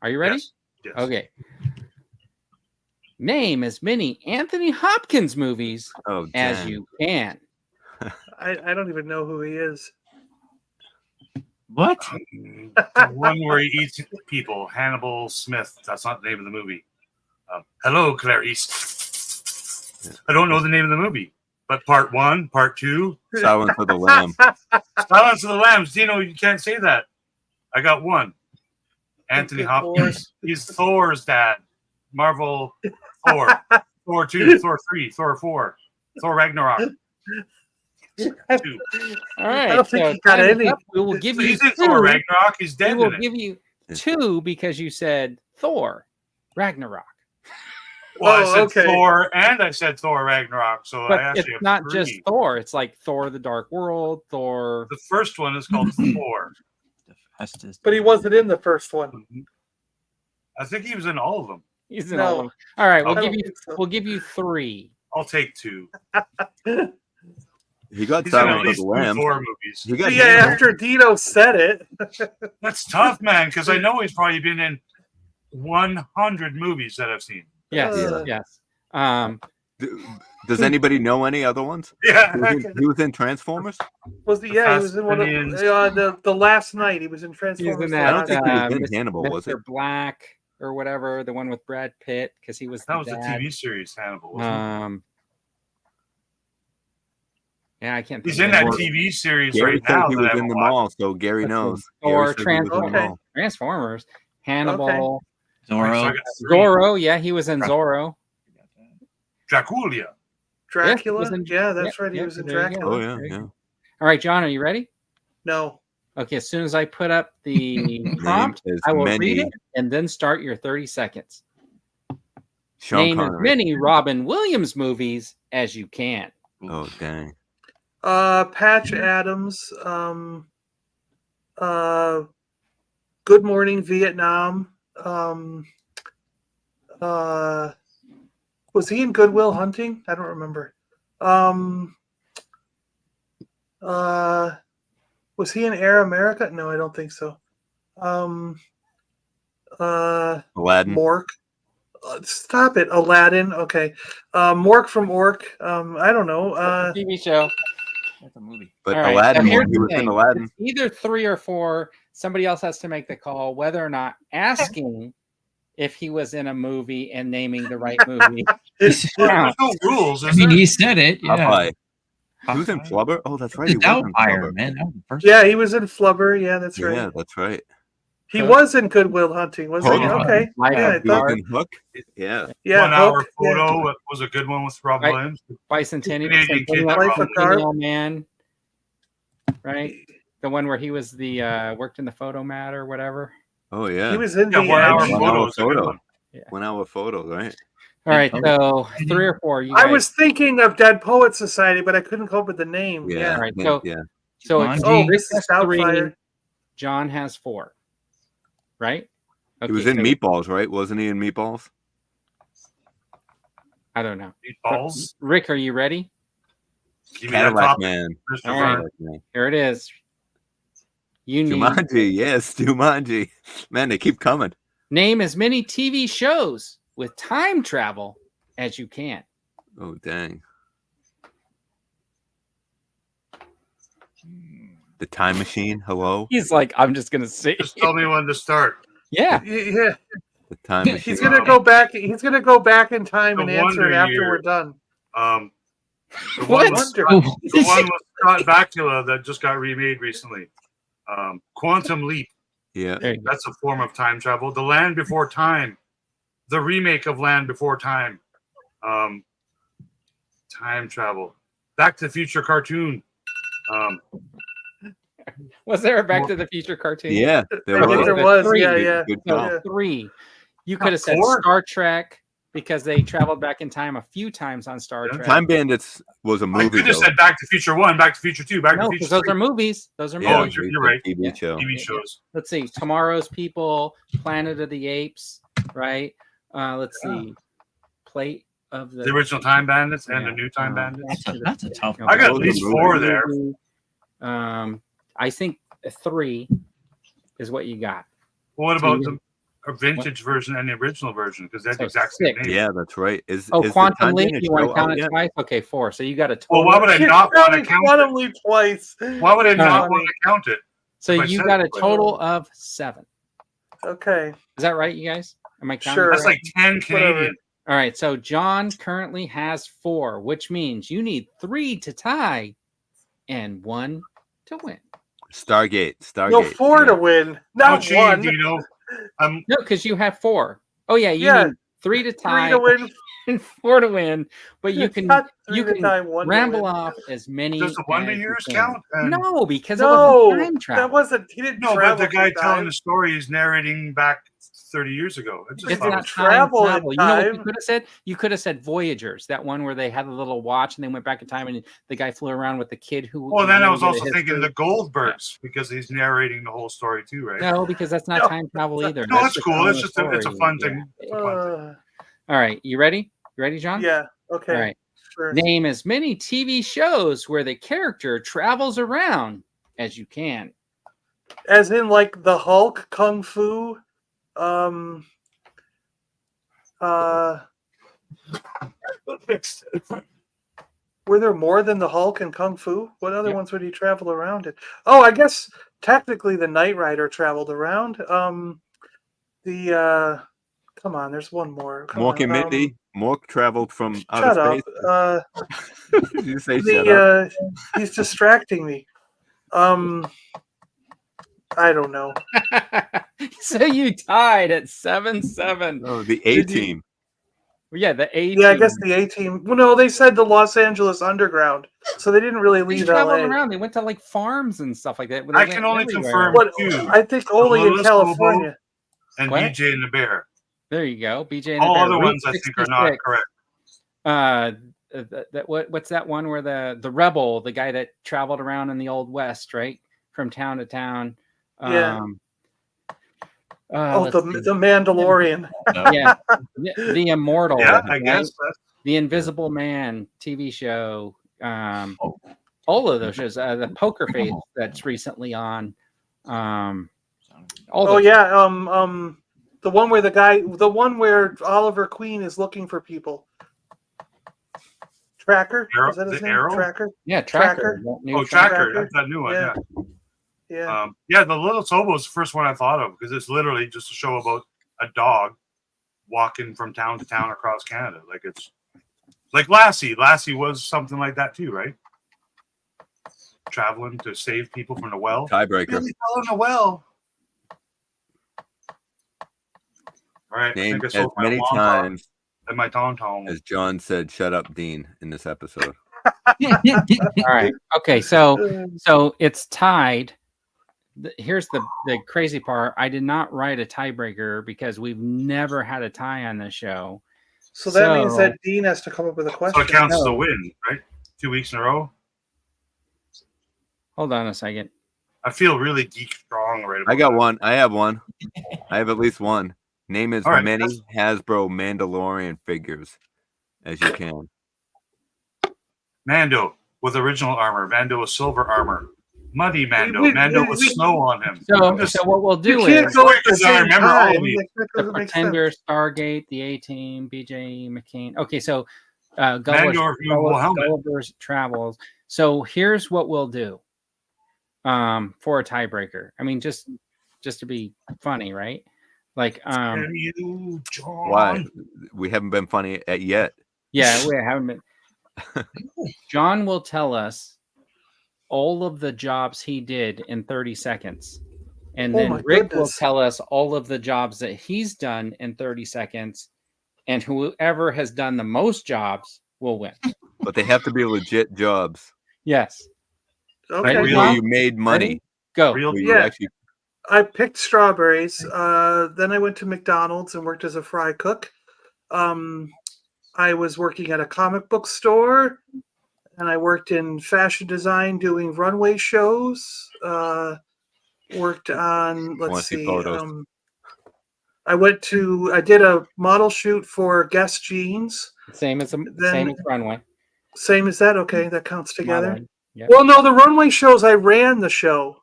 Are you ready? Yes. Yes. Okay. Name as many Anthony Hopkins movies Oh, as damn. you can. I don't even know who he is. What? The one where he eats people. Hannibal Smith. That's not the name of the movie. Hello, Clarice. I don't know the name of the movie, but part 1, part 2. Silence of the Lamb. Silence of the Lambs. Dino, you can't say that. I got 1. Anthony Okay, Hopkins. He's Thor's dad. Marvel Thor. Thor 2, Thor 3, Thor 4, Thor Ragnarok. 2. All right. I don't think so he got time is any. up. We will give you He's in Thor 2. Ragnarok. He's We dead will in it. give you 2 because you said Thor Ragnarok. Well, I Oh, said okay. Thor and I said Thor Ragnarok. So I But actually it's have not 3. just Thor. It's like Thor: The Dark World, Thor. The first one is called Thor. But he wasn't in the first one. I think he was in all of them. He's in No. all of them. All right, I don't think so. we'll give you 3. I'll take 2. He got He's in at Silence of least the 2 Lamb. Thor movies. He got Yeah, after Dino said it. That's tough, man, because I know he's probably been in 100 movies that I've seen. Yes, Uh. yes. Does anybody know any other ones? Yeah. He was in Transformers. Was he was in one of the last night. He was in He was Transformers. in The that. I don't think he was in Mr. Hannibal, was it? Black or whatever, the one with Brad Pitt, because he was That was the the dad. TV series Hannibal, wasn't Yeah, I can't. He's think in of that it. TV series Gary right said now. he that was I in the haven't watched. mall, so Gary knows. Or Gary said he was in the mall. Transformers, Hannibal, Zorro. Zorro. Yeah, he was in Zorro. Dracula. Dracula. Yeah, Yeah, that's right. He was in there you go. Dracula. Oh yeah, There you yeah. go. All right, John, are you ready? No. Okay, as soon as I put up the prompt, is I will many- read it and then start your 30 seconds. Sean Name as Connery. many Robin Williams movies as you can. Oh dang. Patch Adams. Good Morning Vietnam. Was he in Good Will Hunting? I don't remember. Was he in Air America? No, I don't think so. Aladdin. Mork. Stop it, Aladdin. Okay. Mork from Ork. I don't know. TV show. That's a movie. But All right, Aladdin, so here's he the was in thing. Aladdin. It's either 3 or 4. Somebody else has to make the call whether or not asking if he was in a movie and naming the right movie. There's no rules. I mean, he said it. Yeah. Popeye. He was in Flubber. Oh, that's right. The He was in Doubtfire, Flubber. man. That was the first Yeah, he was in Flubber. Yeah, that's right. Yeah, that's right. He was in Good Will Hunting, was he? Oh, Okay. Life Yeah, I of He was thought. in Hook. Yeah. Yeah, 1 hour Hook, yeah. photo was a good one with Rob Right. Williams. Bicentennial, Canadian kid, Centennial Life of Carp. Man, right? The one where he was the worked in the photo mat or whatever. Oh yeah. He was in Yeah, the 1 hour Edge. 1 hour photo was a good photo. one. 1 hour photo, right? All right, so 3 or 4. You I guys, was thinking of Dead Poet Society, but I couldn't come up with the name. Yeah. Yeah. All right, yeah, so- yeah. so it's Oh, Rick this is has 3, Doubtfire. John has 4, right? He was in Meatballs, right? Wasn't he in Meatballs? I don't know. Meatballs. Rick, are you ready? Give me that Cadillac top. Man. Mr. All right. Vern. Man. Here it is. You need Jumanji, yes, Jumanji. Man, they keep coming. name as many TV shows with time travel as you can. Oh dang. The Time Machine. Hello. He's like, I'm just gonna say, Just tell me when to start. yeah. Yeah. The Time Machine. He's gonna go back. He's gonna go back in time The and answer Wonder it after Year. we're done. The What? one with Wonder. the one with Scott Bakula that just got remade recently. Quantum Leap. Yeah. There you go. That's a form of time travel. The Land Before Time. The remake of Land Before Time. Time travel. Back to the Future cartoon. Was there a Back to the Future cartoon? Yeah. I There think was. there was. Three. Yeah, yeah. Good No, call. Yeah. 3. You could have said 4? Star Trek because they traveled back in time a few times on Star Trek. Time Bandits was a I movie. could have though. said Back to Future 1, Back to Future 2, Back No, to because Future those 3. are movies. Those are Yeah, movies. you're right. TV Yeah. show. TV shows. Let's see. Tomorrow's People, Planet of the Apes, right? Let's see. Plate of The original Time Bandits and the new Time Uh, Bandits. That's a tough one. I got at Those are least movies. 4 there. I think 3 is what you got. Well, what about the vintage version and the original version? Because that's So the exact same 6. name. Yeah, that's right. Is Oh, the Quantum Time Leap. Bandits You want show to count out it yet? twice? Okay, 4. So you got a total. Well, why would I You're not want to counting count Quantum it? Leap twice. Why would I not Alright. want to count it? So if I you said got a it, but- total of 7. Okay. Is that right, you guys? Am I counting? Sure. That's right? like 10 Canadian. All right. So John currently has 4, which means you need 3 to tie and 1 to win. Stargate. No, 4 yeah. to win, No not cheating, 1. Dino. No, because you have 4. Oh yeah, you Yeah. need 3 to 3 tie to win. and 4 to win. But you can Not 3 you to can tie, 1 to ramble win. off as many. Does the Wonder as you Years can. count? And- No, because it No, wasn't time travel. that wasn't. He didn't No, but travel the guy through telling time. the story is narrating back 30 years ago. It's just It's It's not not fun. travel in You know what you time. could have said? You could have said Voyagers, that one where they had a little watch and they went back in time and the guy flew around with the kid who. Well, then I was did a also thinking the history. Goldbergs because he's narrating the whole story too, right? No, because that's not No. time travel either. No, that's just cool. telling It's a just it's a story. fun Yeah. thing. It's a Yeah. fun thing. All right, you ready? You ready, John? Yeah. Okay. All right. Sure. Name as many TV shows where the character travels around as you can. As in, like the Hulk, Kung Fu. Were there more than the Hulk and Kung Fu? What other ones would he travel around in? Oh, I guess technically the Knight Rider traveled around. Come on, there's one more. Mork and Mindy. Mork traveled from outer Shut up. space. Did you say shut up? He's distracting me. I don't know. So you tied at 7-7. Oh, the A team. Yeah, the A team. Yeah, I guess the A team. Well, no, they said the Los Angeles Underground, so they didn't really leave traveled LA. around. They went to like farms and stuff like that. I can only confirm two. I think only in California. And BJ and the Bear. There you go, BJ and the All Bear. other ones I think are not correct. What's that one where the rebel, the guy that traveled around in the Old West, right, from town to town? Yeah. The Mandalorian. Yeah, the Immortal. Yeah, I guess. The Invisible Man TV show. All of those shows. The Poker Face that's recently on. The one where Oliver Queen is looking for people. Tracker? Is that his name? Arrow? Tracker? Yeah, Tracker. Tracker. That's that new one. Yeah. The Little Tobo was the first one I thought of because it's literally just a show about a dog walking from town to town across Canada. Like it's like Lassie. Lassie was something like that too, right? Traveling to save people from the well. Tiebreaker. Really fell in the well. All right. Named as many times and my tom as John said, "Shut up, Dean," in this episode. All right. Okay. So it's tied. Here's the crazy part. I did not write a tiebreaker because we've never had a tie on the show. So that means that Dean has to come up with a question. So it counts as a win, right? 2 weeks in a row. Hold on a second. I feel really geek strong right now. I got one. I have one. I have at least one. Name as many Hasbro Mandalorian figures as you can. Mando with original armor. Mando with silver armor. Muddy Mando. Mando with snow on him. So what we'll do is I remember all of these. The Pretender, Stargate, the A-Team, BJ McCain. Okay, so Gulliver's Travels. So here's what we'll do for a tiebreaker. I mean, just to be funny, right? Like, why? We haven't been funny yet. Yeah, we haven't been. John will tell us all of the jobs he did in 30 seconds. And then Rick will tell us all of the jobs that he's done in 30 seconds. And whoever has done the most jobs will win. But they have to be legit jobs. Yes. Okay. Where you made money. Go. I picked strawberries. Then I went to McDonald's and worked as a fry cook. I was working at a comic book store. And I worked in fashion design doing runway shows. Worked on, let's see. I did a model shoot for Guess Jeans. Same as runway. Same as that? Okay, that counts together. Yep. Well, no, the runway shows, I ran the show.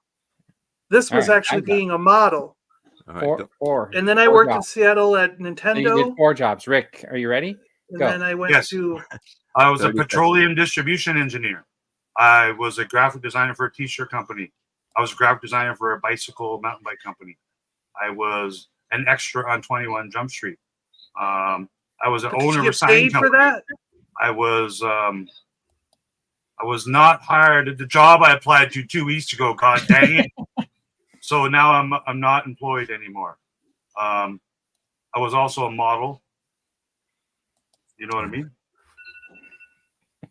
This was actually being a model. Four. And then I worked in Seattle at Nintendo. So you did 4 jobs. Rick, are you ready? And then I went to... I was a petroleum distribution engineer. I was a graphic designer for a t-shirt company. I was a graphic designer for a mountain bike company. I was an extra on 21 Jump Street. I was an owner of a sign company. For that? I was not hired at the job I applied to 2 weeks ago. God dang it! So now I'm not employed anymore. I was also a model. You know what I mean?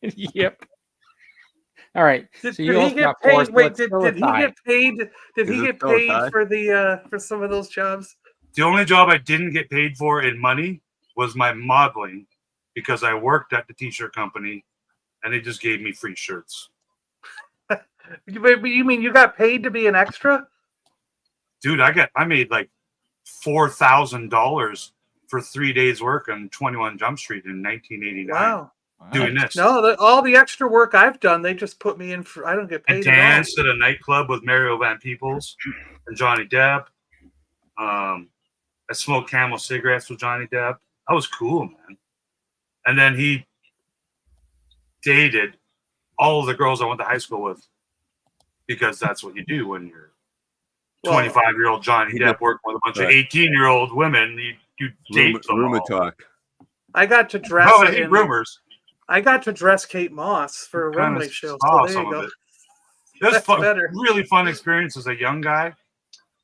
Yep. All right. Did he get paid? Wait, did he get paid? Did he get paid for some of those jobs? The only job I didn't get paid for in money was my modeling, because I worked at the t-shirt company, and they just gave me free shirts. You mean you got paid to be an extra? Dude, I made like $4,000 for 3 days work on 21 Jump Street in 1989. Wow. Doing this. No, all the extra work I've done, they just put me in for. I don't get paid. I danced at a nightclub with Mario Van Peebles and Johnny Depp. I smoked Camel cigarettes with Johnny Depp. I was cool, man. And then he dated all of the girls I went to high school with, because that's what you do when you're 25-year-old Johnny Depp working with a bunch of 18-year-old women. You date them rumor all. talk. I got to dress. Oh, I hate rumors. I got to dress Kate Moss for a runway show. So there you go. That's really fun experience as a young guy.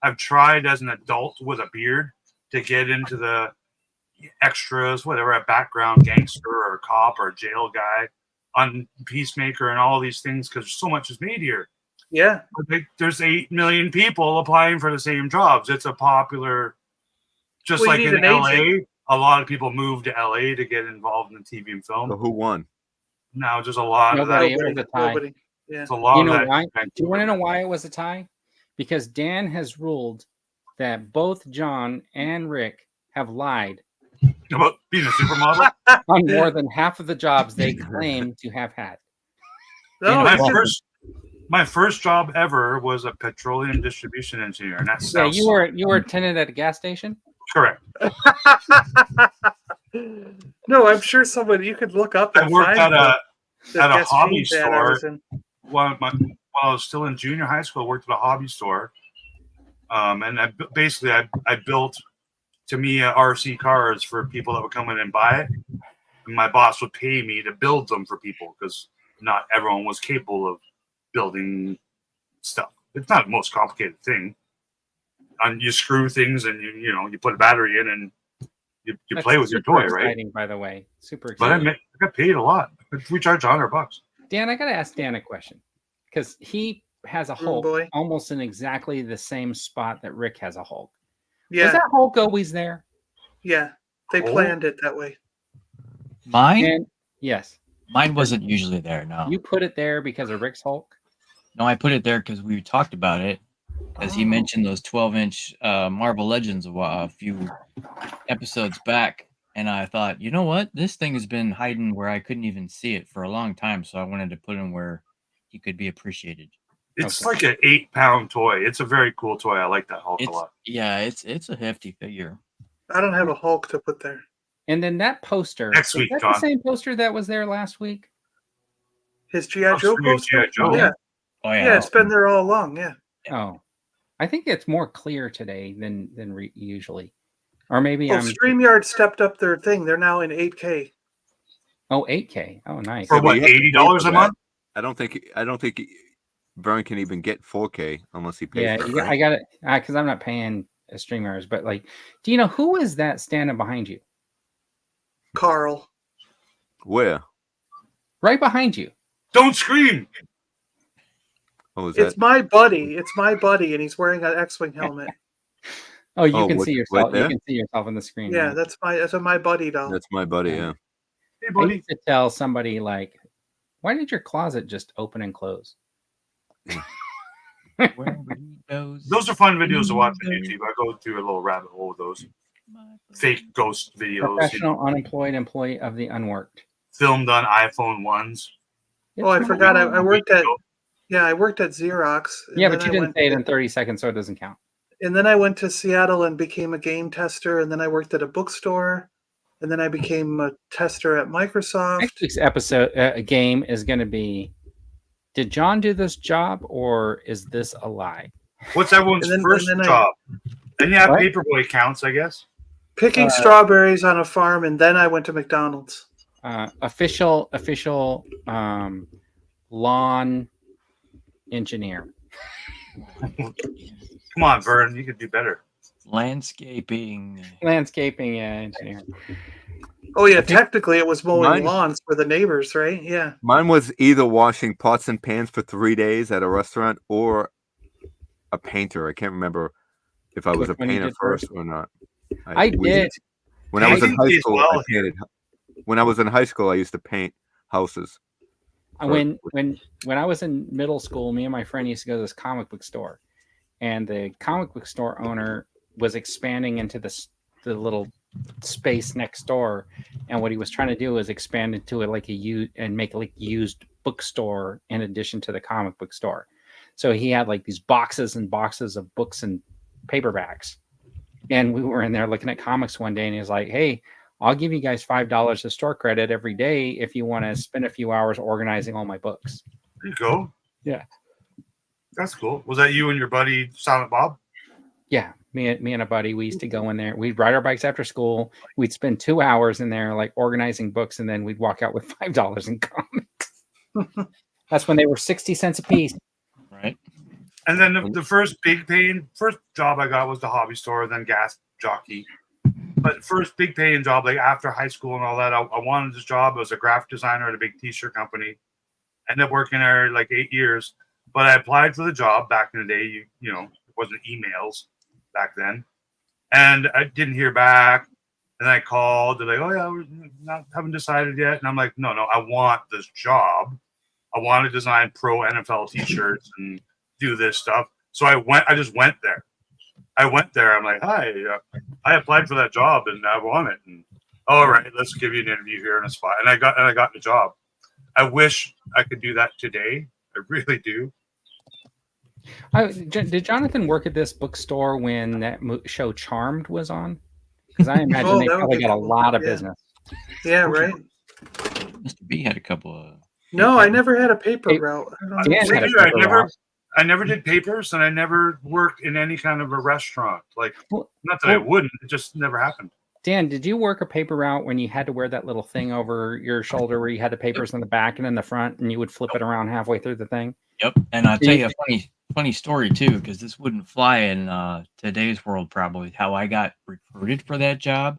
I've tried as an adult with a beard to get into the extras, whatever, a background gangster or a cop or a jail guy on Peacemaker and all these things, because so much is made here. Yeah. There's 8 million people applying for the same jobs. It's a popular, just like in LA, a lot of people move to LA to get involved in TV and film. So who won? No, just a lot of that. It was a tie. Yeah. It's a lot you know of that. Why? Do you want to know why it was a tie? Because Dan has ruled that both John and Rick have lied about being a supermodel on more than half of the jobs they claim to have had. No, my first job ever was a petroleum distribution engineer, and that's you were a tenant at a gas station. Correct. No, I'm sure somebody you could look up. I worked at a hobby store. While I was still in junior high school, I worked at a hobby store, and I built Tamiya RC cars for people that would come in and buy it. And my boss would pay me to build them for people because not everyone was capable of building stuff. It's not the most complicated thing. And you screw things and you put a battery in and you play with your toy, exciting, right? By the way, super exciting. But I got paid a lot. We charge $100. Dan, I got to ask Dan a question because he has a Hulk almost in exactly the same spot that Rick has a Hulk. Yeah. Was that Hulk always there? Yeah, they planned it that way. Mine? Yes. Mine wasn't usually there, no. You put it there because of Rick's Hulk? No, I put it there because we talked about it. As he mentioned those 12-inch Marvel Legends a few episodes back. And I thought, you know what? This thing has been hiding where I couldn't even see it for a long time. So I wanted to put him where he could be appreciated. It's like an 8-pound toy. It's a very cool toy. I like that Hulk a lot. Yeah, it's a hefty figure. I don't have a Hulk to put there. And then that poster. Next week, John. The same poster that was there last week? His G.I. Joe poster? Joe. Yeah. Oh, yeah. Yeah, it's been there all along. Yeah. Oh, I think it's more clear today than usually. Or maybe StreamYard stepped up their thing. They're now in 8K. Oh, 8K. Oh, nice. For what, $80 a month? I don't think Vern can even get 4K unless he pays for it. I got it because I'm not paying streamers. But do you know who is that standing behind you? Carl. Where? Right behind you. Don't scream. Oh, it's my buddy. It's my buddy, and he's wearing an X-wing helmet. Oh, you can see yourself. You can see yourself on the screen. Yeah, that's my buddy doll. That's my buddy. Yeah. Hey, buddy. I need to tell somebody why did your closet just open and close? Those are fun videos to watch on YouTube. I go through a little rabbit hole with those fake ghost videos. Professional unemployed employee of the unworked. Filmed on iPhone 1s. Oh, I forgot. I worked at Xerox. Yeah, but you didn't say it in 30 seconds, so it doesn't count. And then I went to Seattle and became a game tester. And then I worked at a bookstore. And then I became a tester at Microsoft. Next week's episode game is going to be, did John do this job or is this a lie? What's everyone's first job? Then you have Paperboy counts, I guess. Picking strawberries on a farm, and then I went to McDonald's. Official lawn engineer. Come on, Vern, you could do better. Landscaping engineer. Oh yeah, technically it was mowing lawns for the neighbors, right? Yeah. Mine was either washing pots and pans for 3 days at a restaurant or a painter. I can't remember if I was a painter first or not. I did. When I was in high school, I painted. When I was in high school, I used to paint houses. When I was in middle school, me and my friend used to go to this comic book store, and the comic book store owner was expanding into the little space next door, and what he was trying to do was expand into it make a used bookstore in addition to the comic book store. So he had these boxes and boxes of books and paperbacks, and we were in there looking at comics one day, and he was like, "Hey, I'll give you guys $5 of store credit every day if you want to spend a few hours organizing all my books. There you go. Yeah. That's cool. Was that you and your buddy Silent Bob? Yeah, me and a buddy, we used to go in there. We'd ride our bikes after school. We'd spend 2 hours in there, like organizing books, and then we'd walk out with $5 in comics. That's when they were 60 cents a piece. Right. And then the first first job I got was the hobby store, then gas jockey. But first big paying job, like after high school and all that, I wanted this job. I was a graphic designer at a big t-shirt company. Ended up working there like 8 years. But I applied for the job back in the day. You know, it wasn't emails back then. And I didn't hear back. And I called. They're like, oh, yeah, haven't decided yet. And I'm like, no, I want this job. I want to design pro NFL t-shirts and do this stuff. So I just went there. I'm like, hi, I applied for that job and I want it. And all right, let's give you an interview here in a spot. And I got the job. I wish I could do that today. I really do. Did Jonathan work at this bookstore when that show Charmed was on? Because I imagine they probably got a lot of business. Yeah, right. Mr. B had a couple of. No, I never had a paper route. I never did papers, and I never worked in any kind of a restaurant. Like, not that I wouldn't, it just never happened. Dan, did you work a paper route when you had to wear that little thing over your shoulder where you had the papers in the back and in the front, and you would flip it around halfway through the thing? Yep. And I'll tell you a funny story too, because this wouldn't fly in today's world probably. How I got recruited for that job,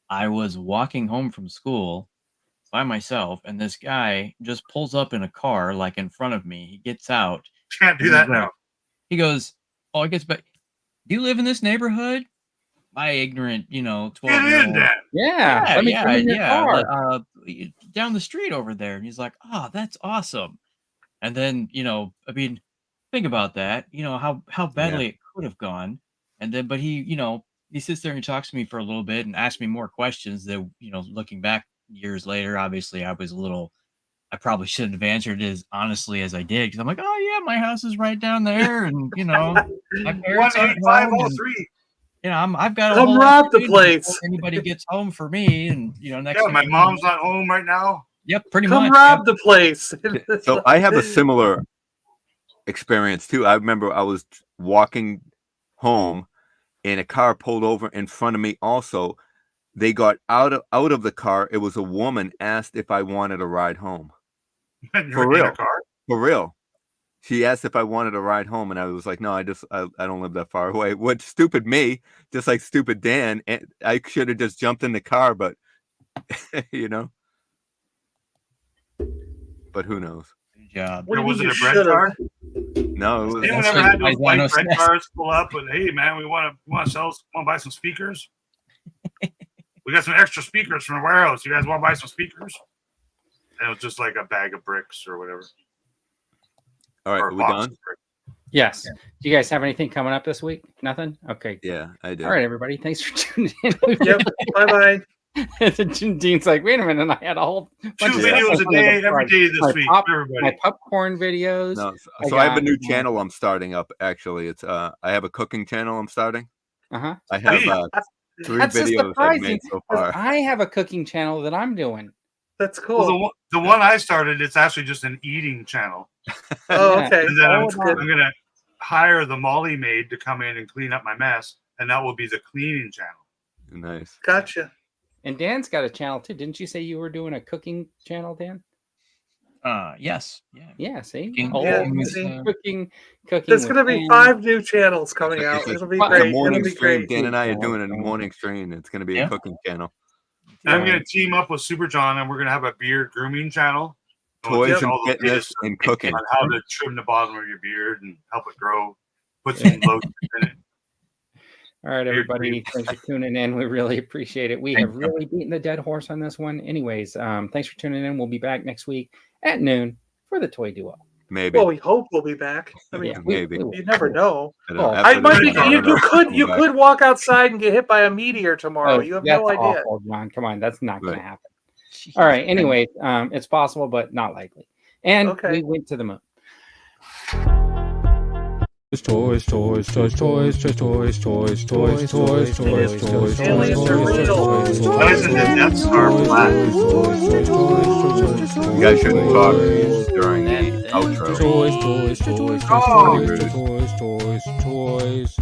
I was walking home from school by myself, and this guy just pulls up in a car like in front of me. He gets out. Can't do that now. He goes, "Oh, I guess, but do you live in this neighborhood?" My ignorant, 12-year-old. Yeah. Down the street over there. And he's like, "Oh, that's awesome." And then, think about that. How badly it could have gone. And then, but he sits there and talks to me for a little bit and asks me more questions that, looking back years later, obviously I probably shouldn't have answered as honestly as I did, because I'm like, oh yeah, my house is right down there, and my parents are home. I've got come rob the place. Anybody gets home for me, and next. Yeah, my mom's not home right now. Yep, pretty much. Come rob the place. So I have a similar experience too. I remember I was walking home, and a car pulled over in front of me. Also, they got out of the car. It was a woman asked if I wanted a ride home. For real. For real. She asked if I wanted a ride home, and I was like, no, I don't live that far away. What stupid me, just like stupid Dan. And I should have just jumped in the car, but But who knows? Good job. Was it a bread car? No, it was. Anyone ever had those white bread cars pull up and, hey man, we want to buy some speakers? We got some extra speakers from the warehouse. You guys want to buy some speakers? And it was just like a bag of bricks or whatever. All right, are we done? Yes. Yeah. Do you guys have anything coming up this week? Nothing? Okay. Yeah, I do. All right, everybody. Thanks for tuning in. Yep. Bye-bye. Dean's like, wait a minute. I had a whole bunch of videos a day, every day this week. My popcorn videos. No, so I have a new channel I'm starting up, actually. It's I have a cooking channel I'm starting. Uh-huh. I have 3 videos I've made so far. I have a cooking channel that I'm doing. That's cool. Well, the one I started, it's actually just an eating channel. Oh, okay. And then I'm going to hire the Molly maid to come in and clean up my mess, and that will be the cleaning channel. Nice. Gotcha. And Dan's got a channel too. Didn't you say you were doing a cooking channel, Dan? Yes. Yeah. Yeah. See, cooking. There's going to be 5 new channels coming out. It'll be great. The morning stream. Dan and I are doing a morning stream. It's going to be a cooking channel. And I'm going to team up with Super John, and we're going to have a beard grooming channel. Toys and fitness and cooking. On how to trim the bottom of your beard and help it grow. Put some lotion in it. All right, everybody. Thanks for tuning in. We really appreciate it. We have really beaten the dead horse on this one. Anyways, thanks for tuning in. We'll be back next week at noon for the Toy Duo. Maybe. Well, we hope we'll be back. I mean, maybe. You never know. You could walk outside and get hit by a meteor tomorrow. You have no idea. Awful, John. Come on, that's not going to happen. All right. Anyway, it's possible, but not likely. And we went to the moon. Toys, toys, toys, toys, toys, toys, toys, toys, toys, toys, toys, Aliens are real. Why isn't the Death Star black? You guys shouldn't talk during the outro. Toys, toys, toys, Oh. toys, toys, toys, toys.